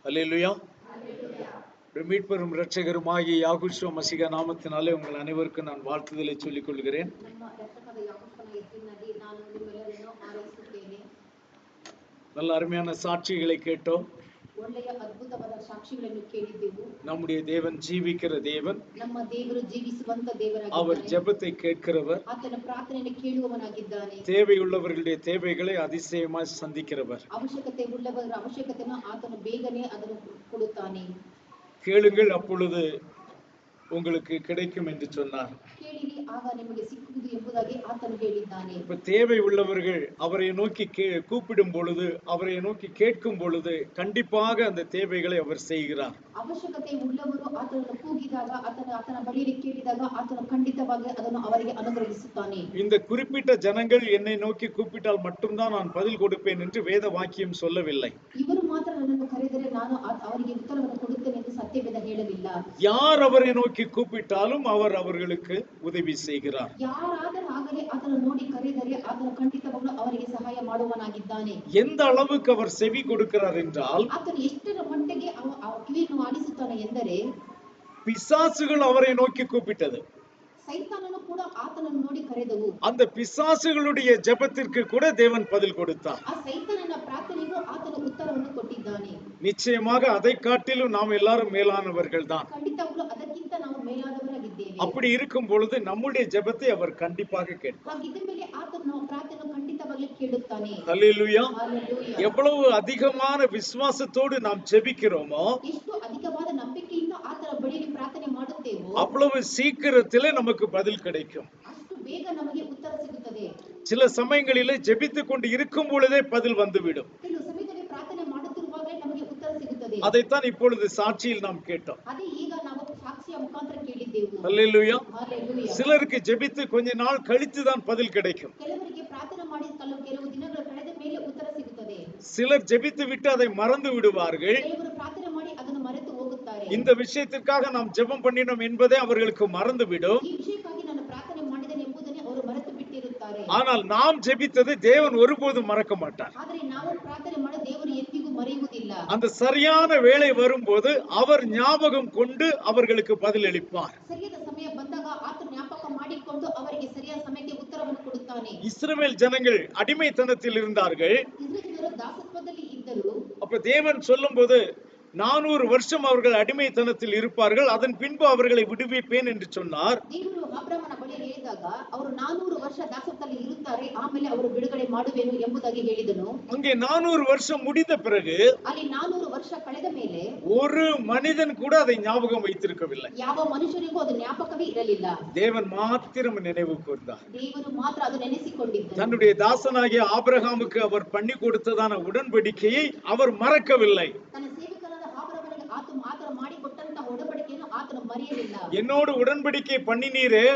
அல்லேலூயா. மீட்பெரும் இரட்சகருமாகிய யாகுஷுவ மசிகா நாமத்தினாலே உங்கள் அனைவருக்கும் நான் வாழ்த்துதலை சொல்லிக் கொள்கிறேன். நல்ல அருமையான சாட்சிகளை கேட்டோம். ಒಳ್ಳೆಯ ಅದ್ಭುತವಾದ ಸಾಕ್ಷಿಗಳನ್ನು ಕೇಳಿದ್ದೆವು. நம்முடைய தேவன் ஜீவிக்கிற தேவன், ನಮ್ಮ ದೇವರು ಜೀವಿಸುವಂತ ದೇವರಾಗಿದ್ದಾನೆ. அவர் ஜெபத்தை கேட்கிறவர், ಆತನ ಪ್ರಾರ್ಥನೆಯನ್ನು ಕೇಳುವವನಾಗಿದ್ದಾನೆ. தேவையுள்ளவர்களுடைய தேவைகளை அதிசயமாய் சந்திக்கிறவர். ಅವಶ್ಯಕತೆ ಉಳ್ಳವರ ಅವಶ್ಯಕತೆಯನ್ನು ಆತನು ಬೇಗನೆ ಅದನ್ನು ಕೊಡುತ್ತಾನೆ. கேளுங்கள் அப்பொழுது உங்களுக்கு கிடைக்கும் என்று சொன்னார். ಕೇಳಿರಿ ಆಗ ನಿಮಗೆ ಸಿಕ್ಕುವುದು ಎಂಬುದಾಗಿ ಆತನು ಹೇಳಿದ್ದಾನೆ. இப்ப தேவை உள்ளவர்கள் அவரை நோக்கி கூப்பிடும் பொழுது, அவரை நோக்கி கேட்கும் பொழுது கண்டிப்பாக அந்த தேவைகளை அவர் செய்கிறார். ಅವಶ್ಯಕತೆ ಉಳ್ಳವರು ಆತನನ್ನು ಕೂಗಿದಾಗ, ಆತನ ಬಳಿಯಲ್ಲಿ ಕೇಳಿದಾಗ ಆತನು ಖಂಡಿತವಾಗಿ ಅದನ್ನು ಅವರಿಗೆ ಅನುಗ್ರಹಿಸುತ್ತಾನೆ. இந்த குறிப்பிட்ட ஜனங்கள் என்னை நோக்கி கூப்பிட்டால் மட்டும்தான் நான் பதில் கொடுப்பேன் என்று வேத வாக்கியம் சொல்லவில்லை. ಇವರು ಮಾತ್ರ ನನ್ನನ್ನು ಕರೆದರೆ ನಾನು ಅವರಿಗೆ ಉತ್ತರವನ್ನು ಕೊಡುತ್ತೇನೆ ಎಂದು ಸತ್ಯವೇದ ಹೇಳಲಿಲ್ಲ. யார் அவரை நோக்கி கூப்பிட்டாலும் அவர் அவர்களுக்கு உதவி செய்கிறார். ಯಾರಾದರೂ ಆಗಲೇ ಆತನನ್ನು ನೋಡಿ ಕರೆದರೆ ಆತನು ಖಂಡಿತವಾಗಲೂ ಅವರಿಗೆ ಸಹಾಯ ಮಾಡುವನಾಗಿದ್ದಾನೆ. எந்த அளவுக்கு அவர் செவி கொடுக்கிறார் என்றால், ಆತನು ಎಷ್ಟರ ಮಟ್ಟಿಗೆ ಕಿವಿಯನ್ನು ಆಡಿಸುತ್ತಾನೆ ಎಂದರೆ, பிசாசுகள் அவரை நோக்கி கூப்பிட்டது. ಸೈತಾನನು ಕೂಡ ಆತನನ್ನು ನೋಡಿ ಕರೆದವು. அந்த பிசாசுகளுடைய ஜெபத்திற்கு கூட தேவன் பதில் கொடுத்தார். ಆ ಸೈತಾನನ ಪ್ರಾರ್ಥನೆಗೂ ಆತನು ಉತ್ತರವನ್ನು ಕೊಟ್ಟಿದ್ದಾನೆ. நிச்சயமாக அதை காட்டிலும் நாம் எல்லாரும் மேலானவர்கள் தான். ಖಂಡಿತವಾಗಲೂ ಅದಕ್ಕಿಂತ ನಾವು ಮೇಲಾದವರಾಗಿದ್ದೇವೆ. அப்படி இருக்கும் பொழுது நம்முடைய ஜெபத்தை அவர் கண்டிப்பாக கேட்பார். ಹಾಗಿದ್ದ ಮೇಲೆ ಆತನು ನಮ್ಮ ಪ್ರಾರ್ಥನೆಯನ್ನು ಖಂಡಿತವಾಗಲೂ ಕೇಳುತ್ತಾನೆ. ஹல்லேலூயா. ಹಲ್ಲೆಲೂಯಾ. எவ்வளவு அதிகமான விசுவாசத்தோடு நாம் ஜெபிக்கிறோமோ, ಎಷ್ಟು ಅಧಿಕವಾದ ನಂಬಿಕೆಯಿಂದ ಆತನ ಬಳಿಯಲ್ಲಿ ಪ್ರಾರ್ಥನೆ ಮಾಡುತ್ತೇವೋ, அவ்வளவு சீக்கிரத்திலே நமக்கு பதில் கிடைக்கும். ಅಷ್ಟು ಬೇಗ ನಮಗೆ ಉತ್ತರ ಸಿಗುತ್ತದೆ. சில சமயங்களிலே ஜெபித்துக் கொண்டு இருக்கும் பொழுதே பதில் வந்துவிடும். ಕೆಲವು ಸಮಯದಲ್ಲಿ ಪ್ರಾರ್ಥನೆ ಮಾಡುತ್ತಿರುವಾಗಲೇ ನಮಗೆ ಉತ್ತರ ಸಿಗುತ್ತದೆ. அதைத்தான் இப்பொழுது சாட்சியில் நாம் கேட்டோம். ಅದೇ ಈಗ ನಾವು ಸಾಕ್ಷಿಯ ಮುಖಾಂತರ ಕೇಳಿದ್ದೆವು. ஹல்லேலூயா. ಹಲ್ಲೆಲೂಯಾ. சிலருக்கு ஜெபித்து கொஞ்ச நாள் கழித்து தான் பதில் கிடைக்கும். ಕೆಲವರಿಗೆ ಪ್ರಾರ್ಥನೆ ಮಾಡಿ ಕೆಲವು ದಿನಗಳು ಕಳೆದ ಮೇಲೆ ಉತ್ತರ ಸಿಗುತ್ತದೆ. சிலர் ஜெபித்து விட்டு அதை மறந்து விடுவார்கள். ಕೆಲವರು ಪ್ರಾರ್ಥನೆ ಮಾಡಿ ಅದನ್ನು ಮರೆತು ಹೋಗುತ್ತಾರೆ. இந்த விஷயத்திற்காக நாம் ஜெபம் பண்ணினோம் என்பதே அவர்களுக்கு மறந்துவிடும். ಈ ವಿಷಯಕ್ಕಾಗಿ ನಾನು ಪ್ರಾರ್ಥನೆ ಮಾಡಿದ್ದೇನೆ ಎಂಬುದನ್ನು ಅವರು ಮರೆತು ಬಿಟ್ಟಿರುತ್ತಾರೆ. ஆனால் நாம் ஜெபித்ததை தேவன் ஒருபோதும் மறக்க மாட்டார். ಆದರೆ ನಾವು ಪ್ರಾರ್ಥನೆ ಮಾಡಿ ದೇವರು ಎಂದಿಗೂ ಮರೆಯುವುದಿಲ್ಲ. அந்த சரியான வேளை வரும்போது அவர் ஞாபகம் கொண்டு அவர்களுக்கு பதில் அளிப்பார். ಸರಿಯಾದ ಸಮಯ ಬಂದಾಗ ಆತನು ಜ್ಞಾಪಕ ಮಾಡಿಕೊಂಡು ಅವರಿಗೆ ಸರಿಯಾದ ಸಮಯಕ್ಕೆ ಉತ್ತರವನ್ನು ಕೊಡುತ್ತಾನೆ. இஸ்ரவேல் ஜனங்கள் அடிமைத்தனத்தில் இருந்தார்கள். ಇಸ್ರೇಲ್ ಜನರು ದಾಸತ್ವದಲ್ಲಿ ಇದ್ದರು. அப்ப தேவன் சொல்லும்போது 400 வருஷம் அவர்கள் அடிமைத்தனத்தில் இருப்பார்கள், அதன் பின்பு அவர்களை விடுவிப்பேன் என்று சொன்னார். ದೇವರು ಅಬ್ರಹಾಮನ ಬಳಿ ಹೇಳಿದಾಗ ಅವರು 400 ವರ್ಷ ದಾಸತ್ವದಲ್ಲಿ ಇರುತ್ತಾರೆ, ಆಮೇಲೆ ಅವರು ಬಿಡುಗಡೆ ಮಾಡುವೆನು ಎಂಬುದಾಗಿ ಹೇಳಿದನು. அங்கே 400 வருஷம் முடிந்த பிறகு ಅಲ್ಲಿ 400 ವರ್ಷ ಕಳೆದ ಮೇಲೆ ஒரு மனிதன் கூட அதை ஞாபகம் வைத்திருக்கவில்லை. ಯಾವ ಮನುಷ್ಯರಿಗೂ ಅದು ಜ್ಞಾಪಕವೇ ಇರಲಿಲ್ಲ. தேவன் மாத்திரம் நினைவு கூர்ந்தார். ದೇವರು ಮಾತ್ರ ಅದು ನೆನೆಸಿಕೊಂಡಿದ್ದರು. தன்னுடைய தாசனாகிய ஆபிரகாமுக்கு அவர் பண்ணி கொடுத்ததான உடன்படிக்கையை அவர் மறக்கவில்லை. ತನ್ನ ಸೇವಕರಾದ ಆಬ್ರಹಾಮನಿಗೆ ಆತನು ಮಾಡಿಕೊಟ್ಟಂತಹ ಒಡಂಬಡಿಕೆಯನ್ನು ಆತನು ಮರೆಯಲಿಲ್ಲ. என்னோடு உடன்படிக்கை பண்ணினீரே,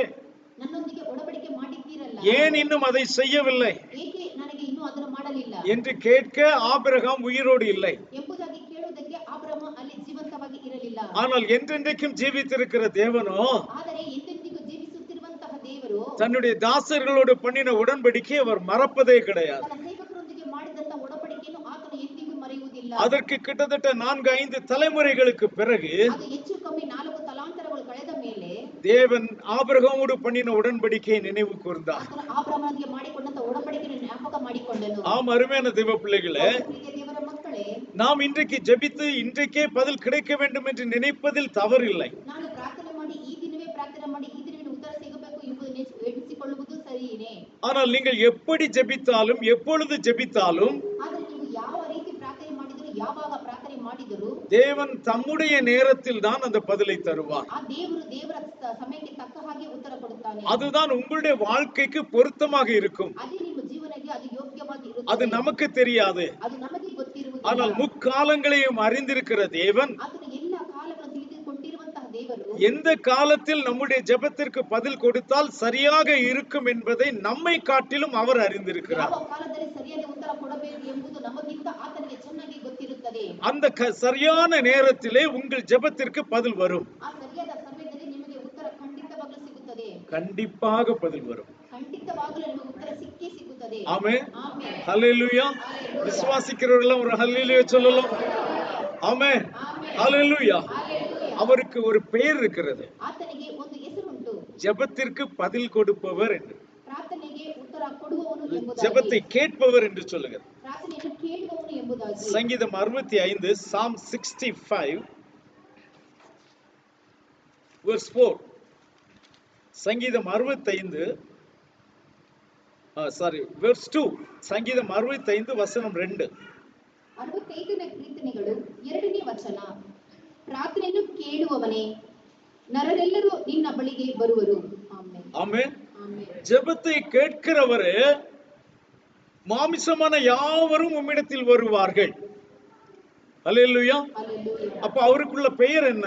ನನ್ನೊಂದಿಗೆ ಒಡಂಬಡಿಕೆ ಮಾಡಿದ್ದೀರಲ್ಲ, ஏன் இன்னும் அதை செய்யவில்லை ಏಕೆ ನನಗೆ ಇನ್ನೂ ಅದನ್ನು ಮಾಡಲಿಲ್ಲ என்று கேட்க ஆபிரகாம் உயிரோடு இல்லை. ಎಂಬುದಾಗಿ ಕೇಳುವುದಕ್ಕೆ ಆಬ್ರಹಾಮ ಅಲ್ಲಿ ಜೀವಂತವಾಗಿ ಇರಲಿಲ್ಲ. ஆனால் என்றென்றைக்கும் ஜீவித்திருக்கிற தேவனோ, ಆದರೆ ಎಂದೆಂದಿಗೂ ಜೀವಿಸುತ್ತಿರುವಂತಹ ದೇವರು தன்னுடைய தாசர்களோடு பண்ணின உடன்படிக்கை அவர் மறப்பதே கிடையாது. ತನ್ನ ಸೇವಕರೊಂದಿಗೆ ಮಾಡಿದಂತಹ ಒಡಂಬಡಿಕೆಯನ್ನು ಆತನು ಎಂದಿಗೂ ಮರೆಯುವುದಿಲ್ಲ. அதற்கு கிட்டத்தட்ட 4-5 தலைமுறைகளுக்கு பிறகு ಅದು ಹೆಚ್ಚು ಕಮ್ಮಿ 4 ತಲಾಂತರಗಳು ಕಳೆದ ಮೇಲೆ தேவன் ஆபிரகாமோடு பண்ணின உடன்படிக்கையை நினைவு கூர்ந்தார். ಆತನು ಆಬ್ರಹಾಮನಿಗೆ ಮಾಡಿಕೊಂಡಂತಹ ಒಡಂಬಡಿಕೆಯನ್ನು ಜ್ಞಾಪಕ ಮಾಡಿಕೊಂಡನು. ஆம், அருமையான தேவ பிள்ளைகளே, ಪ್ರಿಯ ದೇವರ ಮಕ್ಕಳೇ, நாம் இன்றைக்கு ஜெபித்து இன்றைக்கே பதில் கிடைக்க வேண்டும் என்று நினைப்பதில் தவறில்லை. ನಾನು ಪ್ರಾರ್ಥನೆ ಮಾಡಿ ಈ ದಿನವೇ ಪ್ರಾರ್ಥನೆ ಮಾಡಿ ಈ ದಿನವೇ ಉತ್ತರ ಸಿಗಬೇಕು ಎಂಬುದನ್ನು ಎಣಿಸಿಕೊಳ್ಳುವುದು ಸರಿಯೇ? ஆனால் நீங்கள் எப்படி ஜெபித்தாலும் எப்பொழுது ஜெபித்தாலும் ಆದರೆ ನೀವು ಯಾವ ರೀತಿ ಪ್ರಾರ್ಥನೆ ಮಾಡಿದರೂ ಯಾವಾಗ ಪ್ರಾರ್ಥನೆ ಮಾಡಿದರೂ தேவன் தம்முடைய நேரத்தில் தான் அந்த பதிலை தருவார். ಆ ದೇವರ ಸಮಯಕ್ಕೆ ತಕ್ಕ ಹಾಗೆ ಉತ್ತರ ಕೊಡುತ್ತಾನೆ. அதுதான் உங்களுடைய வாழ்க்கைக்கு பொருத்தமாக இருக்கும். ಅದೇ ನಿಮ್ಮ ಜೀವನಕ್ಕೆ ಅದು ಯೋಗ್ಯವಾಗಿ அது ಇರುತ್ತದೆ. நமக்கு தெரியாது. ಅದು ನಮಗೆ ಗೊತ್ತಿರುವುದಿಲ್ಲ. ஆனால் முக்காலங்களையும் அறிந்திருக்கிற தேவன் ಆತನು ಎಲ್ಲ ಕಾಲಗಳನ್ನು ತಿಳಿದುಕೊಂಡಿರುವಂತಹ ದೇವರು எந்த காலத்தில் நம்முடைய ஜெபத்திற்கு பதில் கொடுத்தால் சரியாக இருக்கும் என்பதை நம்மை காட்டிலும் அவர் அறிந்திருக்கிறார். ಯಾವ ಕಾಲದಲ್ಲಿ ಸರಿಯಾದ ಉತ್ತರ ಕೊಡಬೇಕು ಎಂಬುದು ನಮಗಿಂತ ಆತನಿಗೆ ಚೆನ್ನಾಗಿ ಗೊತ್ತಿರುತ್ತದೆ. அந்த சரியான நேரத்திலே உங்கள் ஜெபத்திற்கு பதில் வரும். ಆ ಸರಿಯಾದ ಸಮಯದಲ್ಲಿ ನಿಮಗೆ ಉತ್ತರ ಖಂಡಿತವಾಗಲೂ ಸಿಗುತ್ತದೆ. கண்டிப்பாக பதில் வரும். ಖಂಡಿತವಾಗಲೂ ನಿಮಗೆ ಉತ್ತರ ಸಿಕ್ಕೇ ಸಿಗುತ್ತದೆ. ஆமென். ಆಮೆನ್. ஹல்லேலூயா. விசுவாசிக்கிறவர்கள் ஒரு ஹல்லேலூயா சொல்லலாம். ஆமென். ಆಮೆನ್. ஹalleluya. ಹalleluya. அவருக்கு ஒரு பெயர் இருக்கிறது, ಆತನಿಗೆ ಒಂದು ಹೆಸರುಂಟು, ஜெபத்திற்கு பதில் கொடுப்பவர் என்று, ಪ್ರಾರ್ಥನೆಗೆ ಉತ್ತರ ಕೊಡುವವನು ಎಂಬುದಾಗಿ, ஜெபத்தை கேட்பவர் என்று சொல்லுகிறது. ಪ್ರಾರ್ಥನೆಯನ್ನು ಕೇಳುವವನು ಎಂಬುದಾಗಿ. சங்கீதம் 65 Psalm 65 verse 4. சங்கீதம் 65 verse 2. சங்கீதம் 65 வசனம் 2. 65ನೇ ಕೀರ್ತನೆಗಳು 2ನೇ ವಚನ. ಪ್ರಾರ್ಥನೆಯನ್ನು ಕೇಳುವವನೇ, ನರರೆಲ್ಲರೂ ನಿನ್ನ ಬಳಿಗೆ ಬರುವರು. ಆಮೆನ್. ஆமென். ಆಮೆನ್. ஜெபத்தை கேட்கிறவரே, மாமிசமான யாவரும் உம்மிடத்தில் வருவார்கள். ஹalleluya. ಹalleluya. அப்ப அவருக்குள்ள பெயர் என்ன?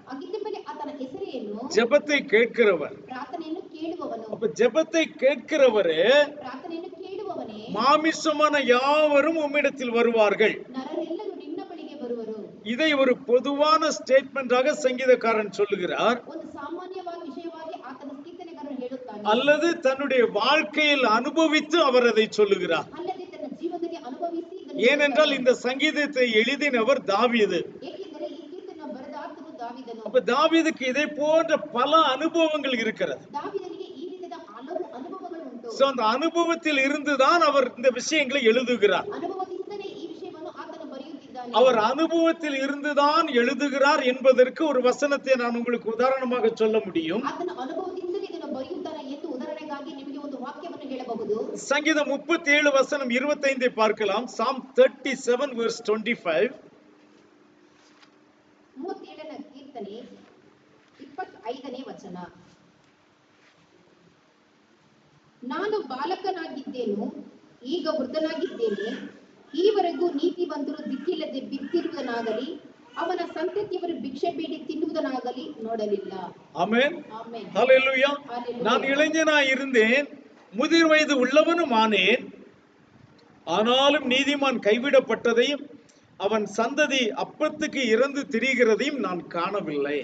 ಹಾಗಿದ್ದ ಮೇಲೆ ಆತನ ಹೆಸರೇನು? ஜெபத்தை கேட்கிறவர். ಪ್ರಾರ್ಥನೆಯನ್ನು ಕೇಳುವವನು. அப்ப ஜெபத்தை கேட்கிறவரே, ಪ್ರಾರ್ಥನೆಯನ್ನು ಕೇಳುವವನೇ, மாமிசமான யாவரும் உம்மிடத்தில் வருவார்கள். ನರರೆಲ್ಲರೂ ನಿನ್ನ ಬಳಿಗೆ ಬರುವರು. இதை ஒரு பொதுவான ஸ்டேட்மெண்டாக சங்கீதக்காரன் சொல்லுகிறார், ಒಂದು ಸಾಮಾನ್ಯವಾದ ವಿಷಯವಾಗಿ ಆತನ ಕೀರ್ತನೆಗಾರನು ಹೇಳುತ್ತಾನೆ, அல்லது தன்னுடைய வாழ்க்கையில் அனுபவித்து அவர் அதை சொல்லுகிறார். ಅಲ್ಲದೆ ತನ್ನ ಜೀವನದಲ್ಲಿ ಅನುಭವಿಸಿ ಇದನ್ನು ஏனென்றால் ಹೇಳುತ್ತಾನೆ. இந்த சங்கீதத்தை எழுதினவர் தாவீது. ಏಕೆಂದರೆ ಈ ಕೀರ್ತನೆಯನ್ನು ಬರೆದ ಆತನು ದಾವೀದನು. அப்ப தாவீதுக்கு இதை போன்ற பல அனுபவங்கள் இருக்கிறது. ದಾವೀದನಿಗೆ ಈ ರೀತಿಯ ಹಲವು ಅನುಭವಗಳು ಉಂಟು. சோ அந்த அனுபவத்தில் இருந்துதான் அவர் இந்த விஷயங்களை எழுதுகிறார். ಅನುಭವದಿಂದಲೇ ಈ ವಿಷಯವನ್ನು ಆತನು ಬರೆಯುತ್ತಿದ್ದಾನೆ. அவர் அனுபவத்தில் இருந்துதான் எழுதுகிறார் என்பதற்கு ஒரு வசனத்தை நான் உங்களுக்கு உதாரணமாக சொல்ல முடியும். ಆತನ ಅನುಭವದಿಂದಲೇ ಇದನ್ನು ಬರೆಯುತ್ತಾನೆ ಎಂದು ಉದಾಹರಣೆಗಾಗಿ ನಿಮಗೆ ಒಂದು ವಾಕ್ಯವನ್ನು ಹೇಳಬಹುದು. சங்கீதம் 37 வசனம் 25 பார்க்கலாம். Psalm 37 verse 25. 37ನೇ ಕೀರ್ತನೆ 25ನೇ ವಚನ. ನಾನು ಬಾಲಕನಾಗಿದ್ದೇನು, ಈಗ ವೃದ್ಧನಾಗಿದ್ದೇನೆ, ಈವರೆಗೂ ನೀತಿವಂತರು ದಿಕ್ಕಿಲ್ಲದೆ ಬಿದ್ದಿರುವುದನ್ನಾಗಲಿ ಅವನ ಸಂತತಿಯವರು ಭಿಕ್ಷೆ ಬೇಡಿ ತಿನ್ನುವುದನ್ನಾಗಲಿ ನೋಡಲಿಲ್ಲ. ஆமென். ಆಮೆನ್. ஹalleluya. Hallelujah. நான் இளைஞனாய் இருந்தேன், முதிர் வயது உள்ளவனும் ஆனேன், ஆனாலும் நீதிமான் கைவிடப்பட்டதையும் அவன் சந்ததி அப்பத்துக்கு இறந்து திரிகிறதையும் நான் காணவில்லை.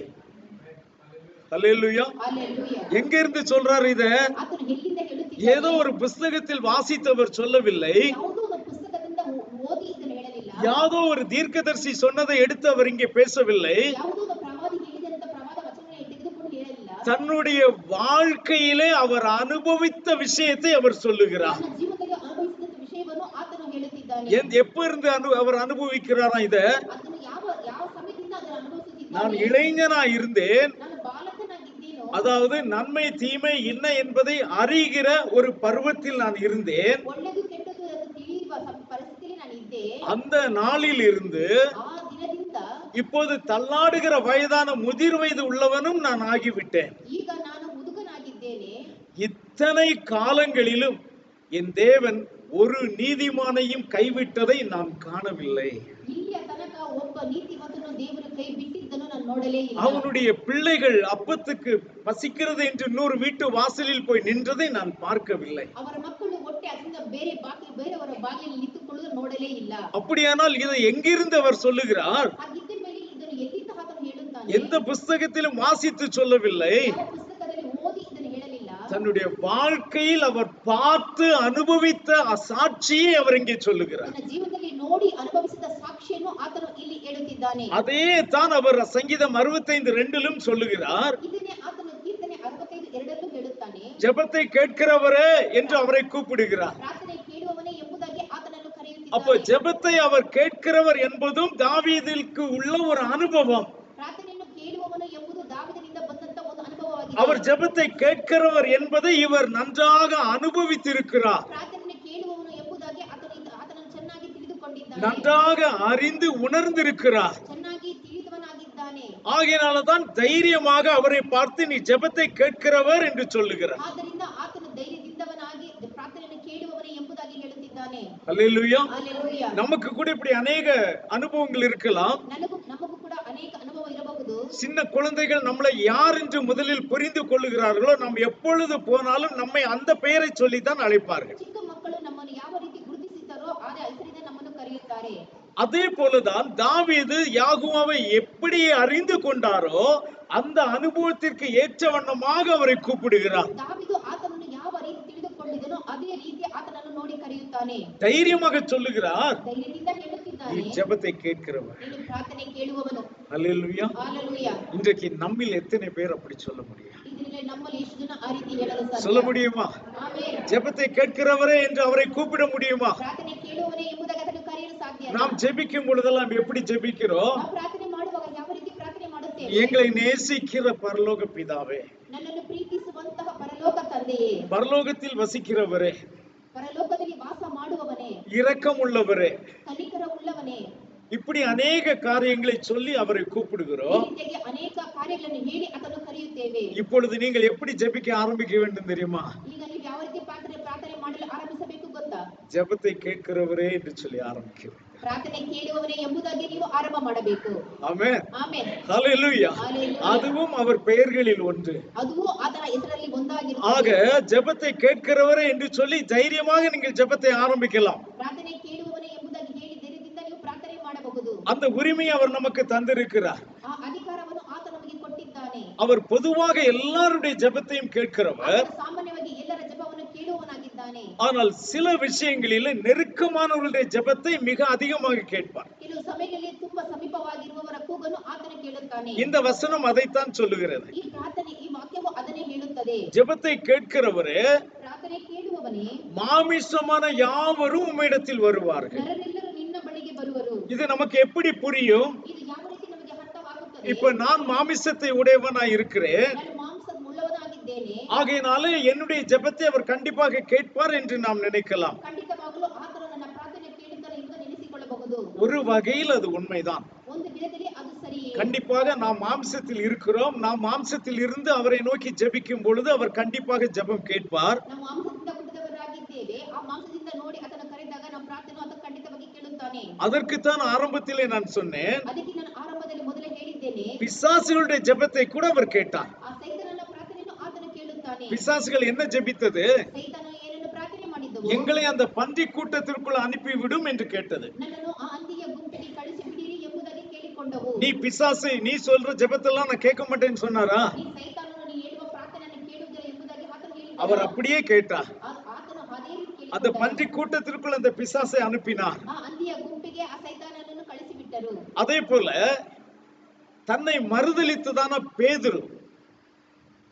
ஹalleluya. Hallelujah. எங்க இருந்து சொல்றாரு இத? ಆತನು ಎಲ್ಲಿಂದ ಹೇಳುತ್ತಿದ್ದಾನೆ? ஏதோ ஒரு புஸ்தகத்தில் வாசித்தவர் சொல்லவில்லை, ಯಾವುದೋ ಒಂದು ಪುಸ್ತಕದಿಂದ ಓದಿ ಇದನ್ನು ಹೇಳಲಿಲ್ಲ. யாதோ ஒரு தீர்க்கதரிசி சொன்னதை எடுத்து அவர் இங்கே பேசவில்லை. ಯಾವುದೋ ಒಂದು ಪ್ರವಾದಿ ಹೇಳಿದಂತ ಪ್ರವಾದ ವಚನವನ್ನು ತೆಗೆದುಕೊಂಡು ಹೇಳಲಿಲ್ಲ. தன்னுடைய வாழ்க்கையிலே அவர் அனுபவித்த விஷயத்தை அவர் சொல்லுகிறார். ತನ್ನ ಜೀವನದಲ್ಲಿ ಅನುಭವಿಸಿದ ವಿಷಯವನ್ನು ಆತನು ಹೇಳುತ್ತಿದ್ದಾನೆ. எப்ப இருந்து அவர் அனுபவிக்கிறாரா இத? ಅದನ್ನು ಯಾವ ಯಾವ ಸಮಯದಿಂದ ಅದನ್ನು ಅನುಭವಿಸುತ್ತಿದ್ದಾನೆ? நான் இளைஞனா இருந்தேன், ನಾನು ಬಾಲಕನಾಗಿದ್ದೇನೋ, அதாவது நன்மை தீமை என்ன என்பதை அறிகிற ஒரு பருவத்தில் நான் இருந்தேன். ಒಳ್ಳೆದು ಕೆಟ್ಟದು ಎಂದು ತಿಳಿಯುವ ಪರಿಸ್ಥಿತಿಯಲ್ಲಿ ನಾನು ಇದ್ದೆ. அந்த நாளில் இருந்து ಆ ದಿನದಿಂದ இப்போது தள்ளாடுகிற வயதான முதிர் வயது உள்ளவனும் நான் ஆகிவிட்டேன். ಈಗ ನಾನು ಮುದುಕನಾಗಿದ್ದೇನೆ. இத்தனை காலங்களிலும் என் தேவன் ஒரு நீதிமானையும் கைவிட்டதை நான் காணவில்லை. ಇಲ್ಲಿಯ ತನಕ ಒಬ್ಬ ನೀತಿವಂತನು ದೇವರು ಕೈ ಬಿಟ್ಟಿದ್ದನ್ನು ನಾನು ನೋಡಲೇ ಇಲ್ಲ. அவனுடைய பிள்ளைகள் அப்பத்துக்கு பசிக்கிறது என்று இன்னொரு வீட்டு வாசலில் போய் நின்றதை நான் பார்க்கவில்லை. ಅವರ ಮಕ್ಕಳು ಹೊಟ್ಟೆ ಅದರಿಂದ ಬೇರೆಯವರ ಬಾಗಿಲಲ್ಲಿ ನಿಂತುಕೊಳ್ಳುವುದು ನೋಡಲೇ ಇಲ್ಲ. அப்படியானால் இதை எங்கிருந்து அவர் சொல்லுகிறார்? ಹಾಗಿದ್ದ ಮೇಲೆ ಇದನ್ನು ಎಲ್ಲಿಂದ ಆತನು ಹೇಳುತ್ತಾನೆ? எந்த புஸ்தகத்திலும் வாசித்து சொல்லவில்லை. ಯಾವ ಪುಸ್ತಕದಲ್ಲಿ ಓದಿ ಇದನ್ನು ಹೇಳಲಿಲ್ಲ. தன்னுடைய வாழ்க்கையில் அவர் பார்த்து அனுபவித்த சாட்சியை அவர் இங்கே சொல்லுகிறார். ತನ್ನ ಜೀವನದಲ್ಲಿ ನೋಡಿ ಅನುಭವಿಸಿದ ಸಾಕ್ಷಿಯನ್ನು ಆತನು ಇಲ್ಲಿ ಹೇಳುತ್ತಿದ್ದಾನೆ. அதே தான் அவர் சங்கீதம் 65:2 சொல்லுகிறார். ಇದನ್ನೇ ಆತನು ಕೀರ್ತನೆ 65:2 ಹೇಳುತ್ತಾನೆ. ஜெபத்தை கேட்கிறவரே என்று அவரை கூப்பிடுகிறார். ಪ್ರಾರ್ಥನೆ ಕೇಳುವವನೇ ಎಂಬುದಾಗಿ ಆತನನ್ನು அப்போ ಕರೆಯುತ್ತಿದ್ದಾನೆ. ஜெபத்தை அவர் கேட்கிறவர் என்பதும் தாவீதுக்கு உள்ள ஒரு அனுபவம். ಪ್ರಾರ್ಥನೆಯನ್ನು ಕೇಳುವವನು ಎಂಬುದು ದಾವೀದನಿಂದ ಬಂದಂತ ಒಂದು ಅನುಭವವಾಗಿದೆ. அவர் ஜெபத்தை கேட்கிறவர் என்பதை இவர் நன்றாக அனுபவித்திருக்கிறார். ಪ್ರಾರ್ಥನೆಯನ್ನು ಕೇಳುವವನು ಎಂಬುದಾಗಿ ಆತನನ್ನು ಚೆನ್ನಾಗಿ ತಿಳಿದುಕೊಂಡಿದ್ದಾನೆ. நன்றாக அறிந்து உணர்ந்திருக்கிறார். ಚೆನ್ನಾಗಿ ತಿಳಿದವನಾಗಿದ್ದಾನೆ. ஆகையினால்தான் தைரியமாக அவரை பார்த்து நீ ஜெபத்தை கேட்கிறவர் என்று சொல்லுகிறார். ಆದ್ದರಿಂದ ಆತನು ಧೈರ್ಯದಿಂದವನಾಗಿ ಪ್ರಾರ್ಥನೆಯನ್ನು ಕೇಳುವವನೇ ಎಂಬುದಾಗಿ ಹೇಳುತ್ತಿದ್ದಾನೆ. அல்லேலூயா. ಹಲ್ಲೆಲೂಯಾ. நமக்கு கூட இப்படி அநேக அனுபவங்கள் இருக்கலாம். ನಮಗೂ ಕೂಡ ಅನೇಕ ಅನುಭವ ಇರಬಹುದು. சின்ன குழந்தைகள் நம்மளை யார் என்று முதலில் புரிந்து கொள்ளுகிறார்களோ, நாம் எப்பொழுது போனாலும் நம்மை அந்த பெயரை சொல்லித்தான் அழைப்பார்கள். ಚಿಕ್ಕ ಮಕ್ಕಳು ನಮ್ಮನ್ನು ಯಾವ ರೀತಿ ಗುರುತಿಸುತ್ತಾರೋ ಆ ಹೆಸರಿನಿಂದ ನಮ್ಮನ್ನು ಕರೆಯುತ್ತಾರೆ. அதே போலதான் தாவீது யாகோவாவை எப்படி அறிந்து கொண்டாரோ அந்த அனுபவத்திற்கு ஏற்ற வண்ணமாக அவரை கூப்பிடுகிறார். ದಾವೀದು ಆತನನ್ನು ಯಾವ ರೀತಿ ತಿಳಿದುಕೊಂಡಿದನೋ ಅದೇ ರೀತಿ ಆತನನ್ನು ನೋಡಿ ಕರೆಯುತ್ತಾನೆ. தைரியமாக சொல்லுகிறார், ಧೈರ್ಯದಿಂದ ಹೇಳುತ್ತಿದ್ದಾನೆ. ಹೇಳ್ತಾನೆ, ஜெபத்தை கேட்கிறவர். ನೀನು ಪ್ರಾರ್ಥನೆ ಕೇಳುವವನು. அல்லேலூயா. ஹalleluya. இன்றைக்கு நம்மில் எத்தனை பேர் அப்படி சொல்ல முடியும்? ಇದರಲ್ಲಿ ನಮ್ಮಲ್ಲಿ ಎಷ್ಟು ಜನ ಆ ರೀತಿ ಹೇಳಲು சொல்ல ಸಾಧ್ಯ? முடியுமா? ಆಮೆನ್. ஜெபத்தை கேட்கிறவரே என்று அவரை கூப்பிட முடியுமா? ಪ್ರಾರ್ಥನೆ ಕೇಳುವವನೇ ಎಂಬುದಾಗಿ ಅದನ್ನು ಕರೆಯಲು ಸಾಧ್ಯ. நாம் ஜெபிக்கும் பொழுதெல்லாம் எப்படி ஜெபிக்கிறோம்? ನಾವು ಪ್ರಾರ್ಥನೆ ಮಾಡುವಾಗ ಯಾವ ರೀತಿ ಪ್ರಾರ್ಥನೆ ಮಾಡುತ್ತೇವೆ? எங்களை நேசிக்கிற பரலோக பிதாவே, ನನ್ನನ್ನು ಪ್ರೀತಿಸುವಂತಹ ಪರಲೋಕ ತಂದೆಯೇ, பரலோகத்தில் வசிக்கிறவரே, ಪರಲೋಕದಲ್ಲಿ ವಾಸ ಮಾಡುವವನೇ, இரக்கம் உள்ளவரே, ಕನಿಕರ ಉಳ್ಳವನೇ, இப்படி அநேக காரியங்களை சொல்லி அவரை ಈ கூப்பிடுகிறோம். ರೀತಿಯಾಗಿ ಅನೇಕ ಕಾರ್ಯಗಳನ್ನು ಹೇಳಿ ಅದನ್ನು ಕರೆಯುತ್ತೇವೆ. இப்பொழுது நீங்கள் எப்படி ஜெபிக்க ஆரம்பிக்க வேண்டும் தெரியுமா? ಈಗ ನೀವು ಯಾವ ರೀತಿ ಪ್ರಾರ್ಥನೆ ಮಾಡಲು ಆರಂಭಿಸಬೇಕು ಗೊತ್ತಾ? ஜெபத்தை கேட்கிறவரே என்று சொல்லி ஆரம்பிக்க வேண்டும். ಪ್ರಾರ್ಥನೆ ಕೇಳುವವನೇ ಎಂಬುದಾಗಿ ನೀವು ಆರಂಭ ಮಾಡಬೇಕು. ஆமென். ಆಮೆನ್. ஹalleluya. Hallelujah. அதுவும் அவர் பெயர்களில் ஒன்று. ಅದು ಆತನ ಹೆಸರಲ್ಲಿ ஆக ಒಂದಾಗಿರುತ್ತದೆ. ஜெபத்தை கேட்கிறவரே என்று சொல்லி தைரியமாக நீங்கள் ஜெபத்தை ஆரம்பிக்கலாம். ಪ್ರಾರ್ಥನೆ ಕೇಳುವವನೇ ಎಂಬುದಾಗಿ ಹೇಳಿ ಧೈರ್ಯದಿಂದ ನೀವು ಪ್ರಾರ್ಥನೆ ಮಾಡಬಹುದು. அந்த உரிமையை அவர் நமக்கு தந்திருக்கிறார். ಆ ಅಧಿಕಾರವನ್ನು ಆತ ನಮಗೆ ಕೊಟ್ಟಿದ್ದಾನೆ. அவர் பொதுவாக எல்லாருடைய ஜெபத்தையும் கேட்கிறவர். ಆತ ಸಾಮಾನ್ಯವಾಗಿ ಎಲ್ಲರ ಜಪವನ್ನು ಕೇಳುವವನಾಗಿದ್ದಾನೆ. ஆனால் சில விஷயங்களில் நெருக்கமானவர்களுடைய ஜெபத்தை மிக அதிகமாக கேட்பார். ಕೆಲವು ಸಮಯಗಳಲ್ಲಿ ತುಂಬಾ ಸಮೀಪವಾಗಿರುವವರ ಕೂಗನ್ನು ಆತನು ಕೇಳುತ್ತಾನೆ. இந்த வசனம் அதைத்தான் சொல்லுகிறது. ಈ ಪ್ರಾರ್ಥನೆ, ಈ ವಾಕ್ಯವು ಅದನ್ನೇ ಹೇಳುತ್ತದೆ. ஜெபத்தை கேட்கிறவரே, ಪ್ರಾರ್ಥನೆ ಕೇಳುವವನೇ, மாமிசமான யாவரும் உம்மிடத்தில் வருவார்கள். ನರರೆಲ್ಲರೂ ನಿನ್ನ ಬಳಿಗೆ ಬರುವರು. இது நமக்கு எப்படி புரியும்? ಇದು ಯಾವ ರೀತಿ ನಮಗೆ ಅರ್ಥವಾಗುತ್ತದೆ? இப்ப நான் மாமிசத்தை உடையவனாய் இருக்கிறேன், ನಾನು ಮಾಂಸದ ಮುಳ್ಳವನಾಗಿದ್ದೇನೆ. ஆகையினாலே என்னுடைய ஜெபத்தை அவர் கண்டிப்பாக கேட்பார் என்று நாம் நினைக்கலாம். ಖಂಡಿತವಾಗಲೂ ಆತನು ನನ್ನ ಪ್ರಾರ್ಥನೆ ಕೇಳುತ್ತಾನೆ ಎಂದು ನೆನೆಸಿಕೊಳ್ಳಬಹುದು. ஒரு வகையில் அது உண்மைதான். ಒಂದು ವಿಧದಲ್ಲಿ ಅದು ಸರಿಯೇ. கண்டிப்பாக நாம் மாம்சத்தில் இருக்கிறோம். நாம் மாம்சத்தில் இருந்து அவரை நோக்கி ஜெபிக்கும் பொழுது அவர் கண்டிப்பாக ஜெபம் கேட்பார். ನಾವು ಮಾಂಸದಿಂದ ಹುಟ್ಟಿದವರಾಗಿದ್ದೇವೆ. ಆ ಮಾಂಸದಿಂದ ನೋಡಿ ಆತನ ಕರೆದಾಗ ನಮ್ಮ ಪ್ರಾರ್ಥನೆ ಆತ ಖಂಡಿತವಾಗಿ ಕೇಳುತ್ತಾನೆ. அதற்குத்தான் ஆரம்பத்திலே நான் சொன்னேன், ಅದಕ್ಕೆ ನಾನು ಆರಂಭದಲ್ಲಿ ಮೊದಲೇ ಹೇಳಿದ್ದೇನೆ, பிசாசுகளுடைய ஜெபத்தை கூட அவர் கேட்டார். ಆ ಸೈತಾನನ ಪ್ರಾರ್ಥನೆಯನ್ನು ಆತನು ಕೇಳುತ್ತಾನೆ. பிசாசுகள் என்ன ஜெபித்தது? ಸೈತಾನ ಏನನ್ನು ಪ್ರಾರ್ಥನೆ ಮಾಡಿದ್ದವು? எங்களை அந்த பன்றி கூட்டத்திற்குள் அனுப்பிவிடும் என்று கேட்டது. ನನ್ನನ್ನು ಆ ಹಂದಿಯ ಗುಂಪಿಗೆ ಕಳಿಸಿಬಿಡಿರಿ ಎಂಬುದಾಗಿ ಕೇಳಿಕೊಂಡವು. நீ பிசாசு, நீ சொல்ற ஜெபத்தெல்லாம் நான் கேட்க மாட்டேன்னு சொன்னாரா? ಈ ಸೈತಾನನು ನೀ ಹೇಳುವ ಪ್ರಾರ್ಥನೆಯನ್ನು ಕೇಳುವುದಿಲ್ಲ ಎಂಬುದಾಗಿ ಆತನು ಹೇಳಿದನು. அவர் அப்படியே கேட்டார். ಆತನು ಅದೇ ರೀತಿ அந்த ಕೇಳಿಕೊಂಡನು. பன்றி கூட்டத்திற்குள் அந்த பிசாசை அனுப்பினார். ಆ ಹಂದಿಯ ಗುಂಪಿಗೆ ಆ ಸೈತಾನನನ್ನು ಕಳಿಸಿಬಿಟ್ಟರು. அதே போல தன்னை மறுதலித்ததான பேதுரு,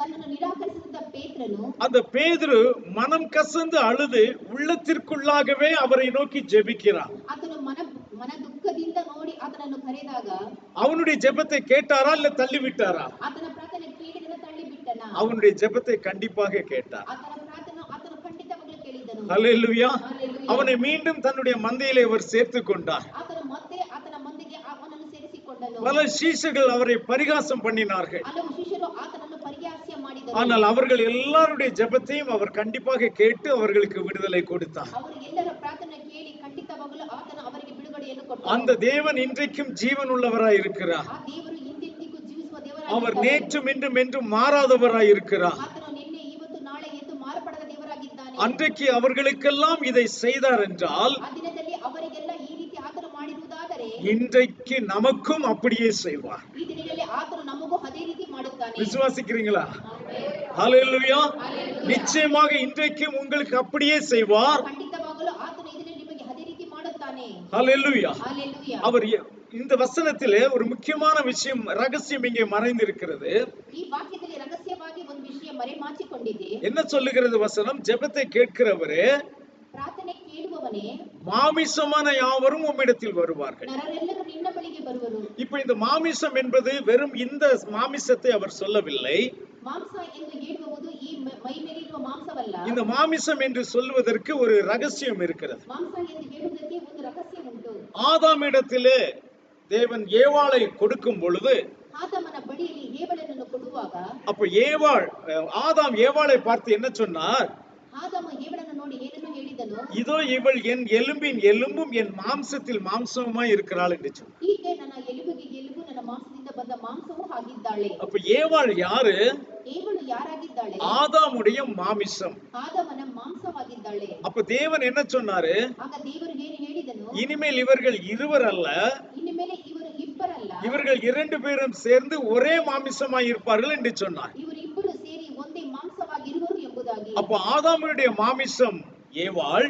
ತನ್ನನ್ನು ನಿರಾಕರಿಸಿದ ಪೇತ್ರನು, அந்த பேதுரு மனம் கசந்து அழுது உள்ளத்திற்குள்ளாகவே அவரை நோக்கி ஜெபிக்கிறார். ಆತನು ಮನ ದುಃಖದಿಂದ ನೋಡಿ ಆತನನ್ನು ಕರೆದಾಗ அவனுடைய ஜெபத்தை கேட்டாரா இல்ல தள்ளி விட்டாரா? ಆತನ ಪ್ರಾರ್ಥನೆ ಕೇಳಿದನ, ತಳ್ಳಿ ಬಿಟ್ಟನ. அவனுடைய ஜெபத்தை கண்டிப்பாக கேட்டார். ಆತನ ಪ್ರಾರ್ಥನೆ ಆತನು ಖಂಡಿತವಾಗಲೂ ಕೇಳಿದನು. ஹல்லேலூயா. ಹಲ್ಲೆಲೂಯಾ. அவனை மீண்டும் தன்னுடைய மந்தையிலே அவர் சேர்த்துக் கொண்டார். ಆತನು ಮತ್ತೆ ಆತನ ಮಂದಿಗೆ ಅವನನ್ನು ಸೇರಿಸಿಕೊಂಡನು. பல சீஷர்கள் அவரை பரிகாசம் பண்ணினார்கள். ಹಲವು ಶಿಷ್ಯರು ಆತನನ್ನು ಪರಿಹಾಸ್ಯ ಮಾಡಿದರು. ஆனால் அவர்கள் எல்லாருடைய ஜெபத்தையும் அவர் கண்டிப்பாக கேட்டு அவர்களுக்கு விடுதலை கொடுத்தார். ಅವರು ಎಲ್ಲರ ಪ್ರಾರ್ಥನೆ ಕೇಳಿ ಖಂಡಿತವಾಗಲೂ ಆತನು ಅವರಿಗೆ ಬಿಡುಗಡೆಯನ್ನು ಕೊಟ್ಟನು. அந்த தேவன் இன்றைக்கும் ஜீவன் உள்ளவராய் இருக்கிறார். ಆ ದೇವರು ಇಂದೆಂದಿಗೂ ಜೀವಿಸುವ அவர் ದೇವರಾಗಿದ್ದಾನೆ. நேற்றும் இன்றும் என்றும் மாறாதவராய் இருக்கிறார். ಆತನು ನಿನ್ನೆ ಇವತ್ತು ನಾಳೆ ಎಂದು ಮಾರ್ಪಡದ ದೇವರಾಗಿದ್ದಾನೆ. அன்றைக்கு அவர்களுக்கெல்லாம் இதை செய்தார் என்றால் ಆ ದಿನದಲ್ಲಿ ಅವರಿಗೆಲ್ಲ ಈ ರೀತಿ ಆತನು ಮಾಡಿರುವುದಾದರೆ இன்றைக்கு நமக்கும் அப்படியே செய்வார். ಈ ದಿನದಲ್ಲಿ ಆತನು ನಮಗೂ ಅದೇ ರೀತಿ ಮಾಡುತ್ತಾನೆ. விசுவாசிக்கிறீங்களா? ಆಮೆನ್. ஹல்லேலூயா. ஹல்லேலூயா. நிச்சயமாக இன்றைக்கும் உங்களுக்கு அப்படியே செய்வார். ಖಂಡಿತವಾಗಲೂ ಆತನು ಇದರಲ್ಲಿ ನಿಮಗೆ ಅದೇ ರೀತಿ ಮಾಡುತ್ತಾನೆ. ஹல்லேலூயா. ಹಲ್ಲೆಲೂಯಾ. அவர் இந்த வசனத்திலே ஒரு முக்கியமான விஷயம், ரகசியம் இங்கே மறைந்திருக்கிறது. ಈ ವಾಕ್ಯದಲ್ಲಿ ರಹಸ್ಯವಾಗಿ ಒಂದು ವಿಷಯ ಮರೆಮಾಚಿಕೊಂಡಿದೆ. என்ன சொல்லுகிறது வசனம்? ஜெபத்தை கேட்கிறவரே, ಪ್ರಾರ್ಥನೆ ಕೇಳುವವನೇ, மாமிசமான யாவரும் உம்மிடத்தில் வருவார்கள். ನರರೆಲ್ಲರೂ ನಿನ್ನ ಬಳಿಗೆ ಬರುವರು. இப்ப இந்த மாமிசம் என்பது வெறும் இந்த மாமிசத்தை அவர் சொல்லவில்லை. ಮಾಂಸ ಎಂದು ಹೇಳುವುದು ಈ ಮೈ ಮೇಲಿರುವ ಮಾಂಸವಲ್ಲ. இந்த மாமிசம் என்று சொல்வதற்கு ஒரு ரகசியம் இருக்கிறது. ಮಾಂಸ ಎಂದು ಹೇಳುವುದಕ್ಕೆ ಒಂದು ರಹಸ್ಯ ಉಂಟು. ஆதாமிடத்திலே தேவன் ஏவாளை கொடுக்கும் பொழுது, ಆದಮನ ಬಳಿಯಲ್ಲಿ ಹೇವಳನನ್ನು ಕೊಡುವಾಗ அப்ப ஆதாம் ஏவாளை பார்த்து என்ன சொன்னார்? ಆದಮ ಹೇವಳನ್ನು ನೋಡಿ ಏನನ್ನು ಹೇಳಿದನು? இதோ இவள் என் எலும்பின் எலும்பும் என் மாம்சத்தில் மாம்சமுமாய் இருக்கிறாள் என்று சொன்னார். ಹೀಗೆ ನನ್ನ ಎಲುಬಿಗೆ ಎಲುಬು, ನನ್ನ ಮಾಂಸದಿಂದ ಬಂದ ಮಾಂಸವೂ ಆಗಿದ್ದಾಳೆ. அப்ப ஏவாள் யாரு? ಏವಳು ಯಾರಾಗಿದ್ದಾಳೆ? ஆதாமுடைய மாமிசம். ಆದಮನ ಮಾಂಸವಾಗಿದ್ದಾಳೆ. அப்ப தேவன் என்ன சொன்னாரு? ಆಗ ದೇವರು ಏನು ಹೇಳಿದನು? இனிமேல் இவர்கள் இருவர் அல்ல, ಇನ್ನು ಮೇಲೆ ಇವರು ಇಬ್ಬರಲ್ಲ, இவர்கள் 2 பேரும் சேர்ந்து ஒரே மாமிசமாய் இருப்பார்கள் என்று சொன்னார். ಇವರಿಬ್ಬರು ಸೇರಿ ಒಂದೇ ಮಾಂಸವಾಗಿರುವರು ಎಂಬುದಾಗಿ. அப்ப ஆதாமுடைய மாமிசம் ஏவாள்,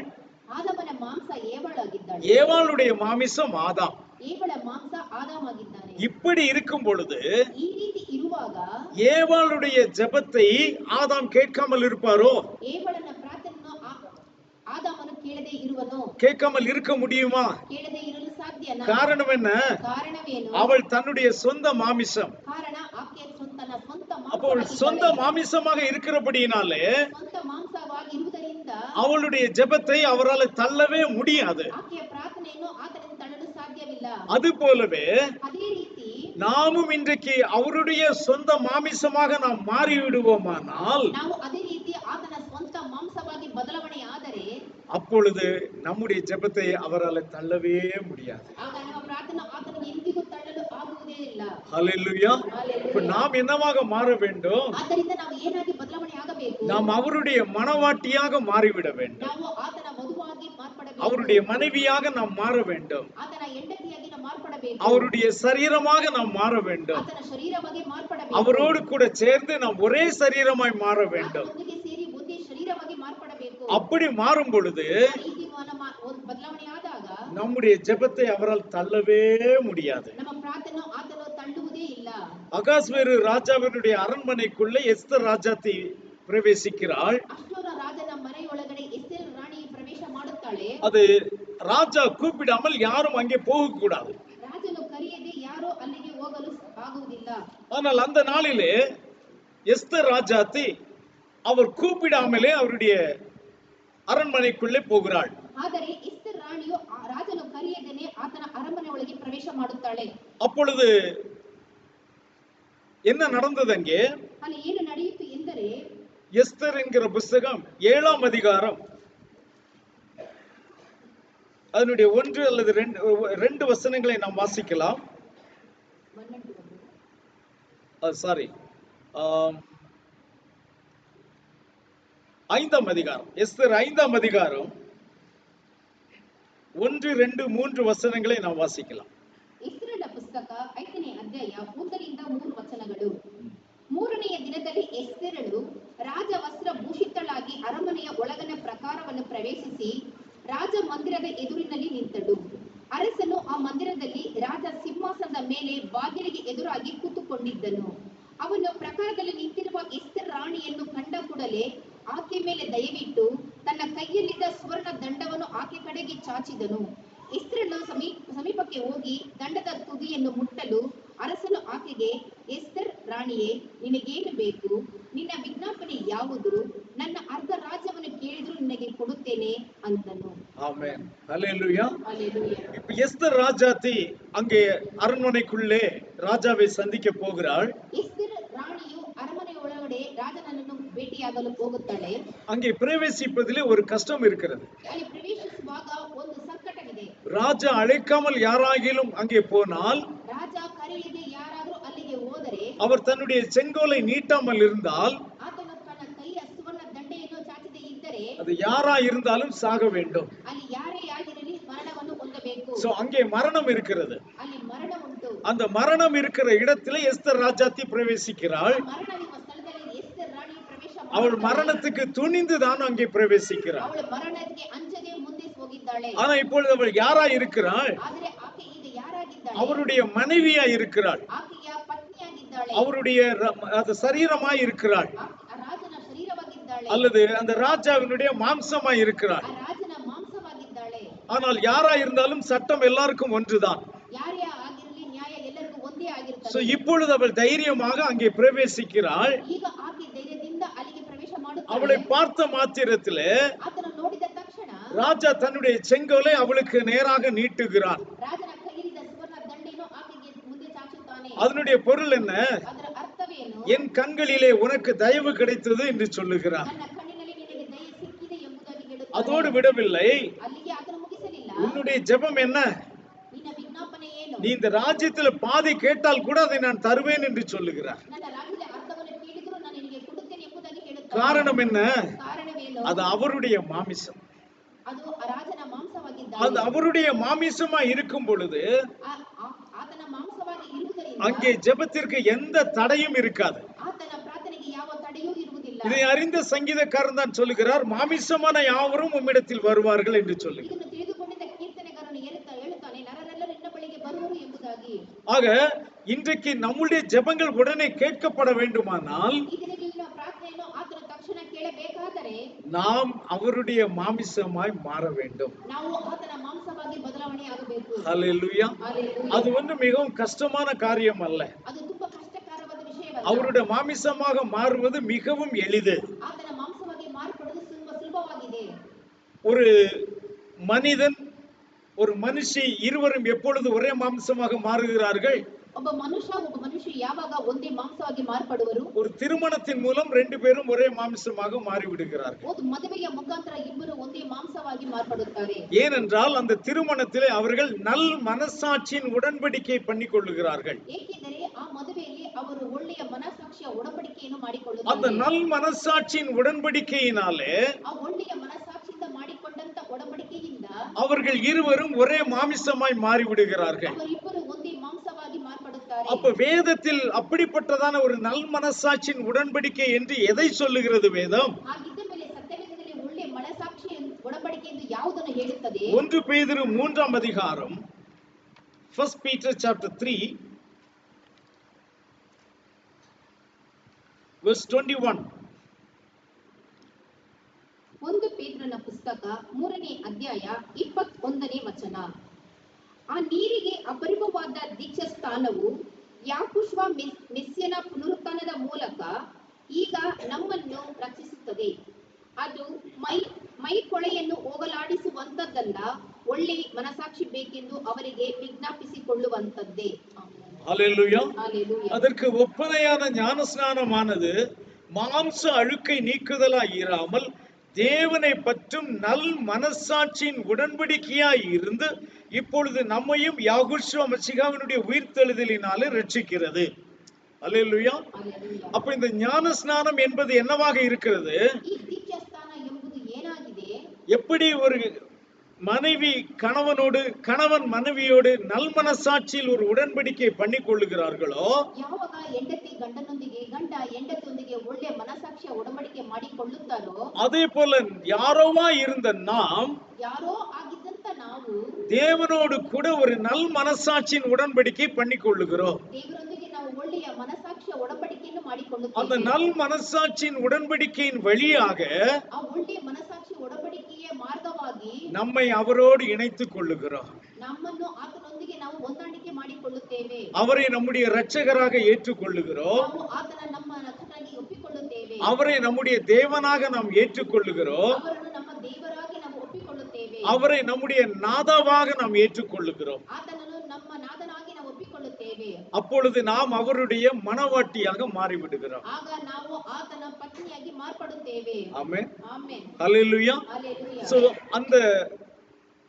ಆದಮನ ಮಾಂಸ ಏವಳಾಗಿದ್ದಾಳೆ, ஏவாளுடைய மாமிசம் ஆதாம். ಏವಳ ಮಾಂಸ ಆದಾಮಾಗಿದ್ದಾನೆ. இப்படி இருக்கும் பொழுது ಈ ರೀತಿ ಇರುವಾಗ ஏவாளுடைய ஜெபத்தை ஆதாம் கேட்காமல் இருப்பாரோ? ಏವಳನ ಪ್ರಾರ್ಥನೆಯನ್ನು ಆದಾಮನು ಕೇಳದೆ ಇರುವನು? கேட்காமல் இருக்க முடியுமா? ಕೇಳದೆ ಇರಲು ಸಾಧ್ಯನಾ? காரணம் என்ன? ಕಾರಣವೇನು? அவள் தன்னுடைய சொந்த மாமிசம். ಕಾರಣ ಆಕೆಯ ತನ್ನ ಸ್ವಂತ அப்போ சொந்த மாமிசமாக இருக்கிறபடியினாலே ಸ್ವಂತ ಮಾಂಸವಾಗಿ ಇರುವುದರಿಂದ அவளுடைய ஜெபத்தை அவரால் தள்ளவே முடியாது. ಆಕೆಯ ಪ್ರಾರ್ಥನೆಯನ್ನು ಆತನಿಂದ ತಳ್ಳಲು ಸಾಧ್ಯವಿಲ್ಲ. அது போலவே ಅದೇ ರೀತಿ நாமும் இன்றைக்கு அவருடைய சொந்த மாமிசமாக நாம் மாறிவிடுவோமானால் ನಾವು ಅದೇ ರೀತಿ ಆತನ ಸ್ವಂತ ಮಾಂಸವಾಗಿ ಬದಲಾವಣೆ ಆದರೆ அப்பொழுது நம்முடைய ஜெபத்தை அவரால் தள்ளவே முடியாது. ಆಗ ನಮ್ಮ ಪ್ರಾರ್ಥನೆ ಆತನಿಗೆ ಎಂದಿಗೂ ತಳ್ಳಲು ಆಗುವುದೇ ಇಲ್ಲ. ஹல்லேலூயா. இப்ப நாம் என்னவாக மாற வேண்டும்? ಆದ್ದರಿಂದ ನಾವು ಏನಾಗಿ ಬದಲಾವಣೆ ಆಗಬೇಕು? நாம் அவருடைய மனவாட்டியாக மாறிவிட வேண்டும். ನಾವು ಆತನ ವಧುವಾಗಿ ಮಾರ್ಪಡಬೇಕು. அவருடைய மனைவியாக நாம் மாற வேண்டும். ಆತನ ಹೆಂಡತಿಯಾಗಿ ನಾವು ಮಾರ್ಪಡಬೇಕು. அவருடைய சரீரமாக நாம் மாற வேண்டும். ಆತನ ಶರೀರವಾಗಿ ಮಾರ್ಪಡಬೇಕು. அவரோடு கூட சேர்ந்து நாம் ஒரே சரீரமாய் மாற வேண்டும். ಆತನೊಂದಿಗೆ ಸೇರಿ ಒಂದೇ ಶರೀರವಾಗಿ ಮಾರ್ಪಡಬೇಕು. அப்படி மாறும் பொழுது ಆ ರೀತಿ ಒಂದು ಬದಲಾವಣೆ ಆದಾಗ நம்முடைய ஜெபத்தை அவரால் தள்ளவே முடியாது. ನಮ್ಮ ಪ್ರಾರ್ಥನೆ ಆತನು ತಳ್ಳುವುದೇ ಇಲ್ಲ. அகாஸ்வேரு ராஜாவினுடைய அரண்மனைக்குள்ளே எஸ்தர் ராஜாத்தி பிரவேசிக்கிறாள். ಅಷ್ಟೂರ ರಾಜನ ಮನೆಯೊಳಗಡೆ ಎಸ್ತೇರ್ ರಾಣಿ ಪ್ರವೇಶ ಮಾಡುತ್ತಾಳೆ. அது ராஜா கூப்பிடாமல் யாரும் அங்கே போக கூடாது. ರಾಜನು ಕರೆಯದೆ ಯಾರೋ ಅಲ್ಲಿಗೆ ಹೋಗಲು ಆಗುವುದಿಲ್ಲ. ஆனால் அந்த நாளிலே எஸ்தர் ராஜாத்தி அவர் கூப்பிடாமலே அவருடைய அரண்மனைக்குள்ளே போகிறாள். ಆದರೆ ಎಸ್ತೇರ್ ರಾಣಿಯು ರಾಜನು ಕರೆಯದೇನೆ ಆತನ ಅರಮನೆ ಒಳಗೆ ಪ್ರವೇಶ ಮಾಡುತ್ತಾಳೆ. அப்பொழுது என்ன நடந்தது அங்கே? ಅಲ್ಲಿ ಏನು ನಡೆಯಿತು ಎಂದರೆ எஸ்தர் என்கிற புஸ்தகம் 7ஆம் அதிகாரம் அதனுடைய 1 அல்லது 2 வசனங்களை நாம் வாசிக்கலாம். சாரி 5ஆம் அதிகாரம், எஸ்தர் 5ஆம் அதிகாரம் 1, 2, 3 வசனங்களை நாம் வாசிக்கலாம். ಎಸ್ತೇರಳ ಪುಸ್ತಕ 5ನೇ ಅಧ್ಯಾಯ 1ರಿಂದ 3 ವಚನಗಳು. 3ನೆಯ ದಿನದಲ್ಲಿ ಎಸ್ತೇರಳು ರಾಜವಸ್ತ್ರ ಭೂಷಿತಳಾಗಿ ಅರಮನೆಯ ಒಳಗನ ಪ್ರಾಕಾರವನ್ನು ಪ್ರವೇಶಿಸಿ ರಾಜ ಮಂದಿರದ ಎದುರಿನಲ್ಲಿ ನಿಂತಳು. ಅರಸನು ಆ ಮಂದಿರದಲ್ಲಿ ರಾಜ ಸಿಂಹಾಸನದ ಮೇಲೆ ಬಾಗಿಲಿಗೆ ಎದುರಾಗಿ ಕೂತುಕೊಂಡಿದ್ದನು. ಅವನು ಪ್ರಾಕಾರದಲ್ಲಿ ನಿಂತಿರುವ ಎಸ್ತೇರ್ ರಾಣಿಯನ್ನು ಕಂಡ ಕೂಡಲೇ ಆಕೆ ಮೇಲೆ ದಯವಿಟ್ಟು ತನ್ನ ಕೈಯಲ್ಲಿದ್ದ ಸುವರ್ಣ ದಂಡವನ್ನು ಆಕೆ ಕಡೆಗೆ ಚಾಚಿದನು. ಎಸ್ತೇರಳು ಸಮೀಪಕ್ಕೆ ಹೋಗಿ ದಂಡದ ತುದಿಯನ್ನು ಮುಟ್ಟಲು ಅರಸನು ಆಕೆಗೆ, ಎಸ್ತೇರ್ ರಾಣಿಯೇ, ನಿನಗೇನು ಬೇಕು? ನಿನ್ನ ವಿಜ್ಞಾಪನೆ ಯಾವುದು? ನನ್ನ ಅರ್ಧ ರಾಜ್ಯವನ್ನು ಕೇಳಿದ್ರು ನಿನಗೆ ಕೊಡುತ್ತೇನೆ ಅಂದನು. ஆமென். ஹல்லேலூயா. ஹல்லேலூயா. இப்ப எஸ்தர் ராஜாத்தி அங்கே அரண்மனைக்குள்ளே ராஜாவை சந்திக்க போகிறாள். ಎಸ್ತೇರ್ ರಾಣಿಯು ಅರಮನೆ ಒಳಗಡೆ ರಾಜನನ್ನು ಭೇಟಿಯಾಗಲು ಹೋಗುತ್ತಾಳೆ. அங்கே பிரவேசிப்பதிலே ஒரு கஷ்டம் இருக்கிறது. ಅಲ್ಲಿ ಪ್ರವೇಶಿಸುವಾಗ ಒಂದು ಸಂಕಟವಿದೆ. ராஜா அழைக்காமல் யாராகிலும் அங்கே போனால், ರಾಜ ಕರೆಯದೆ ಯಾರಾದರೂ ಅಲ್ಲಿಗೆ ಹೋದರೆ, அவர் தன்னுடைய செங்கோலை நீட்டாமல் இருந்தால், ಆತನು ತನ್ನ ಕೈಯ ಸುವರ್ಣ ದಂಡೆಯನ್ನು ಚಾಚದೆ ಇದ್ದರೆ, அது யாரா இருந்தாலும் சாக வேண்டும். ಅಲ್ಲಿ ಯಾರೇ ಆಗಿರಲಿ ಮರಣವನ್ನು ಹೊಂದಬೇಕು. சோ அங்கே மரணம் இருக்கிறது. ಅಲ್ಲಿ ಮರಣ ಉಂಟು. அந்த மரணம் இருக்கிற இடத்திலே எஸ்தர் ராஜாத்தி பிரவேசிக்கிறாள். ಮರಣವಿರುವ ಸ್ಥಳದಲ್ಲಿ ಎಸ್ತೇರ್ ರಾಣಿಯು ಪ್ರವೇಶ அவள் ಮಾಡುತ್ತಾಳೆ. மரணத்துக்கு துணிந்துதான் அங்கே பிரவேசிக்கிறாள். ಅವಳು ಮರಣಕ್ಕೆ ಅಂಜದೆ ಮುಂದೆ ಹೋಗಿದ್ದಾಳೆ. ஆனா இப்பொழுது அவள் யாரா இருக்கிறாள்? ಆದರೆ ಆಕೆ ಈಗ ಯಾರಾಗಿದ್ದಾಳೆ? அவருடைய மனைவியா இருக்கிறாள். ಆಕೆಯ ಪತ್ನಿಯಾಗಿದ್ದಾಳೆ. அவருடைய அது சரீரமாய் இருக்கிறாள். ರಾಜನ ಶರೀರವಾಗಿದ್ದಾಳೆ. அல்லது அந்த ராஜாவினுடைய மாம்சமாய் இருக்கிறாள். ಆ ರಾಜನ ಮಾಂಸವಾಗಿದ್ದಾಳೆ. ஆனால் யாரா இருந்தாலும் சட்டம் எல்லாருக்கும் ஒன்றுதான். ಯಾರೇ ಆಗಿರಲಿ ನ್ಯಾಯ ಎಲ್ಲರಿಗೂ ಒಂದೇ சோ ಆಗಿರುತ್ತದೆ. இப்பொழுது அவள் தைரியமாக அங்கே பிரவேசிக்கிறாள். ಈಗ ಆಕೆ ಧೈರ್ಯದಿಂದ ಅಲ್ಲಿಗೆ ಪ್ರವೇಶ அவளை ಮಾಡುತ್ತಾಳೆ. பார்த்த மாத்திரத்திலே ಆತನು ನೋಡಿದ ತಕ್ಷಣ ராஜா தன்னுடைய செங்கோலை அவளுக்கு நேராக நீட்டுகிறான். ರಾಜನ ಕೈಯಲ್ಲಿದ್ದ ಸುವರ್ಣ ದಂಡೆಯನ್ನು ಆಕೆಗೆ ಮುಂದೆ ಚಾಚುತ್ತಾನೆ. அதனுடைய பொருள் என்ன? ಅದರ ಅರ್ಥವೇನು? என் கண்களிலே உனக்கு தயவு கிடைத்தது என்று சொல்லுகிறான். ನನ್ನ ಕಣ್ಣಿನಲ್ಲಿ ನಿನಗೆ ದಯೆ ಸಿಕ್ಕಿದೆ ಎಂಬುದಾಗಿ ಹೇಳುತ್ತಾನೆ. அதோடு விடவில்லை. ಅಲ್ಲಿಗೆ ಆತನು ಮುಗಿಸಲಿಲ್ಲ. உன்னுடைய ஜெபம் என்ன? ನಿನ್ನ ವಿಜ್ಞಾಪನೆ ಏನು? நீ இந்த ராஜ்யத்தில் பாதி கேட்டால் கூட அதை நான் தருவேன் என்று சொல்லுகிறார். ನನ್ನ ರಾಜ್ಯದ ಅರ್ಥವನ್ನು ಕೇಳಿದರೂ ನಾನು ನಿನಗೆ ಕೊಡುತ್ತೇನೆ ಎಂಬುದಾಗಿ ಹೇಳುತ್ತಾನೆ. காரணம் என்ன? ಕಾರಣವೇನು? அது அவருடைய மாமிசம். ಅದು ರಾಜನ ಮಾಂಸವಾಗಿದ್ದಾನೆ. அது அவருடைய மாமிசமா இருக்கும் பொழுது ಆತನ ಮಾಂಸವಾಗಿ ಇರುವುದರಿಂದ அங்கே ஜெபத்திற்கு எந்த தடையும் இருக்காது. ಆತನ ಪ್ರಾರ್ಥನೆಗೆ ಯಾವ ತಡೆಯೂ ಇರುವುದಿಲ್ಲ. ಇಲ್ಲ. இதை அறிந்த சங்கீதக்காரன் தான் சொல்லுகிறார், மாமிசமான யாவரும் உம்மிடத்தில் வருவார்கள் என்று சொல்லி. ಇದನ್ನು ತಿಳಿದುಕೊಂಡಿದ್ದ ಕೀರ್ತನೆಗಾರನು ಹೇಳುತ್ತಾನೆ, ನರರೆಲ್ಲರೂ ನಿನ್ನ ಬಳಿಗೆ ಬರುವರು ಎಂಬುದಾಗಿ. ஆக இன்றைக்கு நம்முடைய ஜெபங்கள் உடனே கேட்கப்பட வேண்டுமானால் ಈ ದಿನಗಳ ಪ್ರಾರ್ಥನೆಯನ್ನು ಆತನು ತಕ್ಷಣ ಕೇಳಬೇಕಾದರೆ நாம் அவருடைய மாமிசமாய் மாற வேண்டும். ನಾವು ಆತನ ಮಾಂಸವಾಗಿ ಬದಲಾವಣೆ ಆಗಬೇಕು. ஹல்லேலூயா. ஹalleluya. அது ஒன்று மிகவும் கஷ்டமான காரியம் அல்ல. ಅದು ತುಂಬಾ ಕಷ್ಟಕರವಾದ ವಿಷಯವಲ್ಲ. அவருடைய மாமிசமாக மாறுவது மிகவும் எளிது. ಆತನ ಮಾಂಸವಾಗಿ ಮಾರ್ಪಡುವುದು ಸುಲಭವಾಗಿದೆ. ஒரு மனிதன் ஒரு மனுஷி இருவரும் எப்பொழுது ஒரே மாம்சமாக மாறுகிறார்கள்? ಒಬ್ಬ ಮನುಷ್ಯ ಯಾವಾಗ ಒಂದೇ ಮಾಂಸವಾಗಿ ಮಾರ್ಪಡುವರು? ஒரு திருமணத்தின் மூலம் ரெண்டு பேரும் ஒரே மாம்சமாக மாறிவிடுகிறார்கள். ಒಂದು ಮದುವೆಯ ಮುಖಾಂತರ ಇಬ್ಬರು ಒಂದೇ ಮಾಂಸವಾಗಿ ಮಾರ್ಪಡುತ್ತಾರೆ. ஏனென்றால் அந்த திருமணத்திலே அவர்கள் நல் மனசாட்சியின் உடன்படிக்கை பண்ணிக் கொள்ளுகிறார்கள். ಏಕೆಂದರೆ ಆ ಮದುವೆಯಲ್ಲಿ ಅವರು ಒಳ್ಳೆಯ ಮನಸಾಕ್ಷಿಯ ಒಡಂಬಡಿಕೆಯನ್ನು அந்த ಮಾಡಿಕೊಳ್ಳುತ್ತಾರೆ. நல் மனசாட்சியின் உடன்படிக்கையினாலே ಆ ಒಳ್ಳೆಯ ಮನಸಾಕ್ಷಿಯಿಂದ ಮಾಡಿಕೊಂಡಂತ ಒಡಂಬಡಿಕೆಯಿಂದ அவர்கள் இருவரும் ஒரே மாமிசமாய் மாறிவிடுகிறார்கள். ಅವರಿಬ್ಬರು ಒಂದೇ ಮಾಂಸವಾಗಿ ಮಾರ್ಪಡುತ್ತಾರೆ. அப்ப வேதத்தில் அப்படிப்பட்டதான ஒரு நல் மனசாட்சியின் உடன்படிக்கை என்று எதை சொல்லுகிறது வேதம்? ಹಾಗಿದ್ದ ಮೇಲೆ ಸತ್ಯವೇದದಲ್ಲಿ ಒಳ್ಳೆಯ ಮನಸಾಕ್ಷಿ ಒಡಂಬಡಿಕೆ ಎಂದು ಯಾವುದನ್ನು ಹೇಳುತ್ತದೆ? 1 பேதுரு 3ஆம் அதிகாரம், 1 Peter chapter 3 verse 21. ಒಂದು ಪೇತ್ರನ ಪುಸ್ತಕ 3ನೇ ಅಧ್ಯಾಯ 21ನೇ ವಚನ. ಆ ನೀರಿಗೆ ಅಪರಿಮವಾದ ದೀಕ್ಷಾ ಸ್ಥಾನವು ಯಾಕುಶ್ವ ಮೆಸ್ಸಿಯನ ಪುನರುತ್ಥಾನದ ಮೂಲಕ ಈಗ ನಮ್ಮನ್ನು ರಕ್ಷಿಸುತ್ತದೆ. ಅದು ಮೈ ಕೊಳೆಯನ್ನು ಹೋಗಲಾಡಿಸುವಂತದ್ದಲ್ಲ, ಒಳ್ಳೆ ಮನಸಾಕ್ಷಿ ಬೇಕೆಂದು ಅವರಿಗೆ ವಿಜ್ಞಾಪಿಸಿಕೊಳ್ಳುವಂತದ್ದೇ. ஹல்லேலூயா. ஹalleluya. அதற்கு ஒப்பனையான ஞானஸ்நானமானது மாம்ச அழுக்கை நீக்குதலாய் இராமல் தேவனை பற்றும் நல் மனசாட்சியின் உடன்படிக்கையாய் இருந்து இப்பொழுது நம்மையும் யாகுஷுவ மசிகாவினுடைய உயிர்த்தெழுதலினாலே ரட்சிக்கிறது. அல்லேலூயா. ஹalleluya. அப்ப இந்த ஞான ஸ்நானம் என்பது என்னவாக இருக்கிறது? ಈ ದೀಕ್ಷಾ ಸ್ಥಾನ ಎಂಬುದು ಏನಾಗಿದೆ? எப்படி ஒரு மனைவி கணவனோடு, கணவன் மனைவியோடு நல் மனசாட்சியில் ஒரு உடன்படிக்கை பண்ணி கொள்ளுகிறார்களோ, ಯಾವಾಗ ಹೆಂಡತಿ ಗಂಡನೊಂದಿಗೆ, ಗಂಡ ಹೆಂಡತಿಯೊಂದಿಗೆ ಒಳ್ಳೆ ಮನಸಾಕ್ಷಿಯ ಒಡಂಬಡಿಕೆ ಮಾಡಿಕೊಳ್ಳುತ್ತಾರೋ, அதே போல யாரோவா இருந்த நாம் ಯಾರೋ ಆಗಿದ್ದಂತ ನಾವು தேவனோடு கூட ஒரு நல் மனசாட்சியின் உடன்படிக்கை பண்ணி கொள்ளுகிறோம். ದೇವರೊಂದಿಗೆ ನಾವು ಒಳ್ಳೆಯ ಮನಸಾಕ್ಷಿಯ ಒಡಂಬಡಿಕೆಯನ್ನು அந்த ಮಾಡಿಕೊಳ್ಳುತ್ತೇವೆ. நல் மனசாட்சியின் உடன்படிக்கையின் வழியாக ಆ ಒಳ್ಳೆಯ ಮನಸಾಕ್ಷಿ ಒಡಂಬಡಿಕೆಯ ಮಾರ್ಗವಾಗಿ நம்மை அவரோடு இணைத்துக் கொள்ளுகிறோம். ನಮ್ಮನ್ನು ಆತನೊಂದಿಗೆ ನಾವು ಹೊಂದಾಣಿಕೆ ಮಾಡಿಕೊಳ್ಳುತ್ತೇವೆ. அவரை நம்முடைய இரட்சகராக ஏற்றுக்கொள்ளுகிறோம். ನಾವು ಆತನ ನಮ್ಮ ರಕ್ಷಕನಾಗಿ ಒಪ್ಪಿಕೊಳ್ಳುತ್ತೇವೆ. அவரை நம்முடைய தேவனாக நாம் ஏற்றுக்கொள்ளுகிறோம். ಅವರನ್ನು ನಮ್ಮ ದೇವರಾಗಿ ನಾವು ಒಪ್ಪಿಕೊಳ್ಳುತ್ತೇವೆ. அவரை நம்முடைய நாதாவாக நாம் ஏற்றுக்கொள்ளுகிறோம். ಆತನನ್ನು ನಮ್ಮ ನಾದನಾಗಿ ನಾವು ಒಪ್ಪಿಕೊಳ್ಳುತ್ತೇವೆ. அப்பொழுது நாம் அவருடைய மனவாட்டியாக மாறிவிடுகிறோம். ಆಗ ನಾವು ಆತನ ಪತ್ನಿಯಾಗಿ ಮಾರ್ಪಡುತ್ತೇವೆ. ஆமென். ಆಮೆನ್. ஹல்லேலூயா. ஹalleluya. சோ அந்த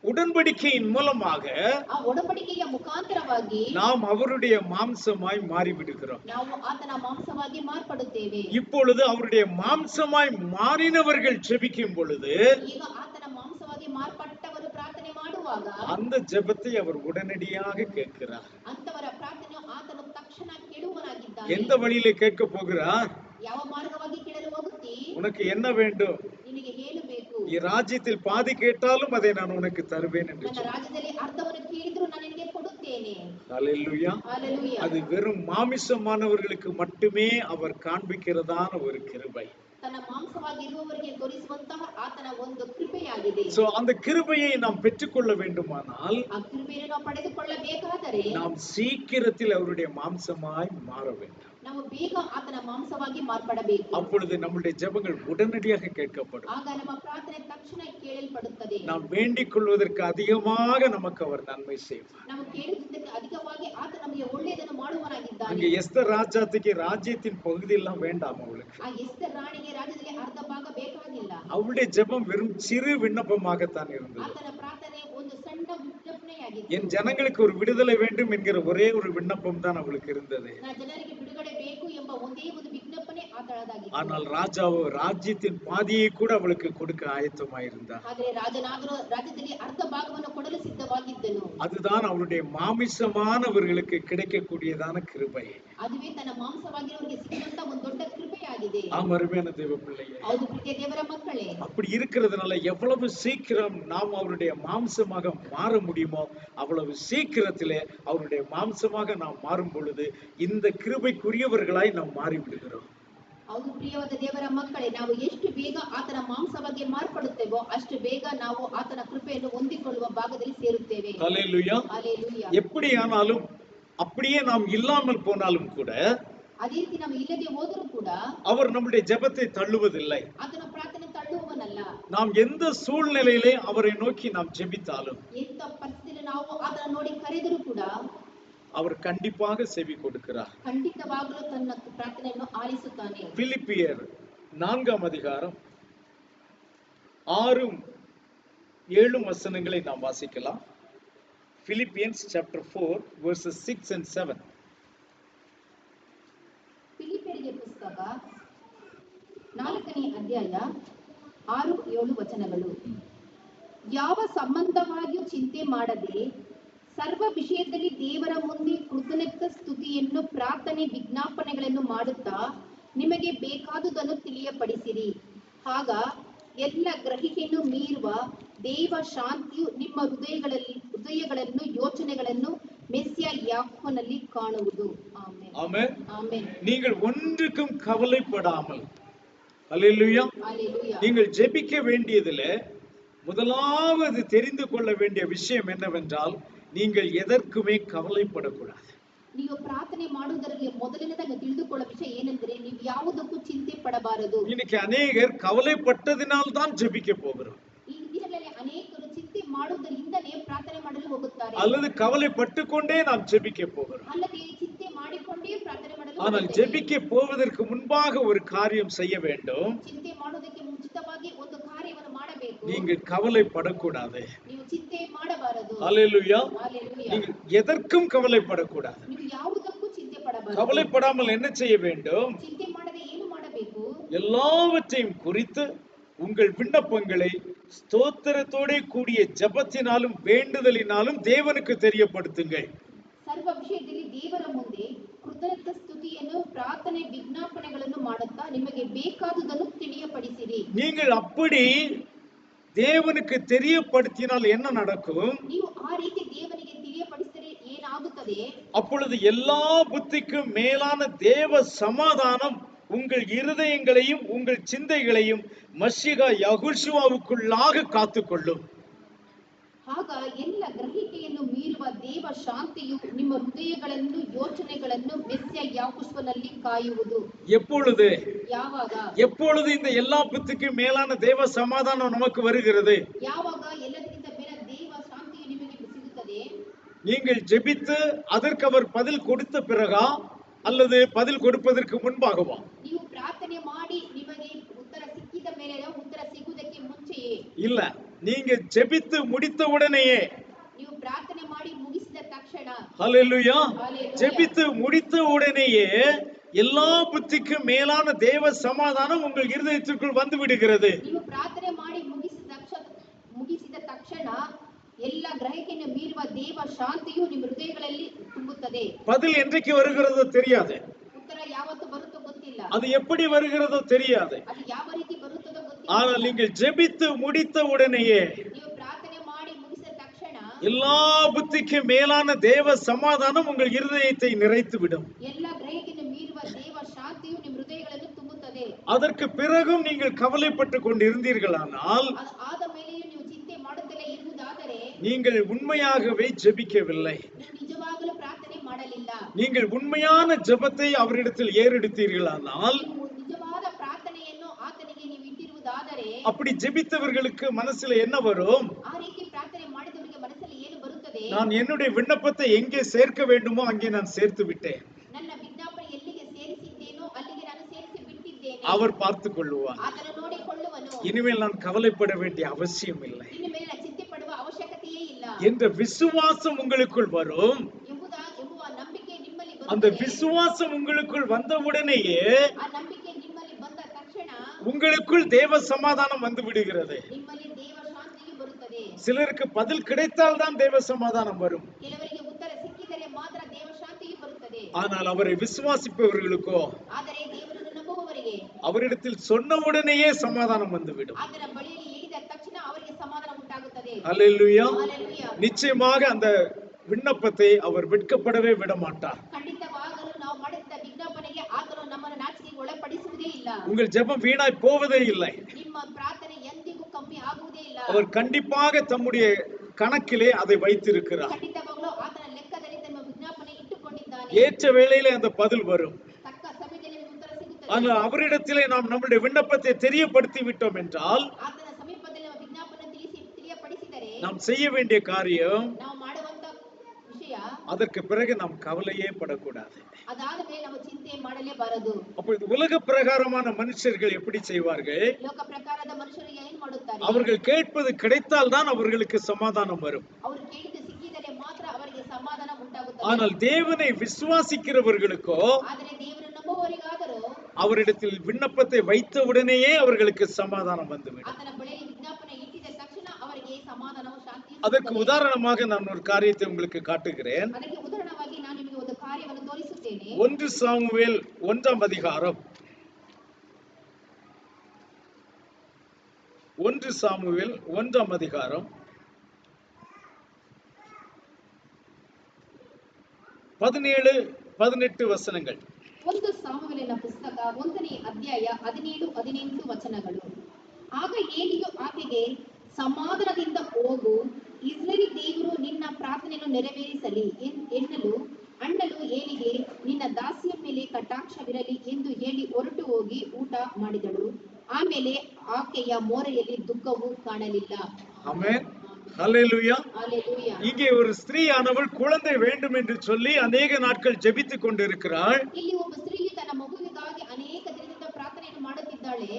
உடன்படிக்கையின் மூலமாக ಆ ಒಡಂಬಡಿಕೆಯ ಮುಖಾಂತರವಾಗಿ நாம் அவருடைய மாம்சமாய் மாறிவிடுகிறோம். ನಾವು ಆತನ ಮಾಂಸವಾಗಿ ಮಾರ್ಪಡುತ್ತೇವೆ. இப்பொழுது அவருடைய மாம்சமாய் மாறினவர்கள் ஜெபிக்கும் பொழுது ಈಗ ಆತನ ಮಾಂಸವಾಗಿ ಮಾರ್ಪಟ್ಟವರು ಪ್ರಾರ್ಥನೆ ಮಾಡುವಾಗ அந்த ஜெபத்தை அவர் உடனடியாக கேட்கிறார். ಅಂತವರ ಪ್ರಾರ್ಥನೆಯು ಆತನು ತಕ್ಷಣ ಕೇಳುವನಾಗಿದ್ದಾನೆ. எந்த வழியிலே கேட்க போகிறார்? ಯಾವ ಮಾರ್ಗವಾಗಿ ಕೇಳಲು ಹೋಗುತ್ತಿ? உனக்கு என்ன வேண்டும்? ನಿನಗೆ ಏನು ಬೇಕು? நீ ராஜ்யத்தில் பாதி கேட்டாலும் அதை நான் உனக்கு தருவேன் என்று ನನ್ನ ರಾಜ್ಯದಲ್ಲಿ ಅರ್ಧವನ್ನು ಕೇಳಿದ್ರು ನಾನು ನಿನಗೆ ಕೊಡುತ್ತೇನೆ. ஹல்லேலூயா. ஹalleluya. அது வெறும் மாமிசமானவர்களுக்கு மட்டுமே அவர் காண்பிக்கிறதான ஒரு கிருபை. ತನ್ನ ಮಾಂಸವಾಗಿ ಇರುವವರಿಗೆ ತೋರಿಸುವಂತಹ ಆತನ ಒಂದು ಕೃಪೆಯಾಗಿದೆ. சோ அந்த கிருபையை நாம் பெற்றுக்கொள்ள வேண்டுமானால் ಆ ಕೃಪೆಯನ್ನು ನಾವು ಪಡೆದುಕೊಳ್ಳಬೇಕಾದರೆ நாம் சீக்கிரத்தில் அவருடைய மாம்சமாய் மாற வேண்டும். ನಾವು ಬೇಗ ಆತನ ಮಾಂಸವಾಗಿ ಮಾರ್ಪಡಬೇಕು. அப்பொழுது நம்முடைய ஜெபங்கள் உடனடியாக கேட்கப்படும். ಆಗ ನಮ್ಮ ಪ್ರಾರ್ಥನೆ ತಕ್ಷಣ ಕೇಳಲ್ಪಡುತ್ತದೆ. நாம் வேண்டிக் கொள்வதற்கு அதிகமாக நமக்கு அவர் நன்மை செய்வார். ನಾವು ಕೇಳುವುದಕ್ಕೆ ಅಧಿಕವಾಗಿ ಆತ ನಮಗೆ ಒಳ್ಳೆಯದನ್ನು ಮಾಡುವನಾಗಿದ್ದಾನೆ. அங்க எஸ்தர் ராஜாத்துக்கு ராஜ்யத்தின் பகுதி எல்லாம் வேண்டாம் அவளுக்கு. ಆ ಎಸ್ತರ್ ರಾಣಿಗೆ ರಾಜ್ಯದಲ್ಲಿ ಅರ್ಧ ಭಾಗ ಬೇಕಾಗಿಲ್ಲ. அவளுடைய ஜெபம் வெறும் சிறு விண்ணப்பமாகத்தான் இருந்தது. ಆತನ ಪ್ರಾರ್ಥನೆ ಒಂದು ಸಣ್ಣ ವಿಜ್ಞಾಪನೆಯಾಗಿದೆ. ಆಗಿತ್ತು. என் ஜனங்களுக்கு ஒரு விடுதலை வேண்டும் என்கிற ஒரே ஒரு விண்ணப்பம் தான் அவளுக்கு இருந்தது. ನನ್ನ ಜನರಿಗೆ ಬಿಡುಗಡೆ ಬೇಕು ಎಂಬ ಒಂದೇ ಒಂದು ವಿಜ್ಞಾಪನೆ ಆತಳದಾಗಿತ್ತು. ஆனால் ராஜாவோ ராஜ்யத்தின் பாதியை கூட அவளுக்கு கொடுக்க ஆயத்தமாயிருந்தார். ಆದರೆ ರಾಜನಾದರೂ ರಾಜ್ಯದಲ್ಲಿ ಅರ್ಧ ಭಾಗವನ್ನು ಕೊಡಲು ಸಿದ್ಧವಾಗಿದ್ದನು. அதுதான் அவளுடைய மாமிசமானவர்களுக்கு கிடைக்கக்கூடியதான கிருபை. ಅದುವೇ ತನ್ನ ಮಾಂಸವಾಗಿರೋರಿಗೆ ಸಿಗುವಂತ ಒಂದು ದೊಡ್ಡ ಕೃಪೆಯಾಗಿದೆ. அருமையான தேவ பிள்ளையே, ಹೌದು ಪ್ರೀತಿಯ ದೇವರ ಮಕ್ಕಳೇ, அப்படி இருக்கிறதுனால எவ்வளவு சீக்கிரம் நாம் அவருடைய மாம்சமாக மாற முடியுமோ அவ்வளவு சீக்கிரத்திலே அவருடைய மாம்சமாக நாம் மாறும் பொழுது இந்த கிருபைக்குரியவர்களாய் நாம் மாறிவிடுகிறோம். ಹೌದು ಪ್ರಿಯವಾದ ದೇವರ ಮಕ್ಕಳೇ, ನಾವು ಎಷ್ಟು ಬೇಗ ಆತನ ಮಾಂಸವಾಗಿ ಮಾರ್ಪಡುತ್ತೇವೋ ಅಷ್ಟು ಬೇಗ ನಾವು ಆತನ ಕೃಪೆಯನ್ನು ಹೊಂದಿಕೊಳ್ಳುವ ಭಾಗದಲ್ಲಿ ಸೇರುತ್ತೇವೆ. ஹல்லேலூயா. ஹல்லேலೂயா. எப்படியானாலும் அப்படியே நாம் இல்லாமல் போனாலும் கூட ಅದೇ ರೀತಿ ನಾವು ಇಲ್ಲದೆ ಹೋದರೂ ಕೂಡ அவர் நம்முடைய ஜெபத்தை தள்ளுவதில்லை. ಆತನ ಪ್ರಾರ್ಥನೆ ತಳ್ಳುವವನಲ್ಲ. நாம் எந்த சூழ்நிலையிலே அவரை நோக்கி நாம் ஜெபித்தாலும் ಎಂತ ಪರಿಸ್ಥಿತಿಯಲ್ಲಿ ನಾವು ಆತನ ನೋಡಿ ಕರೆದರೂ ಕೂಡ அவர் கண்டிப்பாக செவி கொடுக்கிறார். ಖಂಡಿತವಾಗಲೂ ತನ್ನ ಪ್ರಾರ್ಥನೆಯನ್ನು ಆಲಿಸುತ್ತಾನೆ. பிலிப்பியர் 4ஆம் அதிகாரம் 6-7 வசனங்களை நாம் வாசிக்கலாம். Philippians chapter 4 verses 6 and 7. ಫಿಲಿಪ್ಪಿಯರಿಗೆ ಪುಸ್ತಕ 4ನೇ ಅಧ್ಯಾಯ 6-7 ವಚನಗಳು. ಯಾವ ಸಂಬಂಧವಾಗಿಯೂ ಚಿಂತೆ ಮಾಡದೆ ಸರ್ವ ವಿಷಯದಲ್ಲಿ ದೇವರ ಮುಂದೆ ಕೃತಜ್ಞತಾ ಸ್ತುತಿಯನ್ನು ಪ್ರಾರ್ಥನೆ ವಿಜ್ಞಾಪನೆಗಳನ್ನು ಮಾಡುತ್ತಾ ನಿಮಗೆ ಬೇಕಾದುದನ್ನು ತಿಳಿಯಪಡಿಸಿರಿ. ಆಗ ಎಲ್ಲ ಗ್ರಹಿಕೆಯನ್ನು ಮೀರುವ ದೇವ ಶಾಂತಿಯು ನಿಮ್ಮ ಹೃದಯಗಳನ್ನು ಯೋಚನೆಗಳನ್ನು மெசியா யாக்கோபನಲ್ಲಿ காணுವುದು. ஆமென். ஆமென். ஆமென். நீங்கள் ஒன்றுக்கும் கவலைப்படாமல், ஹல்லேலூயா, ஹல்லேலூயா, நீங்கள் ஜெபிக்க வேண்டியதிலே முதலாவது தெரிந்து கொள்ள வேண்டிய விஷயம் என்னவென்றால் நீங்கள் எதற்குமே கவலைப்படக்கூடாது. ನೀವು ಪ್ರಾರ್ಥನೆ ಮಾಡುವುದರಲ್ಲಿ ಮೊದಲನೇದಾಗಿ ತಿಳಿದುಕೊಳ್ಳುವ ವಿಷಯ ಏನೆಂದರೆ ನೀವು ಯಾವುದಕ್ಕೂ ಚಿಂತೆ ಪಡಬಾರದು. இன்னைக்கு அநேகர் கவலைப்பட்டதினால் தான் ஜெபிக்க போகிறோம். ಈ ದಿನಗಳಲ್ಲಿ ಅನೇಕರು ಚಿಂತೆ ಮಾಡುವುದರಿಂದನೇ ಪ್ರಾರ್ಥನೆ ಮಾಡಲು ಹೋಗುತ್ತಾರೆ. அல்லது கவலைப்பட்டு கொண்டே நாம் ஜெபிக்க போகிறோம். ಅಲ್ಲದೆ ಚಿಂತೆ ಮಾಡಿಕೊಂಡೇ ಪ್ರಾರ್ಥನೆ ಮಾಡಲು ஆனால் ಹೋಗುತ್ತೇವೆ. ஜெபிக்க போவதற்கு முன்பாக ஒரு காரியம் செய்ய வேண்டும். ಚಿಂತೆ ಮಾಡುವುದಕ್ಕೆ ಮುಂಚಿತವಾಗಿ ಒಂದು ಕಾರ್ಯವನ್ನು ಮಾಡಬೇಕು. நீங்கள் கவலைப்படக்கூடாது. ನೀವು ಚಿಂತೆ ಮಾಡಬಾರದು. ஹல்லேலூயா. ஹல்லேலூயா. நீங்கள் எதற்கும் கவலைப்படக்கூடாது. ನೀವು ಯಾವುದಕ್ಕೂ ಚಿಂತೆ ಪಡಬಾರದು. கவலைப்படாமல் என்ன செய்ய வேண்டும்? ಚಿಂತೆ ಮಾಡದೆ ಏನು ಮಾಡಬೇಕು? எல்லாவற்றையும் குறித்து உங்கள் விண்ணப்பங்களை ஸ்தோத்திரத்தோட கூடிய ஜெபத்தினாலும் வேண்டுதலினாலும் தேவனுக்கு தெரியப்படுத்துங்கள். ಸರ್ವ ವಿಷಯದಲ್ಲಿ ದೇವರ ಮುಂದೆ ಕೃತಜ್ಞತಾ ಸ್ತುತಿಯನ್ನು ಪ್ರಾರ್ಥನೆ ವಿಜ್ಞಾಪನೆಗಳನ್ನು ಮಾಡುತ್ತಾ ನಿಮಗೆ ಬೇಕಾದುದನ್ನು ತಿಳಿಯಪಡಿಸಿರಿ. நீங்கள் அப்படி தேவனுக்கு தெரியப்படுத்தினால் என்ன நடக்கும்? ನೀವು ಆ ರೀತಿ ದೇವರಿಗೆ ತಿಳಿಯಪಡಿಸಿದರೆ ಏನಾಗುತ್ತದೆ? அப்பொழுது எல்லா புத்திக்கும் மேலான தேவ சமாதானம் உங்கள் இருதயங்களையும் உங்கள் சிந்தைகளையும் மஷிகா யெகோஷுவாவுக்குள்ளாக காத்துக்கொள்ளும். ಆಗ ಎಲ್ಲ ಗ್ರಹಿಕೆಯನ್ನು ಮೀರುವ ದೇವ ಶಾಂತಿಯು ನಿಮ್ಮ ಹೃದಯಗಳನ್ನು ಯೋಚನೆಗಳನ್ನು ಮೆಸ್ಸಿಯ ಯಾಕೋಬನಲ್ಲಿ ಕಾಯುವುದು. எப்பொழுது? ಯಾವಾಗ? எப்பொழுது இந்த எல்லா புத்திக்கும் மேலான தேவ சமாதானம் நமக்கு வருகிறது? ಯಾವಾಗ ಎಲ್ಲದಕ್ಕಿಂತ ಬೇರೆ ದೇವ ಶಾಂತಿಯು ನಿಮಗೆ ಸಿಗುತ್ತದೆ? நீங்கள் ஜெபித்து அதற்கு அவர் பதில் கொடுத்த பிறகா அல்லது பதில் கொடுப்பதற்கு முன்பாகவா? ನೀವು ಪ್ರಾರ್ಥನೆ ಮಾಡಿ ನಿಮಗೆ ಉತ್ತರ ಸಿಕ್ಕಿದ ಮೇಲೆ ಉತ್ತರ ಸಿಗುವುದಕ್ಕೆ ಮುಂಚೆಯೇ? இல்ல, நீங்க ஜெபித்து முடித்த உடனேயே. ನೀವು ಪ್ರಾರ್ಥನೆ ಮಾಡಿ ಮುಗಿಸಿದ ತಕ್ಷಣ. ஹல்லேலூயா. ஹல்லேலூயா. ஜெபித்து முடித்த உடனேயே எல்லா புத்திக்கும் மேலான தேவ சமாதானம் உங்கள் இருதயத்திற்குள் வந்து விடுகிறது. ನೀವು ಪ್ರಾರ್ಥನೆ ಮಾಡಿ ಮುಗಿಸಿದ ತಕ್ಷಣ ಎಲ್ಲ ಗ್ರಹಿಕೆಯನ್ನು ಮೀರುವ ದೇವ ಶಾಂತಿಯು ನಿಮ್ಮ ಹೃದಯಗಳಲ್ಲಿ ತುಂಬುತ್ತದೆ. பதில் என்றைக்கு வருகிறதோ தெரியாது. ಉತ್ತರ ಯಾವತ್ತು ಬರುತ್ತೋ ಗೊತ್ತಿಲ್ಲ. அது எப்படி வருகிறதோ தெரியாது. ಅದು ಯಾವ ರೀತಿ ಬರುತ್ತದೋ ಗೊತ್ತಿಲ್ಲ. ஆனால் நீங்கள் ஜெபித்து முடித்த உடனேயே ನೀವು ಪ್ರಾರ್ಥನೆ ಮಾಡಿ ಮುಗಿಸಿದ ತಕ್ಷಣ எல்லா புத்திக்கும் மேலான தேவ சமாதானம் உங்கள் இருதயத்தை நிறைத்து விடும். ಎಲ್ಲ ಗ್ರಹಿಕೆಯನ್ನು ಮೀರುವ ದೇವ ಶಾಂತಿಯು ನಿಮ್ಮ ಹೃದಯಗಳನ್ನು ತುಂಬುತ್ತದೆ. அதற்கு பிறகும் நீங்கள் கவலைப்பட்டு கொண்டிருந்தீர்களானால் ಆದ ಮೇಲೆಯೂ ನೀವು ಚಿಂತೆ ಮಾಡುತ್ತಲೇ ಇರುವುದಾದರೆ நீங்கள் உண்மையாகவே ஜெபிக்கவில்லை. ನೀವು ನಿಜವಾಗಲೂ ಪ್ರಾರ್ಥನೆ ಮಾಡಲಿಲ್ಲ. நீங்கள் உண்மையான ஜெபத்தை அவரிடத்தில் ஏறெடுத்தீர்களானால் ನೀವು ನಿಜವಾದ ಪ್ರಾರ್ಥನೆಯನ್ನು ಆತನಿಗೆ ನೀವು ಇಟ್ಟಿರುವುದಾದರೆ அப்படி ஜெபித்தவர்களுக்கு மனசுல என்ன வரும்? ಆ ರೀತಿ ಪ್ರಾರ್ಥನೆ ಮಾಡಿದವರಿಗೆ ಮನಸ್ಸಲ್ಲಿ ಏನು ಬರುತ್ತದೆ? நான் என்னுடைய விண்ணப்பத்தை எங்கே சேர்க்க வேண்டுமோ அங்கே நான் சேர்த்து விட்டேன். ನನ್ನ ವಿಜ್ಞಾಪನೆ ಎಲ್ಲಿಗೆ ಸೇರಿಸಿದ್ದೇನೋ ಅಲ್ಲಿಗೆ ನಾನು ಸೇರಿಸಿ ಬಿಟ್ಟಿದ್ದೇನೆ. அவர் பார்த்துக் கொள்ளுவார். ಆತನು ನೋಡಿಕೊಳ್ಳುವನು. இனிமேல் நான் கவலைப்பட வேண்டிய அவசியம் இல்லை. ಇನ್ನು ಮೇಲೆ ಚಿಂತೆ ಪಡುವ ಅವಶ್ಯಕತೆಯೇ ಇಲ್ಲ. என்ற விசுவாசம் உங்களுக்குள் வரும். ಎಂಬುವ ನಂಬಿಕೆ ನಿಮ್ಮಲ್ಲಿ அந்த ಬರುತ್ತದೆ. விசுவாசம் உங்களுக்குள் வந்தவுடனேயே ಆ ನಂಬಿಕೆ ನಿಮ್ಮಲ್ಲಿ ಬಂದ ತಕ್ಷಣ உங்களுக்குள் தேவ சமாதானம் வந்து விடுகிறது. ನಿಮ್ಮಲ್ಲಿ ದೇವ ಶಾಂತಿಯು ಬರುತ್ತದೆ. சிலருக்கு பதில் கிடைத்தால் தான் தேவ சமாதானம் வரும். ಕೆಲವರಿಗೆ ಉತ್ತರ ಸಿಕ್ಕಿದರೆ ಮಾತ್ರ ದೇವ ಶಾಂತಿಯು ಬರುತ್ತದೆ. ஆனால் அவரை விசுவாசிப்பவர்களுக்கோ, ಆದರೆ ದೇವರನ್ನು ನಂಬುವವರಿಗೆ அவரிடத்தில் சொன்னவுடனேயே சமாதானம் வந்துவிடும். ಆತನ ಬಳಿಯಲ್ಲಿ ಹೇಳಿದ ತಕ್ಷಣ ಅವರಿಗೆ ಸಮಾಧಾನ ಉಂಟಾಗುತ್ತದೆ. அல்லேலூயா. ஹalleluya. நிச்சயமாக அந்த விண்ணப்பத்தை அவர் வெட்கப்படவே விட மாட்டார். ಖಂಡಿತವಾಗಲೂ ನಾವು ಮಾಡಿದ ವಿಜ್ಞಾಪನೆಗೆ ಆತನು ನಮ್ಮನ್ನು ನಾಚಿಕೆಗೆ ಒಳಪಡಿಸುವುದೇ ಇಲ್ಲ. உங்கள் ஜெபம் வீணாய் போவதே இல்லை. ನಿಮ್ಮ ಪ್ರಾರ್ಥನೆ ಎಂದಿಗೂ ಕಮ್ಮಿ ಆಗುವುದೇ ಇಲ್ಲ. அவர் கண்டிப்பாக தம்முடைய கணக்கிலே அதை வைத்திருக்கிறார். ಖಂಡಿತವಾಗಲೂ ಆತನ ಲೆಕ್ಕದಲ್ಲಿ ತಮ್ಮ ವಿಜ್ಞಾಪನೆ ಇಟ್ಟುಕೊಂಡಿದ್ದಾನೆ. ஏற்ற வேளையிலே அந்த பதில் வரும். ತಕ್ಕ ಸಮಯದಲ್ಲಿ ಉತ್ತರ ಸಿಗುತ್ತದೆ. ஆனால் அவரிடத்திலே நாம் நம்முடைய விண்ணப்பத்தை தெரியப்படுத்தி விட்டோம் என்றால், ಆತನ ಸಮೀಪದಲ್ಲಿ ನಾವು ವಿಜ್ಞಾಪನೆ ತಿಳಿಯಪಡಿಸಿದರೆ நாம் செய்ய வேண்டிய காரியம், ನಾವು ಮಾಡುವಂತ ವಿಷಯ, அதற்கு பிறகு நாம் கவலையே படக்கூடாது. ಅದಾದ ಮೇಲೆ ನಾವು ಚಿಂತೆ ಮಾಡಲೇಬಾರದು. அப்பொழுது உலக பிரகாரமான மனுஷர்கள் எப்படி செய்வார்கள்? ಲೋಕ ಪ್ರಕಾರದ ಮನುಷ್ಯರು ಏನು ಮಾಡುತ್ತಾರೆ? அவர்கள் கேட்பது கிடைத்தால் தான் அவர்களுக்கு சமாதானம் வரும். ಅವರು ಕೇಳಿದ್ದು ಸಿಕ್ಕಿದರೆ ಮಾತ್ರ ಅವರಿಗೆ ಸಮಾಧಾನ ಉಂಟಾಗುತ್ತದೆ. ஆனால் தேவனை விசுவாசிக்கிறவர்களுக்கோ, ಆದರೆ ದೇವರನ್ನು ನಂಬುವವರಿಗಾದರೂ அவரிடத்தில் விண்ணப்பத்தை வைத்தவுடனேயே அவர்களுக்கு சமாதானம் வந்துவிடும். ಆತನ ಬಳಿಯಲ್ಲಿ ವಿಜ್ಞಾಪನೆ ಇಟ್ಟಿದ ತಕ್ಷಣ ಅವರಿಗೆ ಸಮಾಧಾನವು ಶಾಂತಿಯು அதற்கு ಸಿಗುತ್ತದೆ. உதாரணமாக நான் ஒரு காரியத்தை உங்களுக்கு காட்டுகிறேன். ಅದಕ್ಕೆ ಉದಾಹರಣವಾಗಿ ನಾನು ನಿಮಗೆ ಒಂದು ಕಾರ್ಯವನ್ನು ತೋರಿಸುತ್ತೇನೆ. 1 சாமுவேல் 1 அதிகாரம் 1 சாமுவேல் 1 அதிகாரம் 17, 18 வசனங்கள். ಒಂದು ಸಾಮುವೇಲನ ಪುಸ್ತಕ 1ನೇ ಅಧ್ಯಾಯ 17, 18 ವಚನಗಳು. ಆಗ ಏಲಿಯು ಆಕೆಗೆ, ಸಮಾಧಾನದಿಂದ ಹೋಗು, ಇಸ್ರಾಯೇಲ್ ದೇವರು ನಿನ್ನ ಪ್ರಾರ್ಥನೆಯನ್ನು ನೆರವೇರಿಸಲಿ ಅನ್ನಲು ಏಲಿಗೆ, ನಿನ್ನ ದಾಸಿಯ ಮೇಲೆ ಕಟಾಕ್ಷವಿರಲಿ ಎಂದು ಹೇಳಿ ಹೊರಟು ಹೋಗಿ ಊಟ ಮಾಡಿದಳು. ಆಮೇಲೆ ಆಕೆಯ ಮೋರೆಯಲ್ಲಿ ದುಃಖವು ಕಾಣಲಿಲ್ಲ. ஆமென். ஹல்லேலூயா. ஹalleluya. இங்கே ஒரு ஸ்திரீயானவள் குழந்தை வேண்டும் என்று சொல்லி அநேக நாட்கள் ஜெபித்துக் கொண்டிருக்கிறாள். ಇಲ್ಲಿ ಒಬ್ಬ ಸ್ತ್ರೀಯು ತನ್ನ ಮಗುವಿಗಾಗಿ ಅನೇಕ ದಿನದಿಂದ ಪ್ರಾರ್ಥನೆಯನ್ನು ಮಾಡುತ್ತಿದ್ದಾಳೆ.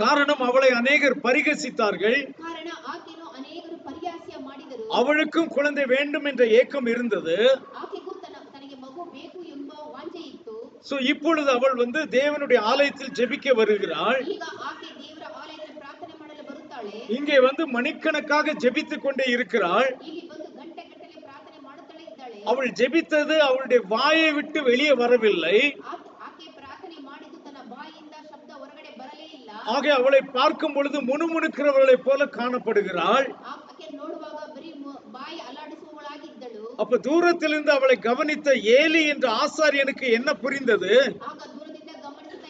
காரணம், அவளை அநேகர் பரிகசித்தார்கள். ಕಾರಣ ಆಕೆಯನ್ನು ಅನೇಕರು ಪರಿಹಾಸ್ಯ ಮಾಡಿದರು. அவளுக்கும் குழந்தை வேண்டும் என்ற ஏக்கம் இருந்தது. ಆಕೆಗೂ ತನಗೆ ಮಗು ಬೇಕು ಎಂಬ ವಾಂಛೆ ಇತ್ತು. சோ இப்பொழுது அவள் தேவனுடைய ஆலயத்தில் ஜெபிக்க வருகிறாள். ಈಗ ಆಕೆ ದೇವರ ಆಲಯದಲ್ಲಿ ಪ್ರಾರ್ಥನೆ ಮಾಡಲು ಬರುತ್ತಾಳೆ. இங்கே மணிக்கணக்காக ஜெபித்துக் கொண்டே இருக்கிறாள். ಇಲ್ಲಿ ಬಂದು ಗಂಟೆಗಟ್ಟಲೆ ಪ್ರಾರ್ಥನೆ ಮಾಡುತ್ತಲೇ ಇದ್ದಾಳೆ. அவள் ஜெபித்தது அவளுடைய வாயை விட்டு வெளியே வரவில்லை. ಆಕೆ ಪ್ರಾರ್ಥನೆ ಮಾಡಿದ್ದು ತನ್ನ ಬಾಯಿಂದ ಶಬ್ದ ಹೊರಗಡೆ ಬರಲೇ ಇಲ್ಲ. ஆக அவளை பார்க்கும் பொழுது முணுமுணுக்கிறவளை போல காணப்படுகிறாள். ಆಕೆ ನೋಡುವಾಗ ಬರೀ ಬಾಯಿ ಅಲ್ಲಾಡಿಸುವವಳಾಗಿದ್ದಳು. அப்ப தூரத்திலிருந்து அவளை கவனித்த ஏலி என்ற ஆசாரியனுக்கு என்ன புரிந்தது? ಆಗ ದೂರದಿಂದ ಗಮನಿಸಿದ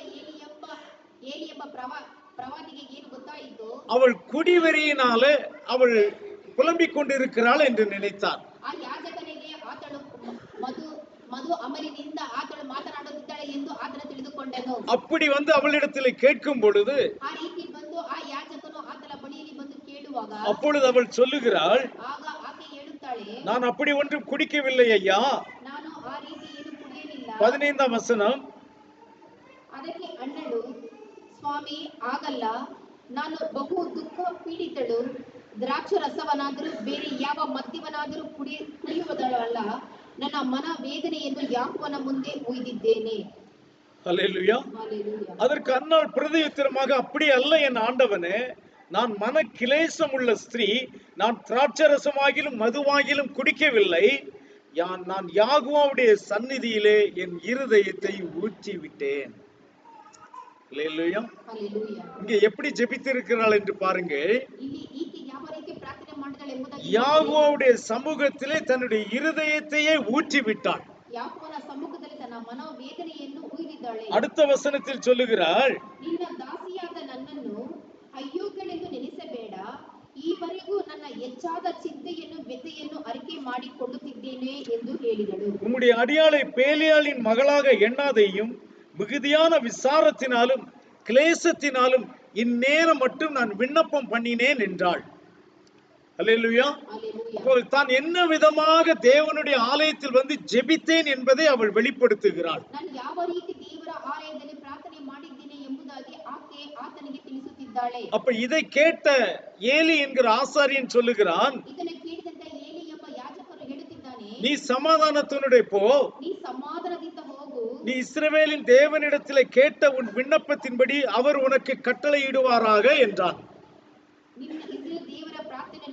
ಏಲಿ ಎಂಬ ಪ್ರವಾದಿಗೆ ಏನು ಗೊತ್ತಾಯಿತು? அவள் குடிவெறியினாலே அவள் புலம்பிக் கொண்டிருக்கிறாள் என்று நினைத்தார். ಆ ಯಾಜಕನಿಗೆ ಆತಳು ಮಧು ಅಮಲಿನಿಂದ ಆತಳು ಮಾತನಾಡುತ್ತಿದ್ದಾಳೆ ಎಂದು ಆತನ ತಿಳಿದುಕೊಂಡನು. அப்படி அவளிடத்தில் கேட்கும் பொழுது, ಆ ರೀತಿ ಬಂದು ಆ ಯಾಜಕನು ಆತನ ಬಳಿಯಲ್ಲಿ ಬಂದು ಕೇಳುವಾಗ, அப்பொழுது அவள் சொல்லுகிறாள், ಆಗ ಆಕೆ ಹೇಳುತ್ತಾಳೆ, நான் அப்படி ஒன்றும் குடிக்கவில்லை ஐயா. ನಾನು ಆ ರೀತಿ ಏನು ಕುಡಿಯಲಿಲ್ಲ. 15 வசனம். ಅದಕ್ಕೆ ಅಣ್ಣಳು, ಸ್ವಾಮಿ ಆಗಲ್ಲ, ನಾನು ಬಹು ದುಃಖ ಪೀಡಿತಳು, ದ್ರಾಕ್ಷ ರಸವನಾದರೂ ಬೇರೆ ಯಾವ ಮದ್ಯವನಾದರೂ ಕುಡಿಯುವುದಲ್ಲ, ನನ್ನ ಮನ ವೇದನೆಯನ್ನು ಯಾಕೋವನ ಮುಂದೆ ಉಯ್ದಿದ್ದೇನೆ. அல்லேலூயா. ஹalleluya. அதற்கு அன்னாள் பிரதியுத்தரமாக, அப்படி அல்ல என் ஆண்டவனே, நான் மன கிளேசம் உள்ள ஸ்திரீ, நான் திராட்சரசமாகிலும் மதுவாகிலும் குடிக்கவில்லை, நான் யாகுவாவுடைய சந்நிதியிலே என் இருதயத்தை ஊற்றி விட்டேன். அல்லேலூயா. ஹalleluya. இங்கே எப்படி ஜெபித்திருக்கிறாள் என்று பாருங்கள். ಇಲ್ಲಿ ಈಕೆ ಯಾವ ರೀತಿ ಪ್ರಾರ್ಥನೆ ಮಾಡಿದಳು ಎಂಬುದಾಗಿ யாகுவாவுடைய சமூகத்திலே தன்னுடைய இருதயத்தையே ஊற்றி விட்டாள். ಯಾಕೋವನ ಸಮ್ಮುಖದಲ್ಲಿ ತನ್ನ ಮನೋವೇದನೆಯನ್ನು ಉಯ್ದಿದ್ದಾಳೆ. அடுத்த வசனத்தில் சொல்லுகிறாள், ನಿನ್ನ ದಾಸಿಯಾದ ನನ್ನನ್ನು ಅಯೋಗ್ಯಳೆಂದು ನೆನೆಸಬೇಡ, ಈವರೆಗೂ ನನ್ನ ಹೆಚ್ಚಾದ ಚಿಂತೆಯನ್ನು ವ್ಯಥೆಯನ್ನು ಅರಿಕೆ ಮಾಡಿಕೊಳ್ಳುತ್ತಿದ್ದೇನೆ ಎಂದು ಹೇಳಿದಳು. உம்முடைய அடியாளை பேலியாளின் மகளாக எண்ணாதையும், மிகுதியான விசாரத்தினாலும் கிளேசத்தினாலும் இந்நேரம் மட்டும் நான் விண்ணப்பம் பண்ணினேன் என்றாள். அல்லேலூயா. ஹalleluya. தான் என்ன விதமாக தேவனுடைய ஆலயத்தில் ஜெபித்தேன் என்பதை அவள் வெளிப்படுத்துகிறாள். ನಾನು ಯಾವ ರೀತಿ ದೇವರ ಆಲಯದಲ್ಲಿ ಪ್ರಾರ್ಥನೆ ಮಾಡಿದ್ದೇನೆ ಎಂಬುದಾಗಿ ಆಕೆ ಆತನಿಗೆ ತಿಳಿಸುತ್ತಿದ್ದಾಳೆ. அப்ப இதை கேட்ட ஏலி என்கிற ஆசாரியன் சொல்லுகிறான், ಇದನ್ನು ಕೇಳಿದಂತ ಏಲಿ நீ சமாதானத்தினுடைய போ, ನೀ ಸಮಾಧಾನದಿಂದ ಹೋಗು, நீ இஸ்ரவேலின் தேவனிடத்திலே கேட்ட உன் விண்ணப்பத்தின்படி அவர் உனக்கு கட்டளையிடுவாராக என்றான். ನಿನ್ನ ಇಸ್ರೇಲ್ ದೇವರ ಪ್ರಾರ್ಥನೆ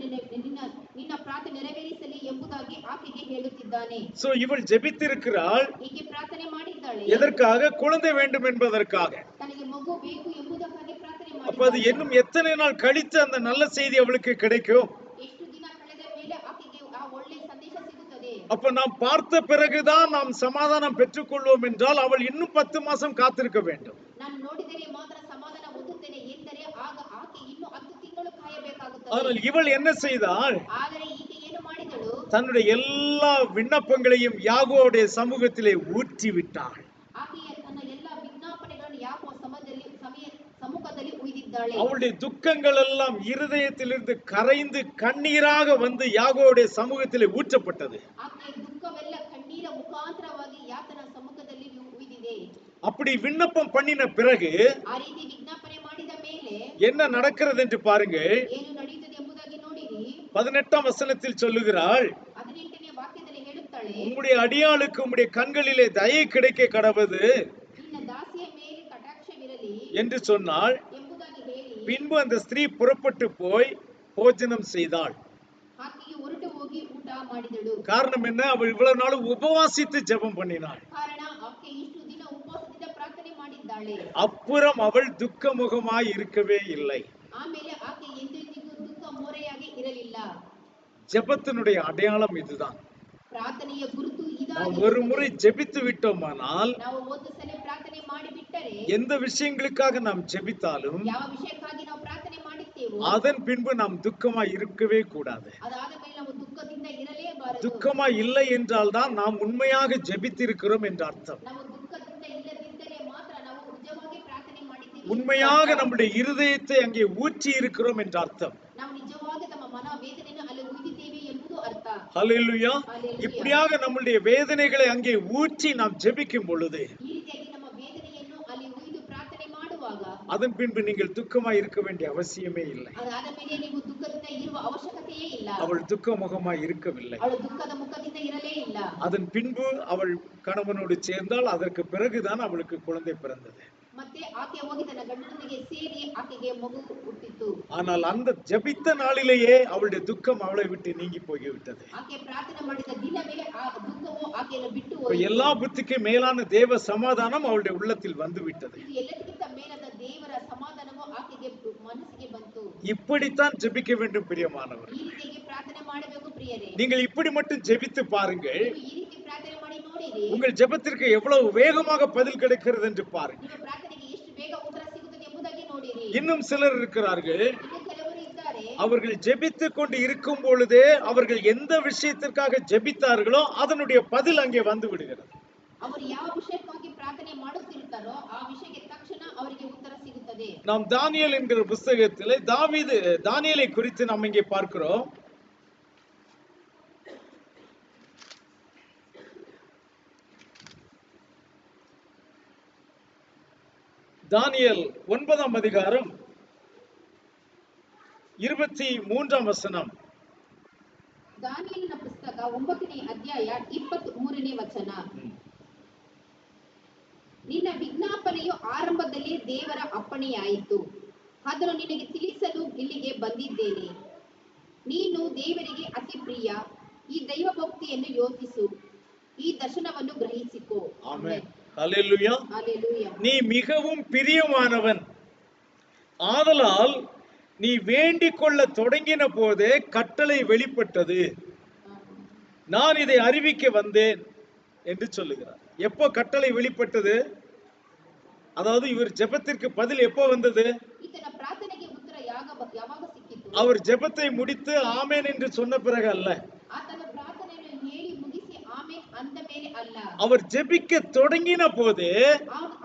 ನಿನ್ನ ಪ್ರಾರ್ಥನೆ ನೆರವೇರಿಸಲಿ ಎಂಬುದಾಗಿ ಆಕೆಗೆ ಹೇಳುತ್ತಿದ್ದಾನೆ. சோ இவள் ஜெபித்திருக்கிறாள். ಈಕೆ ಪ್ರಾರ್ಥನೆ ಮಾಡಿದ್ದಾಳೆ. எதற்காக? குழந்தை வேண்டும் என்பதற்காக. ತನಗೆ ಮಗು ಬೇಕು ಎಂಬುದಕ್ಕಾಗಿ ಪ್ರಾರ್ಥನೆ அப்ப அது ಮಾಡಿದ್ದಾಳೆ. இன்னும் எத்தனை நாள் கழித்து அந்த நல்ல செய்தி அவளுக்கு கிடைக்கும்? ಎಷ್ಟು ದಿನ ಕಳೆದ ಮೇಲೆ ಆಕೆಗೆ ಆ ಒಳ್ಳೆ ಸಂದೇಶ ಸಿಗುತ್ತದೆ. அப்ப நாம் பார்த்த பிறகுதான் நாம் சமாதானம் பெற்றுக்கொள்வோம் என்றால் அவள் இன்னும் 10 மாசம் காத்திருக்க வேண்டும். ನಾನು ನೋಡಿದರೆ ಮಾತ್ರ ಸಮಾಧಾನ ಹೊಂದುತ್ತೇನೆ ಎಂದರೆ ಆಗ ಆಕೆ ಇನ್ನು 10 ತಿಂಗಳು ಕಾಯಬೇಕಾಗುತ್ತದೆ. ஆனால் இவள் என்ன செய்தாள்? ಆದರೆ ಈಕೆ ಏನು ಮಾಡಿದಳು? தன்னுடைய எல்லா விண்ணப்பங்களையும் யாகோவுடைய சமூகத்திலே ஊற்றி விட்டாள். ಆಕೆಯ ತನ್ನ ಎಲ್ಲ ವಿಜ್ಞಾಪನೆಗಳನ್ನು ಯಾಕೋ ಸಮ್ಮುಖದಲ್ಲಿ ಉಯ್ದಿದ್ದಾಳೆ. அவளுடைய துக்கங்கள் எல்லாம் இருதயத்திலிருந்து கரைந்து கண்ணீராக வந்து யாகோவுடைய சமூகத்திலே ஊற்றப்பட்டது. ಆಕೆಯ ದುಃಖವೆಲ್ಲ ಕಣ್ಣೀರ ಮುಖಾಂತರವಾಗಿ ಯಾತನ ಸಮ್ಮುಖದಲ್ಲಿ ಉಯ್ದಿದೆ. அப்படி விண்ணப்பம் பண்ணின பிறகு ಆ ರೀತಿ ವಿಜ್ಞಾಪನೆ ಮಾಡಿದ ಮೇಲೆ என்ன நடக்கிறது என்று பாருங்கள். ಏನು ನಡೆಯುತ್ತದೆ ಎಂಬುದಾಗಿ ನೋಡಿರಿ. 18ஆம் வசனத்தில் சொல்லுகிறாள், 18ನೇ ವಾಕ್ಯದಲ್ಲಿ ಹೇಳುತ್ತಾಳೆ, உம்முடைய அடியாளுக்கு உம்முடைய கண்களிலே தயை கிடைக்க கடவது ನಿನ್ನ ದಾಸಿಯ ಮೇಲೆ ಕಟಾಕ್ಷವಿರಲಿ என்று சொன்னாள். ಎಂಬುದಾಗಿ ಹೇಳಿ பின்பு அந்த ஸ்திரீ புறப்பட்டு போய் போஜனம் செய்தாள். ಆಕೆಯು ಹೊರಟು ಹೋಗಿ ಊಟ ಮಾಡಿದಳು. காரணம் என்ன? அவள் இவ்வளவு நாள் உபவாசித்து ஜெபம் பண்ணினாள். ಕಾರಣ ಆಕೆ ಇಷ್ಟು ದಿನ ಉಪವಾಸದಿಂದ ಪ್ರಾರ್ಥನೆ ಮಾಡಿದ್ದಾಳೆ. அப்புறம் அவள் துக்கமுகமாய் இருக்கவே இல்லை. ಆಮೇಲೆ ಆಕೆ ಎಂದೆಂದಿಗೂ ದುಃಖ ಮೋರೆಯಾಗಿ ಇರಲಿಲ್ಲ. ஜெபத்தினுடைய அடையாளம் இதுதான். ಪ್ರಾರ್ಥನೆಯ ಗುರುತು நாம் ಇದಾಗಿದೆ. ஒரு முறை ஜெபித்து விட்டோமானால் ನಾವು ಒಂದು ಸಲ ಪ್ರಾರ್ಥನೆ ಮಾಡಿಬಿಟ್ಟರೆ எந்த விஷயங்களுக்காக நாம் ஜெபித்தாலும் ಯಾವ ವಿಷಯಕ್ಕಾಗಿ ನಾವು ಪ್ರಾರ್ಥನೆ ಮಾಡುತ್ತೇವೋ அதன் பின்பு நாம் துக்கமாய் இருக்கவே கூடாது. ಅದಾದ ಮೇಲೆ ನಾವು ದುಃಖದಿಂದ ಇರಲೇಬಾರದು. துக்கமாய் இல்லை என்றால் தான் நாம் உண்மையாக ஜெபித்திருக்கிறோம் என்ற அர்த்தம். ನಾವು ದುಃಖದಿಂದ ಇಲ್ಲದಿದ್ದರೆ ಮಾತ್ರ ನಾವು ನಿಜವಾಗಿ ಪ್ರಾರ್ಥನೆ ಮಾಡಿದ್ದೇವೆ. உண்மையாக நம்முடைய இருதயத்தை அங்கே ஊற்றி இருக்கிறோம் என்ற அர்த்தம். ನಾವು ನಿಜವಾಗಿ ನಮ್ಮ ಮನ ವೇದನೆಯನ್ನು ಅಲ್ಲಿ ಉಯ್ದಿದ್ದೇವೆ ಎಂಬುದು ಅರ್ಥ. ஹல்லேலூயா. இப்படியாக நம்முடைய வேதனைகளை அங்கே ஊற்றி நாம் ஜெபிக்கும் பொழுது ಈ ರೀತಿಯಾಗಿ ನಮ್ಮ ವೇದನೆಯನ್ನು ಅಲ್ಲಿ ಉಯ್ದು ಪ್ರಾರ್ಥನೆ ಮಾಡುವಾಗ அதன் பின்பு நீங்கள் துக்கமாய் இருக்க வேண்டிய அவசியமே இல்லை. ಅದಾದ ಮೇಲೆ ನೀವು ದುಃಖದಿಂದ ಇರುವ ಅವಶ್ಯಕತೆಯೇ ಇಲ್ಲ. அவள் துக்கமுகமாய் இருக்கவில்லை. ಅವಳು ದುಃಖದ ಮುಖದಿಂದ ಇರಲೇ ಇಲ್ಲ. அதன் பின்பு அவள் கணவனோடு சேர்ந்தால் அதற்கு பிறகுதான் அவளுக்கு குழந்தை பிறந்தது. ಮತ್ತೆ ಆಕೆ ಹೋಗಿ ತನ್ನ ಗಂಡನೊಂದಿಗೆ ಸೇರಿ ಆಕೆಗೆ ಮಗು ಹುಟ್ಟಿತು. ஆனால் அந்த ஜெபித்த நாளிலேயே அவளுடைய துக்கம் அவளை விட்டு நீங்கி போய்விட்டது. ಆಕೆ ಪ್ರಾರ್ಥನೆ ಮಾಡಿದ ದಿನವೇ ಆ ದುಃಖವು ಆಕೆಯನ್ನು ಬಿಟ್ಟು இப்ப ಹೋಯಿತು. எல்லா புத்திக்கும் மேலான தேவ சமாதானம் அவளுடைய உள்ளத்தில் வந்து விட்டது. ಇದು ಎಲ್ಲದಕ್ಕಿಂತ ಮೇಲಾದ ದೇವರ ಸಮಾಧಾನವು ಆಕೆಗೆ ಮನಸ್ಸಿಗೆ ಬಂತು. இப்படித்தான் ஜெபிக்க வேண்டும் பிரியமானவர். ಈ ರೀತಿಯಾಗಿ ಪ್ರಾರ್ಥನೆ ಮಾಡಬೇಕು ಪ್ರಿಯರೇ. நீங்கள் இப்படி மட்டும் ஜெபித்து பாருங்கள். ನೀವು ಈ ರೀತಿ ಪ್ರಾರ್ಥನೆ ಮಾಡಿ ನೋಡಿರಿ. உங்கள் ஜெபத்திற்கு எவ்வளவு வேகமாக பதில் கிடைக்கிறது என்று பாருங்கள். ನಿಮ್ಮ ಪ್ರಾರ್ಥನೆಗೆ ಎಷ್ಟು ಬೇಗ ಉತ್ತರ ಸಿಗುತ್ತದೆ ಎಂಬುದಾಗಿ ನೋಡಿರಿ. இன்னும் சிலர் இருக்கிறார்கள், ಇನ್ನು ಕೆಲವರು ಇದ್ದಾರೆ, அவர்கள் ஜெபித்துக் கொண்டு இருக்கும் பொழுதே அவர்கள் எந்த விஷயத்திற்காக ஜெபித்தார்களோ அதனுடைய பதில் அங்கே வந்து விடுகிறது. ಅವರು ಯಾವ ವಿಷಯಕ್ಕಾಗಿ ಪ್ರಾರ್ಥನೆ ಮಾಡುತ್ತಿರುತ್ತಾರೋ ಆ ವಿಷಯಕ್ಕೆ ತಕ್ಷಣ ಅವರಿಗೆ ಉತ್ತರ ಸಿಗುತ್ತದೆ. நாம் தானியேல் என்கிற புஸ்தகத்திலே தானியேலை குறித்து நாம் இங்கே பார்க்கிறோம். தானியேல் 9ஆம் அதிகாரம் 23ஆம் வசனம். ದಾನಿಯೇಲನ ಪುಸ್ತಕ 9ನೇ ಅಧ್ಯಾಯ 23ನೇ ವಚನ. ನಿನ್ನ ವಿಜ್ಞಾಪನೆಯು ಆರಂಭದಲ್ಲಿ ದೇವರ ಅಪ್ಪಣೆಯಾಯಿತು. ಅದನ್ನು ನಿನಗೆ ತಿಳಿಸಲು ಇಲ್ಲಿಗೆ ಬಂದಿದ್ದೇನೆ. ನೀನು ದೇವರಿಗೆ ಅತಿ ಪ್ರಿಯ. ಈ ದೈವ ಭಕ್ತಿಯನ್ನು ಯೋಚಿಸು. ಈ ದರ್ಶನವನ್ನು ಗ್ರಹಿಸಿಕೋ. ஆமென். ஹல்லேலூயா. ஹல்லேலூயா. நீ மிகவும் பிரியமானவன். ஆதலால் நீ வேண்டிக் கொள்ள தொடங்கின போதே கட்டளை வெளிப்பட்டது. நான் இதை அறிவிக்க வந்தேன் என்று சொல்லுகிறார். எப்போ கட்டளை வெளிப்பட்டது? அதாவது இவர் ஜெபத்திற்கு பதில் எப்போ வந்தது? ಈತನ ಪ್ರಾರ್ಥನೆಗೆ ಉತ್ತರ ಯಾವಾಗ ಸಿಕ್ಕಿತು? அவர் ஜெபத்தை முடித்து ஆமென் என்று சொன்ன பிறகு அல்ல. ಆತನ ಪ್ರಾರ್ಥನೆಯನ್ನು ಹೇಳಿ ಮುಗಿಸಿ ಆಮೇಲೆ ಅಂದ ಮೇಲೆ ಅಲ್ಲ. அவர் ஜெபிக்க தொடங்கின போதே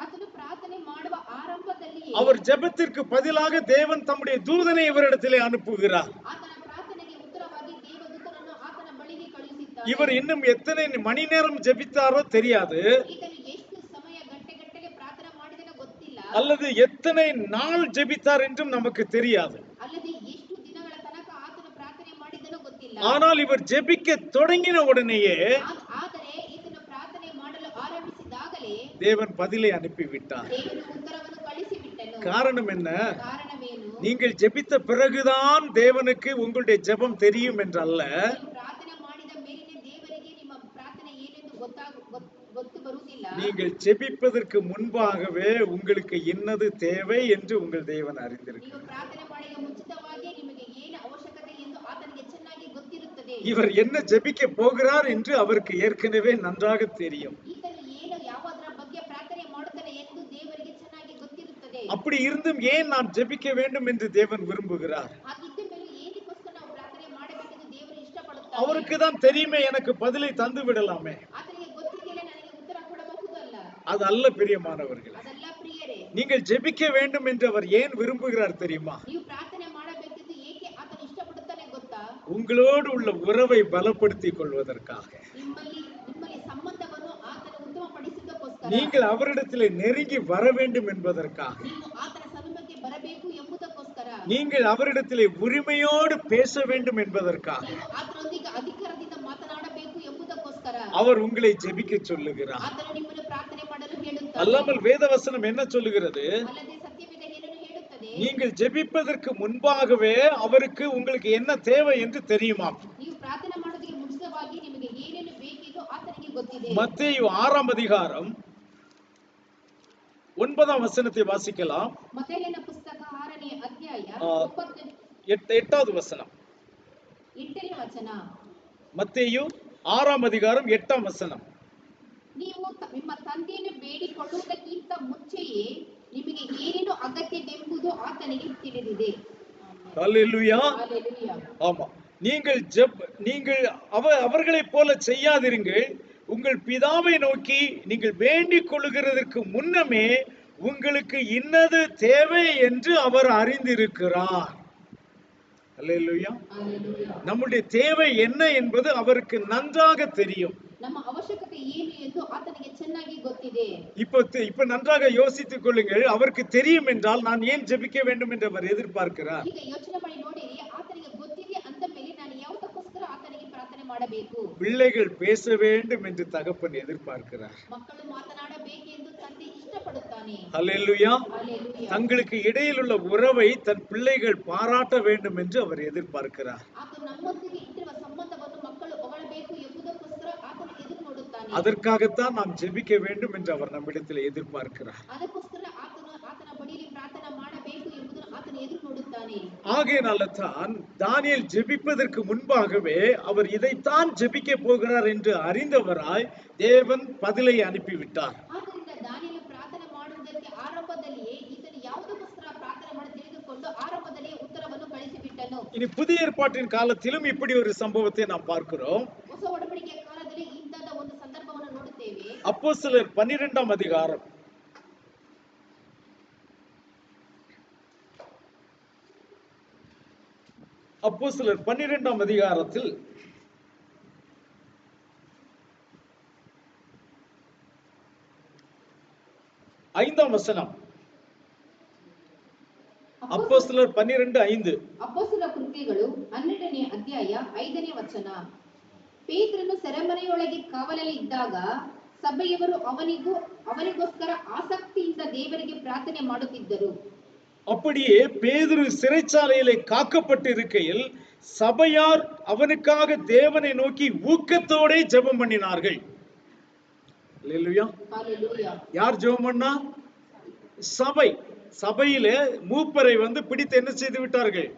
ಆತನು ಪ್ರಾರ್ಥನೆ ಮಾಡುವ ಆರಂಭದಲ್ಲಿ அவர் ஜெபத்திற்கு பதிலாக தேவன் தம்முடைய தூதனை இவரிடத்திலே அனுப்புகிறார். ಆತನ ಪ್ರಾರ್ಥನೆಗೆ ಉತ್ತರವಾಗಿ ದೇವದೂತನನ್ನು ಆತನ ಬಳಿಗೆ ಕಳುಹಿಸುತ್ತಾನೆ. இவர் இன்னும் எத்தனை மணி நேரம் ஜெபித்தாரோ தெரியாது, ಈತನು ಎಷ್ಟು ಸಮಯ ಗಂಟೆಗಟ್ಟಲೆ ಪ್ರಾರ್ಥನೆ ಮಾಡಿದನೋ ಗೊತ್ತಿಲ್ಲ, அல்லது எத்தனை நாள் ஜெபித்தார் என்றும் நமக்கு தெரியாது. ಅಲ್ಲದೆ ಎಷ್ಟು ದಿನಗಳ ತನಕ ಆತನು ಪ್ರಾರ್ಥನೆ ಮಾಡಿದನೋ ಗೊತ್ತಿಲ್ಲ. ஆனால் இவர் ஜெபிக்க தொடங்கின உடனேயே ಆದರೆ ಈತನು ಪ್ರಾರ್ಥನೆ ಮಾಡಲು ಆರಂಭಿಸಿದಾಗಲೇ தேவன் பதிலை அனுப்பிவிட்டார். ದೇವರು ಉತ್ತರವನ್ನು ಕಳಿಸಿಬಿಟ್ಟನು. காரணம் என்ன? ಕಾರಣವೇನು? நீங்கள் ஜெபித்த பிறகுதான் தேவனுக்கு உங்களுடைய ஜெபம் தெரியும் என்றல்ல. ನೀವು ಪ್ರಾರ್ಥನೆ ಮಾಡಿದ ಮೇಲಿನ ದೇವರಿಗೆ ನಿಮ್ಮ ಪ್ರಾರ್ಥನೆ ಏನೆಂದು ಗೊತ್ತು ಬರುವುದಿಲ್ಲ. நீங்கள் ஜெபிப்பதற்கு முன்பாகவே உங்களுக்கு என்னது தேவை என்று உங்கள் தேவன் அறிந்திருக்கிறார். ನೀವು ಪ್ರಾರ್ಥನೆ ಮಾಡಿದ ಮುಂಚಿತವಾಗಿ ನಿಮಗೆ ಏನು ಅವಶ್ಯಕತೆ ಎಂದು ಆತನಿಗೆ ಚೆನ್ನಾಗಿ ಗೊತ್ತಿರುತ್ತದೆ. இவர் என்ன ஜெபிக்க போகிறார் என்று அவருக்கு ஏற்கனவே நன்றாக தெரியும். ಈತನು ಏನು ಯಾವುದರ ಬಗ್ಗೆ ಪ್ರಾರ್ಥನೆ ಮಾಡುತ್ತಾನೆ ಎಂದು ದೇವರಿಗೆ ಚೆನ್ನಾಗಿ ಗೊತ್ತಿರುತ್ತದೆ. அப்படி இருந்தும் ஏன் நான் ஜெபிக்க வேண்டும் என்று தேவன் விரும்புகிறார்? ಹಾಗಿದ್ದ ಮೇಲೆ ಏನಕ್ಕೋಸ್ಕರ ನಾವು ಪ್ರಾರ್ಥನೆ ಮಾಡಬೇಕೆಂದು ದೇವರು ಇಷ್ಟಪಡುತ್ತಾರೆ. அவருக்கு தான் தெரியுமே, எனக்கு பதிலை தந்து விடலாமே. ಆತನಿಗೆ ಗೊತ್ತಿದೆಯಲ್ಲ, ನನಗೆ ಉತ್ತರ ಕೊಡಬಹುದಲ್ಲ. அது அல்ல பிரியமானவர்களே. ಅದಲ್ಲ ಪ್ರಿಯರೇ. நீங்கள் ஜெபிக்க வேண்டும் என்று அவர் ஏன் விரும்புகிறார் தெரியுமா? ನೀವು ಪ್ರಾರ್ಥನೆ ಮಾಡಬೇಕೆಂದು ಏಕೆ ಆತನು ಇಷ್ಟಪಡುತ್ತಾನೆ ಗೊತ್ತಾ? உங்களோடு உள்ள உறவை பலப்படுத்திக் கொள்வதற்காக. ನಿಮ್ಮಲ್ಲಿ ಸಂಬಂಧವನ್ನು ಆತನು ಉತ್ತಮಪಡಿಸುವುದಕ್ಕೋಸ್ಕರ. நீங்கள் அவரிடத்திலே நெருங்கி வர வேண்டும் என்பதற்காக. ನೀವು ಆತನ ಸಮೀಪಕ್ಕೆ ಬರಬೇಕು ಎಂಬುದಕ್ಕೋಸ್ಕರ. நீங்கள் அவரிடத்திலே உரிமையோடு பேச வேண்டும் என்பதற்காக. ನೀವು ಆತನೊಂದಿಗೆ ಅಧಿಕಾರದಿಂದ ಮಾತನಾಡಬೇಕು ಎಂಬುದಕ್ಕೋಸ್ಕರ. அவர் உங்களை ஜெபிக்க சொல்லுகிறார். ಆತನು ನಿಮ್ಮನ್ನು ಪ್ರಾರ್ಥನೆ ಮಾಡಲು ಹೇಳುತ್ತಾನೆ. அல்லாமல் வேதவசனம் என்ன சொல்லுகிறது? ಅಲ್ಲದೆ ಸತ್ಯವೇದ ಏನನ್ನು ಹೇಳುತ್ತದೆ? நீங்கள் ஜெபிப்பதற்கு முன்பாகவே அவருக்கு உங்களுக்கு என்ன தேவை என்று தெரியுமா? ನೀವು ಪ್ರಾರ್ಥನೆ ಮಾಡೋದಕ್ಕೆ ಮುಂಚಿತವಾಗಿ ನಿಮಗೆ ಏನೇನು ಬೇಕೆಂದು ಆತನಿಗೆ ಗೊತ್ತಿದೆ. மத்தேயு 6ஆம் அதிகாரம் 9ஆம் வசனத்தை வாசிக்கலாம். ಮತ್ತೇಯನ ಪುಸ್ತಕ 6ನೇ ಅಧ್ಯಾಯ 8வது வசனம். 8ನೇ ವಚನ. மத்தேயு 6ஆம் அதிகாரம் 8ஆம் வசனம். ನೀವು ನಿಮ್ಮ ತಂದೆಯನ್ನು ಬೇಡಿಕೊಳ್ಳುವುದಕ್ಕಿಂತ ಮುಂಚೆಯೇ ನಿಮಗೆ ಏನೇನು ಅಗತ್ಯವೆಂಬುದು ಆತನಿಗೆ ತಿಳಿದಿದೆ. ஹல்லேலூயா. ஹல்லேலூயா. ஆமா, நீங்கள் அவர்களைப் போல செய்யாதிருங்கள். உங்கள் பிதாவை நோக்கி நீங்கள் வேண்டிக் கொள்ளுகிறதற்கு முன்னமே உங்களுக்கு இன்னது தேவை என்று அவர் அறிந்திருக்கிறார். ஹல்லேலூயா. நம்முடைய தேவை என்ன என்பது அவருக்கு நன்றாக தெரியும். ನಮ್ಮ ಅವಶ್ಯಕತೆ ಏನು ಎಂದು ಆತನಿಗೆ ಚೆನ್ನಾಗಿ ಗೊತ್ತಿದೆ. இப்ப நன்றாக யோசித்துக் கொள்ளுங்கள். அவருக்கு தெரியும் என்றால் நான் ஏன் ஜெபிக்க வேண்டும் என்று அவர் எதிர்பார்க்கிறார். ಈಗ ಯೋಚನೆ ಮಾಡಿ ನೋಡಿರಿ, ಆತನಿಗೆ ಗೊತ್ತಿದೆ ಅಂದ ಮೇಲೆ ನಾನು ಯಾವುದಕ್ಕೋಸ್ಕರ ಆತನಿಗೆ ಪ್ರಾರ್ಥನೆ ಮಾಡಬೇಕು? பிள்ளைகள் பேச வேண்டும் என்று தகப்பன் எதிர்பார்க்கிறார். ಮಕ್ಕಳು ಮಾತನಾಡಬೇಕೆಂದು ತಂದೆ ಇಷ್ಟಪಡುತ್ತಾನೆ. ஹல்லேலூயா. ஹல்லேலூயா. தங்களுக்கு இடையில் உள்ள உறவை தன் பிள்ளைகள் பாராட்ட வேண்டும் என்று அவர் எதிர்பார்க்கிறார். ಆತನು ನಮ್ಮೊಂದಿಗೆ ಇಟ್ಟಿರುವ ಸಂಬಂಧವನ್ನು ಮಕ್ಕಳು ಹೊಗಳಬೇಕು ಎಂಬುದಕ್ಕೋಸ್ಕರ ಆತನು ಎದುರು ನೋಡುತ್ತಾನೆ. அதற்காகத்தான் நாம் ஜெபிக்க வேண்டும் என்று அவர் நம்மிடத்தில் எதிர்பார்க்கிறார். ಅದಕ್ಕೋಸ್ಕರ ಆತನ ಬಳಿಯಲ್ಲಿ ಪ್ರಾರ್ಥನೆ ಮಾಡಬೇಕು ಎಂಬುದನ್ನು ಆತನು ಎದುರು ನೋಡುತ್ತಾನೆ. ஆகையினால தான் தானியேல் ஜெபிப்பதற்கு முன்பாகவே அவர் இதைத்தான் ஜெபிக்க போகிறார் என்று அறிந்தவராய் தேவன் பதிலை அனுப்பிவிட்டார். ಆದ್ದರಿಂದ ದಾನಿಯೇಲನು ಪ್ರಾರ್ಥನೆ ಮಾಡುವುದಕ್ಕೆ ಆರಂಭದಲ್ಲಿಯೇ ಈತನು ಯಾವುದಕ್ಕೋಸ್ಕರ ಪ್ರಾರ್ಥನೆ ಮಾಡಿ ತಿಳಿದುಕೊಂಡು ಆರಂಭದಲ್ಲಿಯೇ ಉತ್ತರವನ್ನು ಕಳಿಸಿಬಿಟ್ಟನು. இனி புதிய ஏற்பாட்டின் காலத்திலும் இப்படி ஒரு சம்பவத்தை நாம் பார்க்கிறோம். ಹೊಸ ಒಡಂಬಡಿಕೆಯ ಕಾಲದಲ್ಲಿ ಇಂತಹ ಒಂದು ಸಂದರ್ಭವನ್ನು ನೋಡುತ್ತೇವೆ. அப்போஸ்தலர் 12ஆம் அதிகாரம் அப்போஸ்தலர் 12ஆம் அதிகாரத்தில் 5ஆம் வசனம். அப்போஸ்தலர் 12:5. ಅಪೊಸ್ತಲರ ಕೃತ್ಯಗಳು 12ನೇ ಅಧ್ಯಾಯ 5ನೇ ವಚನ. ಪೇತ್ರನು ಸೆರೆಮನೆಯೊಳಗೆ ಕಾವಲಲ್ಲಿ ಇದ್ದಾಗ ಸಭೆಯವರು ಅವನಿಗೋಸ್ಕರ ಆಸಕ್ತಿಯಿಂದ ದೇವರಿಗೆ ಪ್ರಾರ್ಥನೆ ಮಾಡುತ್ತಿದ್ದರು. அப்படியே பேதுரு சிறைச்சாலையிலே காக்கப்பட்டு இருக்கையில் சபையார் அவனுக்காக தேவனை நோக்கி ஊக்கத்தோட ஜெபம் பண்ணினார்கள். அல்லேலூயா. ஹல்லேலூயா. யார் ஜெபம் பண்ணா? சபையிலே மூப்பரை பிடித்து என்ன செய்து விட்டார்கள்?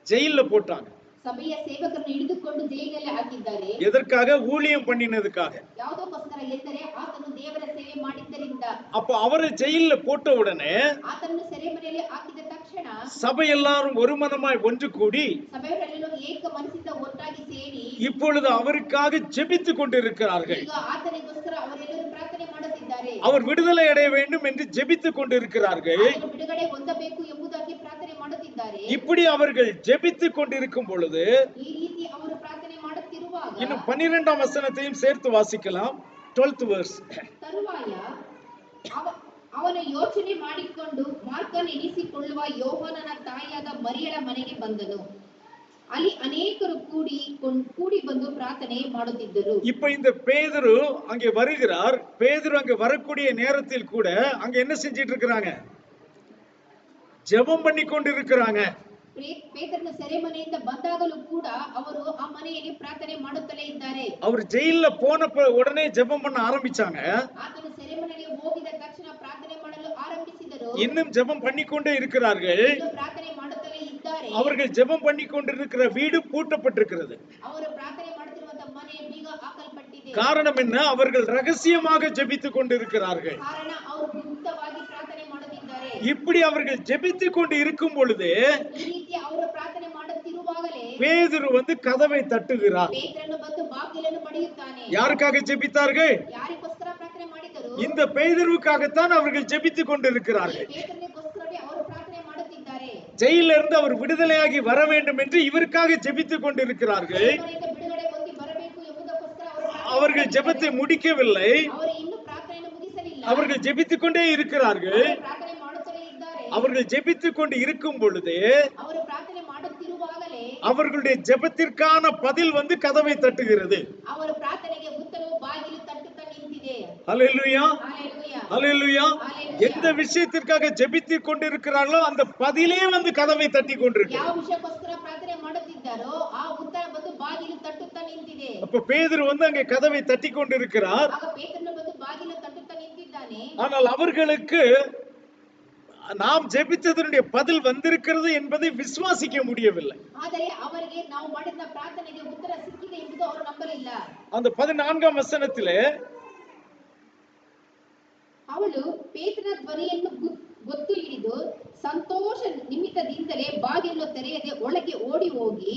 ஜெயில்ல போட்டாங்க. ಸಭೆಯ ಸೇವಕರನ್ನು ಹಿಡಿದುಕೊಂಡು ಜೈಲಿನಲ್ಲಿ ಹಾಕಿದ್ದಾರೆ. எதற்காக? ஊழியம் பண்ணினதுக்காக. ಯಾವುದಕ್ಕೋಸ್ಕರ ಎಂದರೆ ಆತನು ದೇವರ ಸೇವೆ ಮಾಡಿದ್ದರಿಂದ. அப்ப அவரை ஜெயில்ல போட்ட உடனே ಆತನನ್ನು ಸೆರೆಮನೆಯಲ್ಲಿ ಹಾಕಿದ ತಕ್ಷಣ சபை எல்லாரும் ஒரு மனமாய் ஒன்று கூடி ಸಭೆಯವರೆಲ್ಲರೂ ಏಕ ಮನಸ್ಸಿಂದ ಒಟ್ಟಾಗಿ ಸೇರಿ இப்பொழுது அவருக்காக ஜெபித்துக் கொண்டிருக்கிறார்கள். ಈಗ ಆತನಿಗೋಸ್ಕರ ಅವರೆಲ್ಲರೂ ಪ್ರಾರ್ಥನೆ ಮಾಡುತ್ತಿದ್ದಾರೆ. அவர் விடுதலை அடைய வேண்டும் என்று ஜெபித்துக் கொண்டிருக்கிறார்கள். ಬಿಡುಗಡೆ ಹೊಂದಬೇಕು ಎಂಬುದಾಗಿ ಪ್ರಾರ್ಥನೆ ಮಾಡುತ್ತಿದ್ದಾರೆ. இப்படி அவர்கள் ஜெபித்துக் கொண்டிருக்கும் பொழுது ಈ ರೀತಿ ಅವರು ಪ್ರಾರ್ಥನೆ ಮಾಡುತ್ತಿರುವಾಗ இன்னும் 12ஆம் வசனத்தையும் சேர்த்து வாசிக்கலாம். 12th verse. ತರುವಾಯ ಅವನು ಯೋಚನೆ ಮಾಡಿಕೊಂಡು ಮಾರ್ಕನ್ ಎನಿಸಿಕೊಳ್ಳುವ ಯೋಹಾನನ ತಾಯಿಯಾದ ಮರಿಯಳ ಮನೆಗೆ ಬಂದನು. ಅಲ್ಲಿ ಅನೇಕರು ಕೂಡಿ ಬಂದು ಪ್ರಾರ್ಥನೆ ಮಾಡುತ್ತಿದ್ದರು. இப்ப இந்த பேதுரு அங்கே வருகிறார். பேதுரு அங்கே வரக்கூடிய நேரத்தில் கூட அங்க என்ன செஞ்சிட்டு இருக்கிறாங்க? ஜெபம் பண்ணி கொண்டிருக்கிறாங்க. ಪೇತ್ರನ ಸೆರೆಮನೆಯಿಂದ ಬಂದಾಗಲೂ ಕೂಡ ಅವರು ಆ ಮನೆಯಲ್ಲಿ ಪ್ರಾರ್ಥನೆ ಮಾಡುತ್ತಲೇ ಇದ್ದಾರೆ. அவர் ஜெயில்ல போனப்ப உடனே ஜெபம் பண்ண ஆரம்பிச்சாங்க. ಆತನ ಸೆರೆಮನೆಗೆ ಹೋಗಿದ ತಕ್ಷಣ ಪ್ರಾರ್ಥನೆ ಮಾಡಲು ಆರಂಭಿಸಿದರು. இன்னும் ஜெபம் பண்ணிக்கொண்டே இருக்கிறார்கள். ಪ್ರಾರ್ಥನೆ ಮಾಡುತ್ತಲೇ ಇದ್ದಾರೆ. அவர்கள் ஜெபம் பண்ணி கொண்டிருக்கிற வீடு பூட்டப்பட்டிருக்கிறது. ಅವರು ಪ್ರಾರ್ಥನೆ ಮಾಡುತ್ತಿರುವಂತ ಮನೆ ಬೀಗ ಹಾಕಲ್ಪಟ್ಟಿದೆ. காரணம் என்ன? அவர்கள் ரகசியமாக ஜெபித்துக் கொண்டிருக்கிறார்கள். ಕಾರಣ ಅವರು ಗುಪ್ತವಾಗಿ ಪ್ರಾರ್ಥನೆ ಮಾಡುತ್ತಿದ್ದಾರೆ. இப்படி அவர்கள் ஜெபித்துக் கொண்டு இருக்கும் பொழுது ಈ ರೀತಿ ಅವರು ಪ್ರಾರ್ಥನೆ ಮಾಡುತ್ತಿರುವಾಗಲೇ பேதுரு வந்து கதவை தட்டுகிறார். ಪೇತ್ರನು ಬಂದು ಬಾಗಿಲನ್ನು ಬಡಿಯುತ್ತಾನೆ. யாருக்காக ஜெபித்தார்கள்? ಯಾರಿಗೋಸ್ಕರ ಪ್ರಾರ್ಥನೆ ಮಾಡಿದರು? இந்த பேதுருவுக்காகத்தான் அவர்கள் ஜெபித்துக் கொண்டிருக்கிறார்கள். ಪೇತ್ರನಿಗೋಸ್ಕರವೇ ಅವರು ಪ್ರಾರ್ಥನೆ ಮಾಡುತ್ತಿದ್ದಾರೆ. ஜெயிலில் இருந்து அவர் விடுதலையாகி வர வேண்டும் என்று இவருக்காக ஜெபித்துக் கொண்டிருக்கிறார்கள். ಬಿಡುಗಡೆ ಹೊಂದಿ ಬರಬೇಕು ಎಂಬುದಕ್ಕೋಸ್ಕರ அவர்கள் ஜெபத்தை முடிக்கவில்லை. ಅವರು ಇನ್ನೂ ಪ್ರಾರ್ಥನೆಯನ್ನು ಮುಗಿಸಲಿಲ್ಲ. அவர்கள் ஜெபித்துக் கொண்டே இருக்கிறார்கள். ಪ್ರಾರ್ಥನೆ ಮಾಡುತ್ತಲೇ ಇದ್ದಾರೆ. அவர்கள் ஜெபித்துக் கொண்டு இருக்கும் பொழுது ಅವರು ಪ್ರಾರ್ಥನೆ ಮಾಡುತ್ತಿರುವಾಗಲೇ அவர்களுடைய ஜெபத்திற்கான பதில் வந்து கதவை தட்டுகிறது. ಅವರ ಪ್ರಾರ್ಥನೆಗೆ ಉತ್ತರವು ಬಾಗಿಲು ತಟ್ಟುತ್ತಾ ನಿಂತಿದೆ. ஹல்லேலூயா, ஹalleluya, ஹல்லேலூயா. எந்த விஷயத்திற்காக ஜெபித்துக் கொண்டிருக்கிறார்களோ அந்த பதிலே வந்து கதவை தட்டி கொண்டிருக்கு. ಯಾವ ವಿಷಯಕ್ಕೋಸ್ಕರ ಪ್ರಾರ್ಥನೆ ಮಾಡುತ್ತಿದ್ದಾರೋ ಆ ಉತ್ತರ ಬಂದು ಬಾಗಿಲು ತಟ್ಟುತ್ತಾ ನಿಂತಿದೆ. அப்ப பேதுரு வந்து அங்கே கதவை தட்டி கொண்டிருக்கிறார். ಆಗ ಪೇತ್ರನು ಬಂದು ಬಾಗಿಲು ತಟ್ಟುತ್ತಾ ನಿಂತಿದ್ದಾನೆ. ஆனால் அவர்களுக்கு நாம் ஜெபித்ததனுடைய பதில் வந்திருக்கிறது என்பதை விசுவாசிக்க முடியவில்லை. ಆದರೆ ಅವರಿಗೆ ನಾವು ಮಾಡಿದ ಪ್ರಾರ್ಥನೆಗೆ ಉತ್ತರ ಸಿಕ್ಕಿದೆ ಎಂಬುದು ಅವರು ನಂಬಲಿಲ್ಲ. அந்த 14ஆம் வசனத்திலே ಅವಳು ಪೇತ್ರನ ಧ್ವನಿಯನ್ನು ಗೊತ್ತು ಹಿಡಿದು ಸಂತೋಷ ನಿಮಿತ್ತದಿಂದಲೇ ಬಾಗಿಲು ತೆರೆಯದೆ ಒಳಗೆ ಓಡಿ ಹೋಗಿ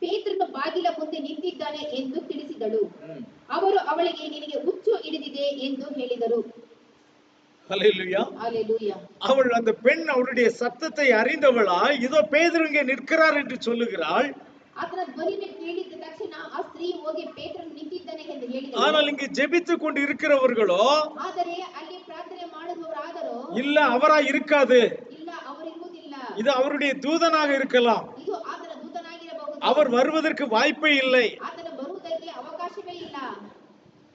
ಪೇತ್ರನು ಬಾಗಿಲ ಮುಂದೆ ನಿಂತಿದ್ದಾನೆ ಎಂದು ತಿಳಿಸಿದಳು. ಅವರು ಅವಳಿಗೆ ನಿನಗೆ ಹುಚ್ಚು ಹಿಡಿದಿದೆ ಎಂದು ಹೇಳಿದರು. ஹல்லேலூயா, ஹalleluya. அவள் அந்த பெண் அவருடைய சத்தத்தை அறிந்தவளா இதோ பேதுரு இங்கே நிற்கிறார் என்று சொல்லுகிறாள். ಆತನ ಧ್ವನಿಯನ್ನು ಕೇಳಿದ ತಕ್ಷಣ ಆ ಸ್ತ್ರೀ ಹೋಗಿ ಪೇತ್ರನು ನಿಂತಿದ್ದಾನೆ ಎಂದು ಹೇಳಿದಳು. ஆனால் இங்கே ஜெபித்துக் கொண்டு இருக்கிறவர்களோ ಆದರೆ ಅಲ್ಲಿ ಪ್ರಾರ್ಥನೆ ಮಾಡುವವರಾದರೂ இல்ல அவரா இருக்காது, ಇಲ್ಲ ಅವರಿರುವುದಿಲ್ಲ, இது அவருடைய தூதனாக இருக்கலாம், ಇದು ಆತನ ದೂತನಾಗಿರಬಹುದು, அவர் வருவதற்கு வாய்ப்பே இல்லை. ಆತನ ಬರುವುದಕ್ಕೆ ಅವಕಾಶವೇ ಇಲ್ಲ.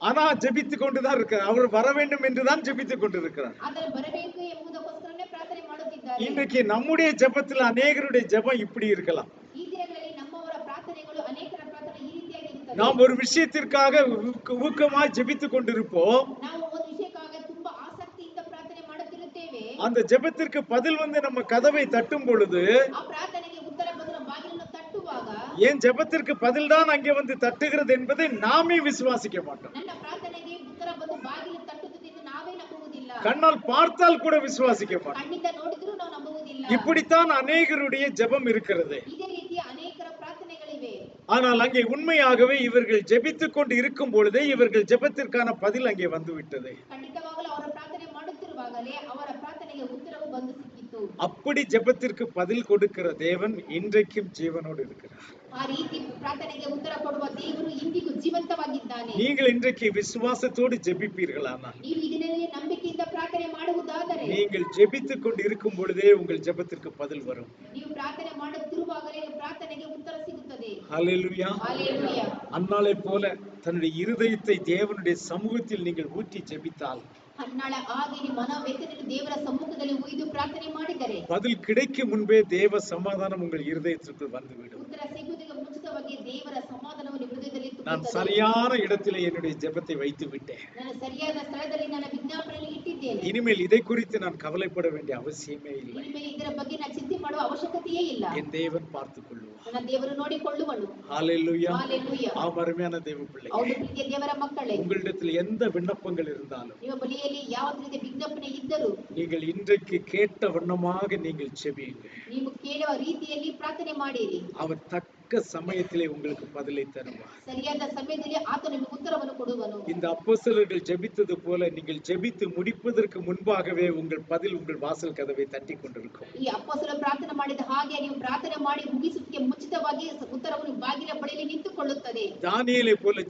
ஆனா ஜெபித்துக் கொண்டுதான் இருக்கிறார். அவர் வர வேண்டும் என்றுதான் ஜெபித்துக் கொண்டிருக்கிறார். ಆತನ ಬರಬೇಕು ಎಂಬುದಕ್ಕೋಸ್ಕರನೇ ಪ್ರಾರ್ಥನೆ ಮಾಡುತ್ತಿದ್ದಾರೆ. இன்றைக்கு நம்முடைய ஜெபத்தில் அநேகருடைய ஜெபம் இப்படி இருக்கலாம். ಈ ದಿನಗಳಲ್ಲಿ ನಮ್ಮವರ ಪ್ರಾರ್ಥನೆಗಳು ಅನೇಕರ ಪ್ರಾರ್ಥನೆ ಈ ರೀತಿಯಾಗಿ ಇರುತ್ತದೆ. நாம் ஒரு விஷயத்திற்காக ஊக்கமாய் ஜெபித்துக் கொண்டிருப்போம். ನಾವು ಒಂದು ವಿಷಯಕ್ಕಾಗಿ ತುಂಬಾ ಆಸಕ್ತಿಯಿಂದ ಪ್ರಾರ್ಥನೆ ಮಾಡುತ್ತಿರುತ್ತೇವೆ. அந்த ஜெபத்திற்கு பதில் வந்து நம்ம கதவை தட்டும் பொழுது ಆ ಪ್ರಾರ್ಥನೆಗೆ ಉತ್ತರ ಬಂದು ನಮ್ಮ ಬಾಗಿಲನ್ನು ತಟ್ಟುವಾಗ என் ஜெபத்திற்கு பதில் தான் அங்கே வந்து தட்டுகிறது என்பதை நாமே விசுவாசிக்க மாட்டோம். ನನ್ನ ಪ್ರಾರ್ಥನೆಗೆ ಉತ್ತರ ಬಂದು ಬಾಗಿಲು ತಟ್ಟುತ್ತದೆ ಎಂದು ನಾವೇ ನಂಬುವುದಿಲ್ಲ. கண்ணால் பார்த்தால் கூட விசுவாசிக்க மாட்டோம். ಕಣ್ಣಿಂದ ನೋಡಿದರೂ ನಾವು ನಂಬುವುದಿಲ್ಲ. இப்படித்தான் அநேகருடைய ஜெபம் இருக்கிறது. ಇದೇ ರೀತಿಯ ಅನೇಕರ ಪ್ರಾರ್ಥನೆಗಳಿವೆ. ஆனால் அங்கே உண்மையாகவே இவர்கள் ஜெபித்துக் கொண்டு இருக்கும் பொழுதே இவர்கள் ஜெபத்திற்கான பதில் அங்கே வந்துவிட்டது. ಖಂಡಿತವಾಗಲೂ ಅವರ ಪ್ರಾರ್ಥನೆ ಮಾಡುತ್ತಿರುವಾಗಲೇ ಅವರ ಪ್ರಾರ್ಥನೆಗೆ ಉತ್ತರವು ಬಂದು ಸಿಕ್ಕಿತು. அப்படி ஜெபத்திற்கு பதில் கொடுக்கிற தேவன் இன்றைக்கும் ஜீவனோடு இருக்கிறார். ಆ ರೀತಿ ಪ್ರಾರ್ಥನೆಗೆ ಉತ್ತರ ಕೊಡುವ ದೇವರು ಇಂದಿಗೂ ಜೀವಂತವಾಗಿದ್ದಾನೆ. நீங்கள் இன்றைக்கு விசுவாசத்தோடு ஜெபிப்பீர்களானால், ನೀವು ಇದರಲ್ಲಿ ನಂಬಿಕೆಯಿಂದ ಪ್ರಾರ್ಥನೆ ಮಾಡುವುದಾದರೆ, நீங்கள் ஜெபித்துக் கொண்டு இருக்கும் பொழுதே உங்கள் ஜெபத்திற்கு பதில் வரும். ನೀವು ಪ್ರಾರ್ಥನೆ ಮಾಡುತ್ತಿರುವಾಗಲೇ ಪ್ರಾರ್ಥನೆಗೆ ಉತ್ತರ ಸಿಗುತ್ತದೆ. ஹல்லேலூயா. ஹalleluya. அன்னாளை போல தன்னுடைய இருதயத்தை தேவனுடைய சமூகத்தில் நீங்கள் ஊற்றி ஜெபித்தால், ಹನ್ನಾಳ ಆಗಿ ನಿಮ್ಮ ಮನೋವ್ಯಥೆಯನ್ನು ದೇವರ ಸಮ್ಮುಖದಲ್ಲಿ ಉಯ್ದು ಪ್ರಾರ್ಥನೆ ಮಾಡಿದರೆ பதில் கிடைக்கும் முன்பே தேவ சமாதானம் உங்கள் இருதயத்திற்குள் வந்துவிடும். ಉತ್ತರ ಸಿಗುವುದಕ್ಕೆ ಮುಂಚಿತವಾಗಿ ದೇವರ ಸಮಾಧಾನವು ನಿಮ್ಮ ಹೃದಯದಲ್ಲಿ நான் ತುಂಬುತ್ತದೆ. சரியான இடத்திலே என்னுடைய ஜெபத்தை வைத்து விட்டேன். ನಾನು ಸರಿಯಾದ ಸ್ಥಳದಲ್ಲಿ ನನ್ನ ವಿಜ್ಞಾಪನೆಯನ್ನು ಇಟ್ಟಿದ್ದೇನೆ. இனிமேல் இதை குறித்து நான் கவலைப்பட வேண்டிய அவசியமே இல்லை. ಇನ್ಮೇಲೆ ಇದರ ಬಗ್ಗೆ ನಾನು ಚಿಂತೆ ಮಾಡುವ ಅವಶ್ಯಕತೆಯೇ ಇಲ್ಲ. என் தேவன் பார்த்துக் கொள்ளுவார். ನನ್ನ ದೇವರು ನೋಡಿಕೊಳ್ಳುವನು. ஹல்லேலூயா. ஹalleluya. அருமையான தேவ பிள்ளை, ಹೌದು ಪ್ರೀತಿಯ ದೇವರ ಮಕ್ಕಳೇ, உங்களிடத்தில் எந்த விண்ணப்பங்கள் இருந்தாலும் ನಿಮ್ಮ ಬಳಿಯಲ್ಲಿ ಯಾವ ರೀತಿಯ ವಿಜ್ಞಾಪನೆ ಇದ್ದರೂ நீங்கள் இன்றைக்கு கேட்ட வண்ணமாக நீங்கள் செபியுங்கள். ನೀವು ಕೇಳುವ ರೀತಿಯಲ್ಲಿ ಪ್ರಾರ್ಥನೆ ಮಾಡಿರಿ. அவர் தக்க தக்க சமயத்திலே உங்களுக்கு பதிலை தருவார். ಸರಿಯಾದ ಸಮಯದಲ್ಲಿ ಆತ ನಿಮಗೆ ಉತ್ತರವನ್ನು ಕೊಡುವನು. இந்த அப்போஸ்தலர்கள் ஜெபித்தது போல நீங்கள் ஜெபித்து முடிப்பதற்கு முன்பாகவே உங்கள் பதில் உங்கள் வாசல் கதவை தட்டி கொண்டிருக்கும். ಈ ಅಪೊಸ್ತಲರು ಪ್ರಾರ್ಥನೆ ಮಾಡಿದ ಹಾಗೆ ನೀವು ಪ್ರಾರ್ಥನೆ ಮಾಡಿ ಮುಗಿಸುವುದಕ್ಕೆ ಮುಂಚಿತವಾಗಿ ಉತ್ತರವನ್ನು ಬಾಗಿಲ ಬಳಿಯಲ್ಲಿ ನಿಂತುಕೊಳ್ಳುತ್ತದೆ. தானியேலை போல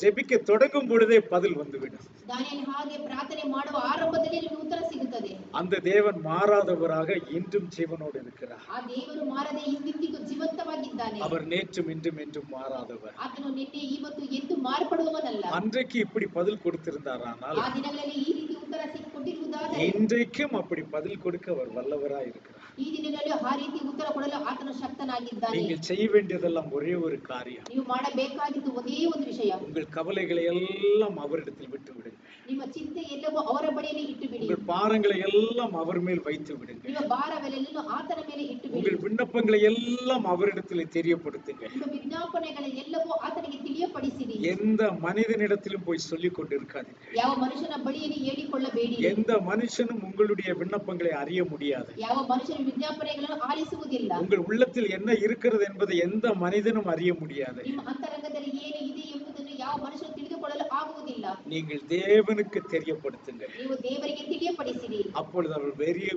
ஜெபிக்க தொடங்கும் பொழுதே பதில் வந்துவிடும். ದಾನಿಯೇಲ್ ಹಾಗೆ ಪ್ರಾರ್ಥನೆ ಮಾಡುವ ಆರಂಭದಲ್ಲಿ ನಿಮಗೆ ಉತ್ತರ ಸಿಗುತ್ತದೆ. அந்த தேவன் மாறாதவராக இன்றும் ஜீவனோடு இருக்கிறார். ಆ ದೇವರು ಮಾರದೆ ಇಂದಿಗೂ ಜೀವಂತವಾಗಿದ್ದಾನೆ. அவர் நேற்றும் இன்றும் என்றும் மாறாதவர். ಆತನು ನಿನ್ನೆ ಇವತ್ತು ಎಂದು ಮಾರ್ಪಡುವವನಲ್ಲ. அன்றைக்கு இப்படி பதில் கொடுத்திருந்தாரானால் ಆ ದಿನಗಳಲ್ಲಿ ಈ ರೀತಿ ಉತ್ತರ ಕೊಟ್ಟಿರುವುದಾದರೆ இன்றைக்கும் அப்படி பதில் கொடுக்க அவர் வல்லவராய் இருக்கிறார். ಈ ದಿನಗಳಲ್ಲಿ ಆ ರೀತಿ ಉತ್ತರ ಕೊಡಲು ಆತನು ಶಕ್ತನಾಗಿದ್ದಾನೆ. நீங்கள் செய்ய வேண்டியதெல்லாம் ஒரே ஒரு காரியம். ನೀವು ಮಾಡಬೇಕಾಗಿದ್ದು ಒಂದೇ ಒಂದು ವಿಷಯ. உங்கள் கவலைகளை எல்லாம் அவரிடத்தில் விட்டு விடுங்கள். ನಿಮ್ಮ ಚಿಂತೆ ಎಲ್ಲವೂ ಅವರ ಬಳಿಯಲ್ಲಿ ಇಟ್ಟು ಬಿಡಿ. உங்கள் பாரங்களை எல்லாம் அவர் மேல் வைத்து விடுங்கள். ನಿಮ್ಮ ಭಾರವೆಲ್ಲವನ್ನೂ ಆತನ ಮೇಲೆ ಇಟ್ಟು ಬಿಡಿ. உங்கள் விண்ணப்பங்களை எல்லாம் அவரிடத்தில் தெரியப்படுத்துங்கள். ನಿಮ್ಮ ವಿಜ್ಞಾಪನೆಗಳ ಎಲ್ಲವೂ ಆತನಿಗೆ ತಿಳಿಯಪಡಿಸಿರಿ. எந்த மனிதனிடத்திலும் போய் சொல்லிக் கொண்டிருக்காதீர்கள். ಯಾವ ಮನುಷ್ಯನ ಬಳಿಯಲ್ಲಿ ಹೇಳಿಕೊಳ್ಳಬೇಡಿ. எந்த மனுஷனும் உங்களுடைய விண்ணப்பங்களை அறிய முடியாது. ಯಾವ ಮನುಷ್ಯನ ವಿಜ್ಞಾಪನೆಗಳನ್ನು ಆಲಿಸುವುದಿಲ್ಲ. உங்கள் உள்ளத்தில் என்ன இருக்கிறது என்பதை எந்த மனிதனும் அறிய முடியாது. ನಿಮ್ಮ ಅಂತರಂಗದಲ್ಲಿ ಏನು ಇದೆ ಎಂಬುದನ್ನು ಯಾವ ಮನುಷ್ಯನು ತಿಳಿದುಕೊಳ್ಳಲು ಆಗುವುದಿಲ್ಲ. நீங்கள் தேவனுக்கு தெரியப்படுத்துங்கள். ನೀವು ದೇವರಿಗೆ ತಿಳಿಯಪಡಿಸಿರಿ. அப்பொழுது அவர்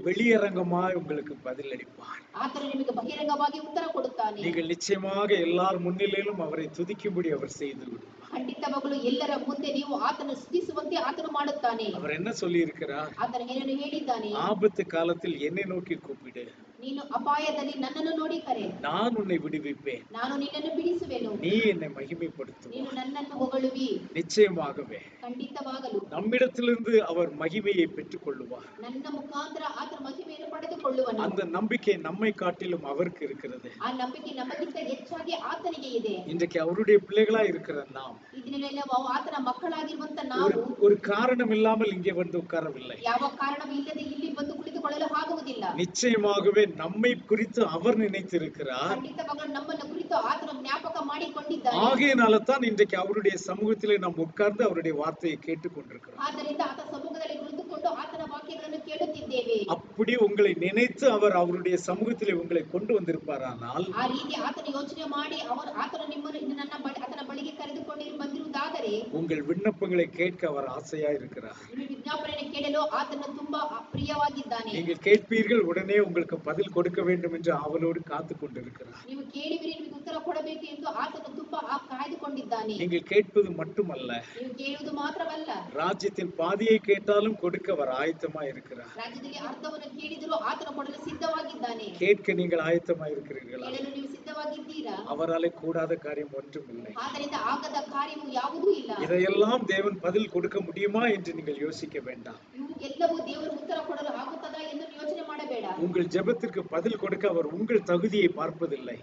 வெளியரங்கமாய் உங்களுக்கு பதில் அளிப்பார். ಆತನು ನಿಮಗೆ ಬಹಿರಂಗವಾಗಿ ಉತ್ತರ ಕೊಡುತ್ತಾನೆ. நீங்கள் நிச்சயமாக எல்லார் முன்னிலையிலும் அவரை துதிக்கும்படி அவர் செய்து விடுவார். ಖಂಡಿತವಾಗಲೂ ಎಲ್ಲರ ಮುಂದೆ ನೀವು ಆತನು ಸ್ತುತಿಸುವಂತೆ ಆತನು ಮಾಡುತ್ತಾನೆ. அவர் என்ன சொல்லி இருக்கிறார்? ಆತನು ಏನನ್ನು ಹೇಳಿದ್ದಾನೆ? ஆபத்து காலத்தில் என்னை நோக்கி கூப்பிடு. ನೀನು ಅಪಾಯದಲ್ಲಿ ನನ್ನನ್ನು ನೋಡಿ ಕರೆ. நான் உன்னை விடுவிப்பேன். ನಾನು ನಿನ್ನನ್ನು ಬಿಡಿಸುವೆನು. நீ என்னை மகிமைப்படுத்துவாய். ನೀನು ನನ್ನನ್ನು ಹೊಗಳುವಿ. நிச்சயமாகவே ಖಂಡಿತವಾಗಲೂ நம்மிடத்திலிருந்து அவர் மகிமையை பெற்றுக் கொள்ளுவார். ನನ್ನ ಮುಖಾಂತರ ಆತನ ಮಹಿಮೆಯನ್ನು ಪಡೆದುಕೊಳ್ಳುವನು. அந்த நம்பிக்கை நம்மை காட்டிலும் அவருக்கு இருக்கிறது. ಆ ನಂಬಿಕೆ ನಮಗಿಂತ ಹೆಚ್ಚಾಗಿ ಆತನಿಗೆ ಇದೆ. இன்றைக்கு அவருடைய பிள்ளைகளா இருக்கிற நாம் ಈ ದಿನಗಳಲ್ಲಿ ನಾವು ಆತನ ಮಕ್ಕಳಾಗಿರುವಂತ ನಾವು ஒரு காரணம் இல்லாமல் இங்கே வந்து உட்காரவில்லை. ಯಾವ ಕಾರಣವೂ ಇಲ್ಲದೆ ಇಲ್ಲಿ ಬಂದು ಕುಳಿತುಕೊಳ್ಳಲು ಆಗುವುದಿಲ್ಲ. நிச்சயமாகவே நம்மை குறித்து அவர் நினைத்திருக்கிறார். ಖಂಡಿತವಾಗಲೂ ನಮ್ಮನ್ನು ಕುರಿತು ಆತನ ಜ್ಞಾಪಕ ಮಾಡಿಕೊಂಡಿದ್ದಾನೆ. ஆகையினால தான் இன்றைக்கு அவருடைய சமூகத்திலே நாம் உட்கார்ந்து அவருடைய வார்த்தையை கேட்டுக்கொண்டிருக்கிறோம். ಆದ್ದರಿಂದ ಆತನ ಸಮ್ಮುಖದಲ್ಲಿ ಕುಳಿತುಕೊಂಡು ಆತನ ವಾಕ್ಯಗಳನ್ನು ಕೇಳುತ್ತಿದ್ದೇವೆ. அப்படி உங்களை நினைத்து அவர் அவருடைய சமூகத்திலே உங்களை கொண்டு வந்திருப்பாரானால் ಆ ರೀತಿ ಆತನ ಯೋಚನೆ ಮಾಡಿ ಆತನು ನಿಮ್ಮನ್ನು ಆತನ ಬಳಿಗೆ ಕರೆದುಕೊಂಡು ಬಂದಿರುವುದಾದರೆ உங்கள் விண்ணப்பங்களை கேட்க அவர் ஆசையா இருக்கிறார். ನಿಮ್ಮ ವಿಜ್ಞಾಪನೆ ಕೇಳಲು ಆತನು ತುಂಬಾ ಪ್ರಿಯವಾಗಿದ್ದಾನೆ. நீங்கள் கேட்பீர்கள், உடனே உங்களுக்கு பதில் கொடுக்க வேண்டும் என்று ஆவலோடு காத்து கொண்டிருக்கிறார். ನೀವು ಕೇಳಿಬಿರಿ, ನಿಮಗೆ ಉತ್ತರ ಕೊಡಬೇಕು ಎಂದು ಆತನು ತುಂಬಾ ಕಾಯ್ದುಕೊಂಡಿದ್ದಾನೆ. நீங்கள் கேட்பது மட்டுமல்ல, ನೀವು ಕೇಳುವುದು ಮಾತ್ರವಲ್ಲ, ராஜ்யத்தின் பாதியை கேட்டாலும் கொடுக்க அவர் ஆயத்தமா இருக்கிறார். ರಾಜ್ಯದಲ್ಲಿ ಅರ್ಧವನ್ನು ಕೇಳಿದರೂ ಆತನು ಕೊಡಲು ಸಿದ್ಧವಾಗಿದ್ದಾನೆ. கேட்க நீங்கள் ஆயத்தமா இருக்கிறீர்களா? ಕೇಳಲು ನೀವು ಸಿದ್ಧವಾಗಿದ್ದೀರಾ? அவராலே கூடாத காரியம் ஒன்றும் இல்லை. ಆದ್ದರಿಂದ ಆಗದ ಕಾರ್ಯವು ಯಾವುದೂ ಇಲ್ಲ. இதையெல்லாம் தேவன் பதில் கொடுக்க முடியுமா என்று நீங்கள் யோசிக்க வேண்டாம். ಇವುಕ್ಕೆಲ್ಲವೂ ದೇವರು ಉತ್ತರ ಕೊಡಲು ಆಗುತ್ತದಾ ಎಂದು ಯೋಚನೆ ಮಾಡಬೇಡ. உங்கள் ஜெபத்திற்கு பதில் கொடுக்க அவர் உங்கள் தகுதியை பார்ப்பதில்லை.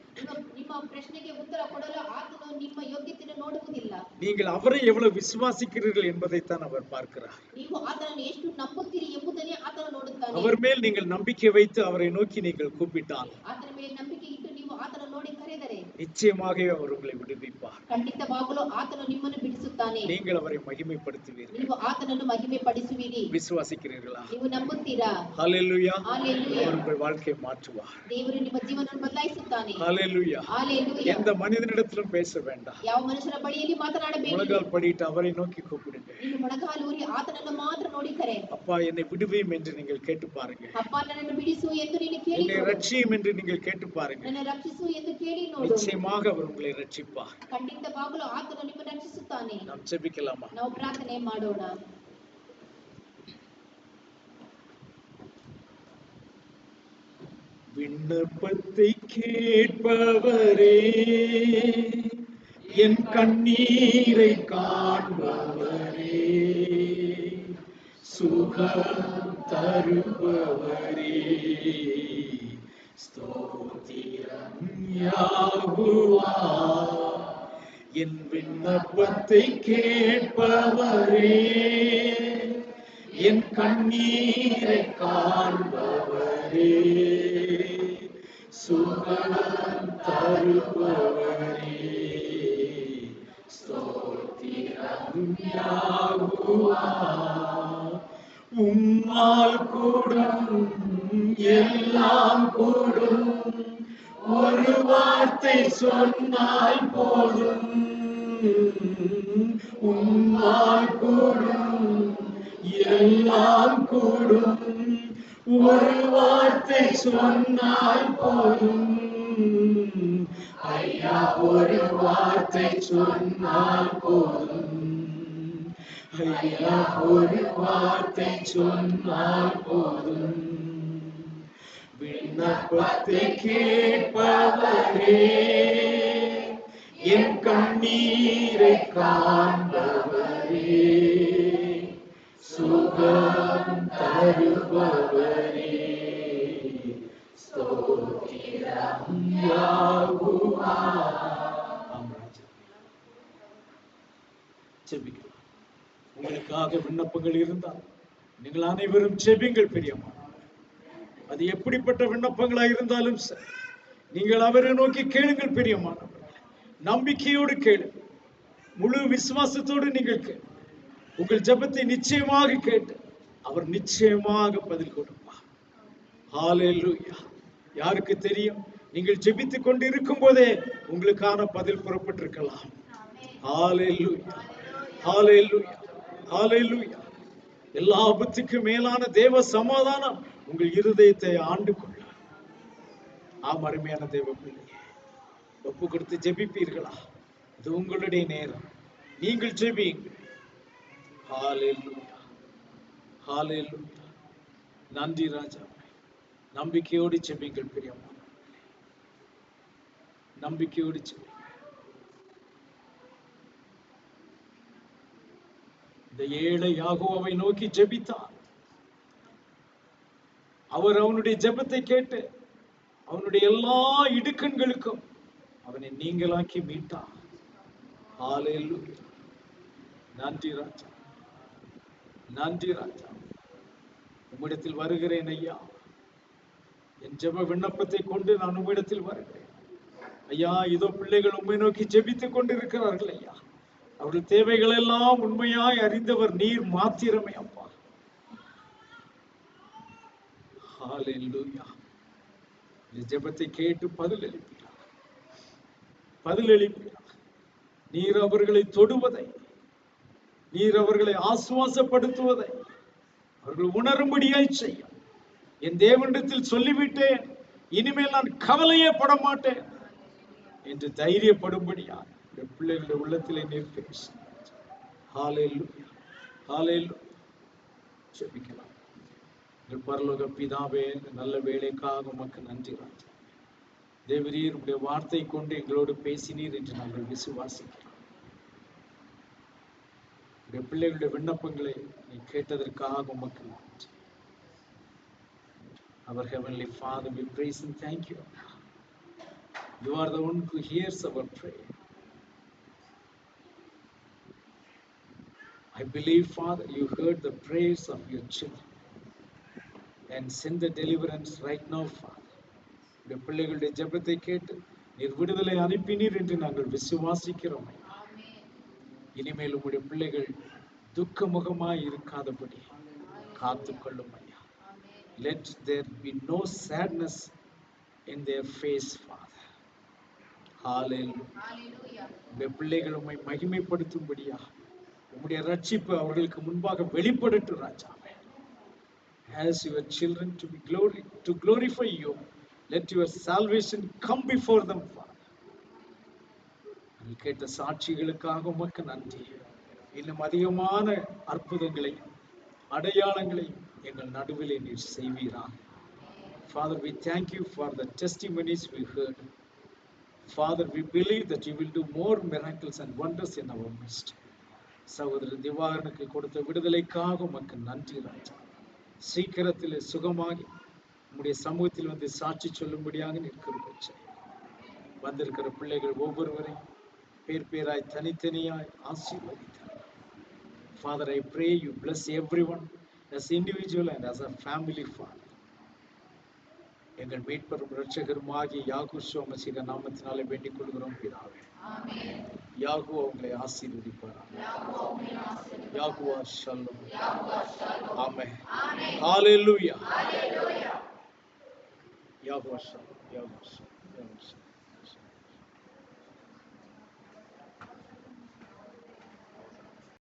ನಿಮ್ಮ ಪ್ರಶ್ನೆಗೆ ಉತ್ತರ ಕೊಡಲು ಆತನು ನಿಮ್ಮ ಯೋಗ್ಯತೆಯನ್ನು ನೋಡುವುದಿಲ್ಲ. நீங்கள் அவரை எவ்வளவு விசுவாசிக்கிறீர்கள் என்பதைத்தான் அவர் பார்க்கிறார். ನೀವು ಆತನನ್ನು ಎಷ್ಟು ನಂಬುತ್ತೀರಿ ಎಂಬುದನ್ನೇ ಆತನು ನೋಡುತ್ತಾನೆ. அவர் மேல் நீங்கள் நம்பிக்கை வைத்து அவரை நோக்கி நீங்கள் கூப்பிட்டால் ಆತನ ಮೇಲೆ ನಂಬಿಕೆ ಇಟ್ಟು ನೀವು ಆತನ ನೋಡಿ ಕರೆದರೆ நிச்சயமாக அவர் உங்களை விடுவிப்பார். ಖಂಡಿತವಾಗಲೂ ಆತನು ನಿಮ್ಮನ್ನು ಬಿಡಿಸುತ್ತಾನೆ. நீங்கள் அவரை மகிமைப்படுத்துவீர்கள். ನೀವು ಆತನನ್ನು ಮಹಿಮೆ ಪಡಿಸುವಿರಿ. விசுவாசிக்கிறீர்களா? ನೀವು ನಂಬುತ್ತೀರಾ? ஹல்லேலூயா. ஹல்லேலூயா. அவர் உங்கள் வாழ்க்கையை மாற்றுவார். ದೇವರು ನಿಮ್ಮ ಜೀವನವನ್ನು ಬದಲಾಯಿಸುತ್ತಾನೆ. ஹல்லேலூயா. ஹல்லேலூயா. எந்த மனிதனிடத்திலும் பேச வேண்டாம். ಯಾವ ಮನುಷ್ಯನ ಬಳಿಯಲ್ಲಿ ಮಾತನಾಡಬೇಡಿ. முழங்கால் படிட்டு அவரை நோக்கி கூப்பிடுங்க. ನೀವು ಮೊಣಕಾಲೂರಿ ಆತನನ್ನು ಮಾತ್ರ ನೋಡಿ ಕರೆ. அப்பா, என்னை விடுவியும் என்று நீங்கள் கேட்டு பாருங்க. ಅಪ್ಪ, ನನ್ನನ್ನು ಬಿಡಿಸು ಎಂದು ನೀನು ಕೇಳಿ என்னை ನೋಡು. ரட்சியும் என்று நீங்கள் கேட்டு பாருங்க. ನನ್ನ ರಕ್ಷಿಸು ಎಂದು ಕೇಳಿ ನೋಡು. நிச்சயமாக அவர் உங்களை ரட்சிப்பார். ಖಂಡಿತವಾಗಲೂ ಆತನು ನಿಮ್ಮನ್ನು ರಕ್ಷಿಸುತ್ತಾನೆ. நாம் ஜெபிக்கலாமா? ನಾವು ಪ್ರಾರ್ಥನೆ ಮಾಡೋಣ. விண்ணப்பத்தை கேட்பவரே, என் கண்ணீரை காண்பவரே, சுகம் தருபவரே, ஸ்தோத்திரம் யாகுவா. என் விண்ணப்பத்தை கேட்பவரே, என் கண்ணீரை காண்பவரே, சுகம் தருபவரே, ஸ்தோத்திரம் யாகுவா. உம்மால் கூடும் எல்லாம் கூடும், ஒரு வார்த்தை சொன்னால் போதும், உம்மால் கூடும், எல்லாம் கூடும். ஒரு வார்த்தை சொன்னால் போதும் ஐயா, ஒரு வார்த்தை சொன்னால் போதும் ஐயா, ஒரு வார்த்தை சொன்னால் போதும். விண்ணப்பத்தை கேட்பவரே, என் கண்ணீரை காண்பவரே, சுகம் தருபவரே, ஸ்தோத்திரம் யாகுமா. ஜெபிக்கலாம். உங்களுக்காக விண்ணப்பங்கள் இருந்தால் நீங்கள் அனைவரும் ஜெபிங்கள் பிரியமா. அது எப்படிப்பட்ட விண்ணப்பங்களா இருந்தாலும் சரி, நீங்கள் அவரை நோக்கி கேளுங்கள் பிரியமானவர்களே. நம்பிக்கையோடு கேளுங்கள், முழு விசுவாசத்தோடு நீங்கள் கேளுங்கள். உங்கள் ஜெபத்தை நிச்சயமாக கேட்டு அவர் நிச்சயமாக பதில் கொடுப்பார். ஹல்லேலூயா. யாருக்கு தெரியும், நீங்கள் ஜெபித்துக் கொண்டு இருக்கும் போதே உங்களுக்கான பதில் புறப்பட்டிருக்கலாம். ஹல்லேலூயா, ஹல்லேலூயா, ஹல்லேலூயா. எல்லா புத்திக்கும் மேலான தேவ சமாதானம் உங்கள் இருதயத்தை ஆண்டு கொள்ள. ஆம், அருமையான தேவ பிள்ளையே, ஒப்பு கொடுத்து ஜெபிப்பீர்களா? இது உங்களுடைய நேரம். நீங்கள் ஜெபியுங்கள். ஹல்லேலூயா, ஹல்லேலூயா. நன்றி ராஜா. நம்பிக்கையோடு ஜெபிங்கள் பிரியமா, நம்பிக்கையோடு ஜெபிங்கள். இந்த ஏழை யாகோவை நோக்கி ஜெபித்தார். அவர் அவனுடைய ஜெபத்தை கேட்டு அவனுடைய எல்லா இடுக்கண்களுக்கும் அவனை நீங்களாக்கி மீட்டார். ஹல்லேலூயா. நன்றி ராஜா, நன்றி ராஜா. உம்மிடத்தில் வருகிறேன் ஐயா. என் ஜெப விண்ணப்பத்தை கொண்டு நான் உம்மிடத்தில் வருகிறேன் ஐயா. இதோ பிள்ளைகள் உம்மை நோக்கி ஜெபித்துக் கொண்டிருக்கிறார்கள் ஐயா. அவர்கள் தேவைகள் எல்லாம் உண்மையாய் அறிந்தவர் நீர் மாத்திரமே அப்பா. ஹல்லேலூயா. இந்த ஜெபத்தை கேட்டு பதில் எழுப்பினார், பதில் எழுப்பினார். நீர் அவர்களை தொடுவதை, நீர் அவர்களை ஆசுவாசப்படுத்துவதை அவர்கள் உணரும்படியாய் செய்யும். என் தேவனிடத்தில் சொல்லிவிட்டேன், இனிமேல் நான் கவலையே பட மாட்டேன் என்று தைரியப்படும்படியா பிள்ளைகளுடைய உள்ளத்திலே நீர் பேச. ஹல்லேலூயா, ஹல்லேலூயா. ஜெபிக்கலாம். எங்கள் பரலோக பிதாவே, நல்ல வேளைக்காக உமக்கு நன்றி ராஜா. தேவரீர் உடைய வார்த்தை கொண்டு எங்களோடு பேசினீர் என்று நாங்கள் விசுவாசிக்கிறோம். உடைய பிள்ளைகளுடைய விண்ணப்பங்களை நீ கேட்டதற்காக உமக்கு நன்றி. Our Heavenly Father, we praise and thank you. You are the one who hears our prayer. I believe, Father, you heard the prayers of your children and send the deliverance right now, Father. உடைய பிள்ளைகளுடைய ஜெபத்தை கேட்டு நீர் விடுதலை அனுப்பினீர் என்று நாங்கள் விசுவாசிக்கிறோம். இனிமேல் உங்களுடைய பிள்ளைகள் துக்கமுகமாய் இருக்காதபடி காத்துக்கொள்ளும் ஐயா. Let there be no sadness in their face, Father. Hallelujah. உடைய பிள்ளைகள் உம்மை மகிமைப்படுத்தும்படியா உம்முடைய ரட்சிப்பு அவர்களுக்கு முன்பாக வெளிப்படட்டும் ராஜாவே. As your children to glorify you, let your salvation come before them, Father. கேட்ட சாட்சிகளுக்காக உமக்கு நன்றி. இன்னும் அதிகமான அற்புதங்களையும் அடையாளங்களையும் எங்கள் நடுவிலே நீர் செய்வீராக. Father, we thank you for the testimonies we heard. Father, we believe that you will do more miracles and wonders in our midst. சகோதரர் திவாகரனுக்கு கொடுத்த விடுதலைக்காக உமக்கு நன்றி ராஜா. சீக்கிரத்தில் சுகமாகி உம்முடைய சமூகத்தில் வந்து சாட்சி சொல்லும்படியாக நிற்கிற வந்திருக்கிற பிள்ளைகள் ஒவ்வொருவரையும் பேர் பேராய் தனித்தனியாய் ஆசீர்வதித்தார். Father, I pray you bless everyone as individual and as a family, Father. எங்கள் மீட்பரும் இரட்சகருமாகிய யாகூஷுவ மசீக நாமத்தினாலே வேண்டிக் கொள்கிறோம் பிதாவே. ஆமென். யாகூவா உங்களை ஆசீர்வதிப்பாராக. யாகூவா ஷல்லோம். ஆமென். ஹல்லேலூயா. ஹல்லேலூயா. யாகூவா ஷல்லோம். யாகூவா ஷல்லோம்.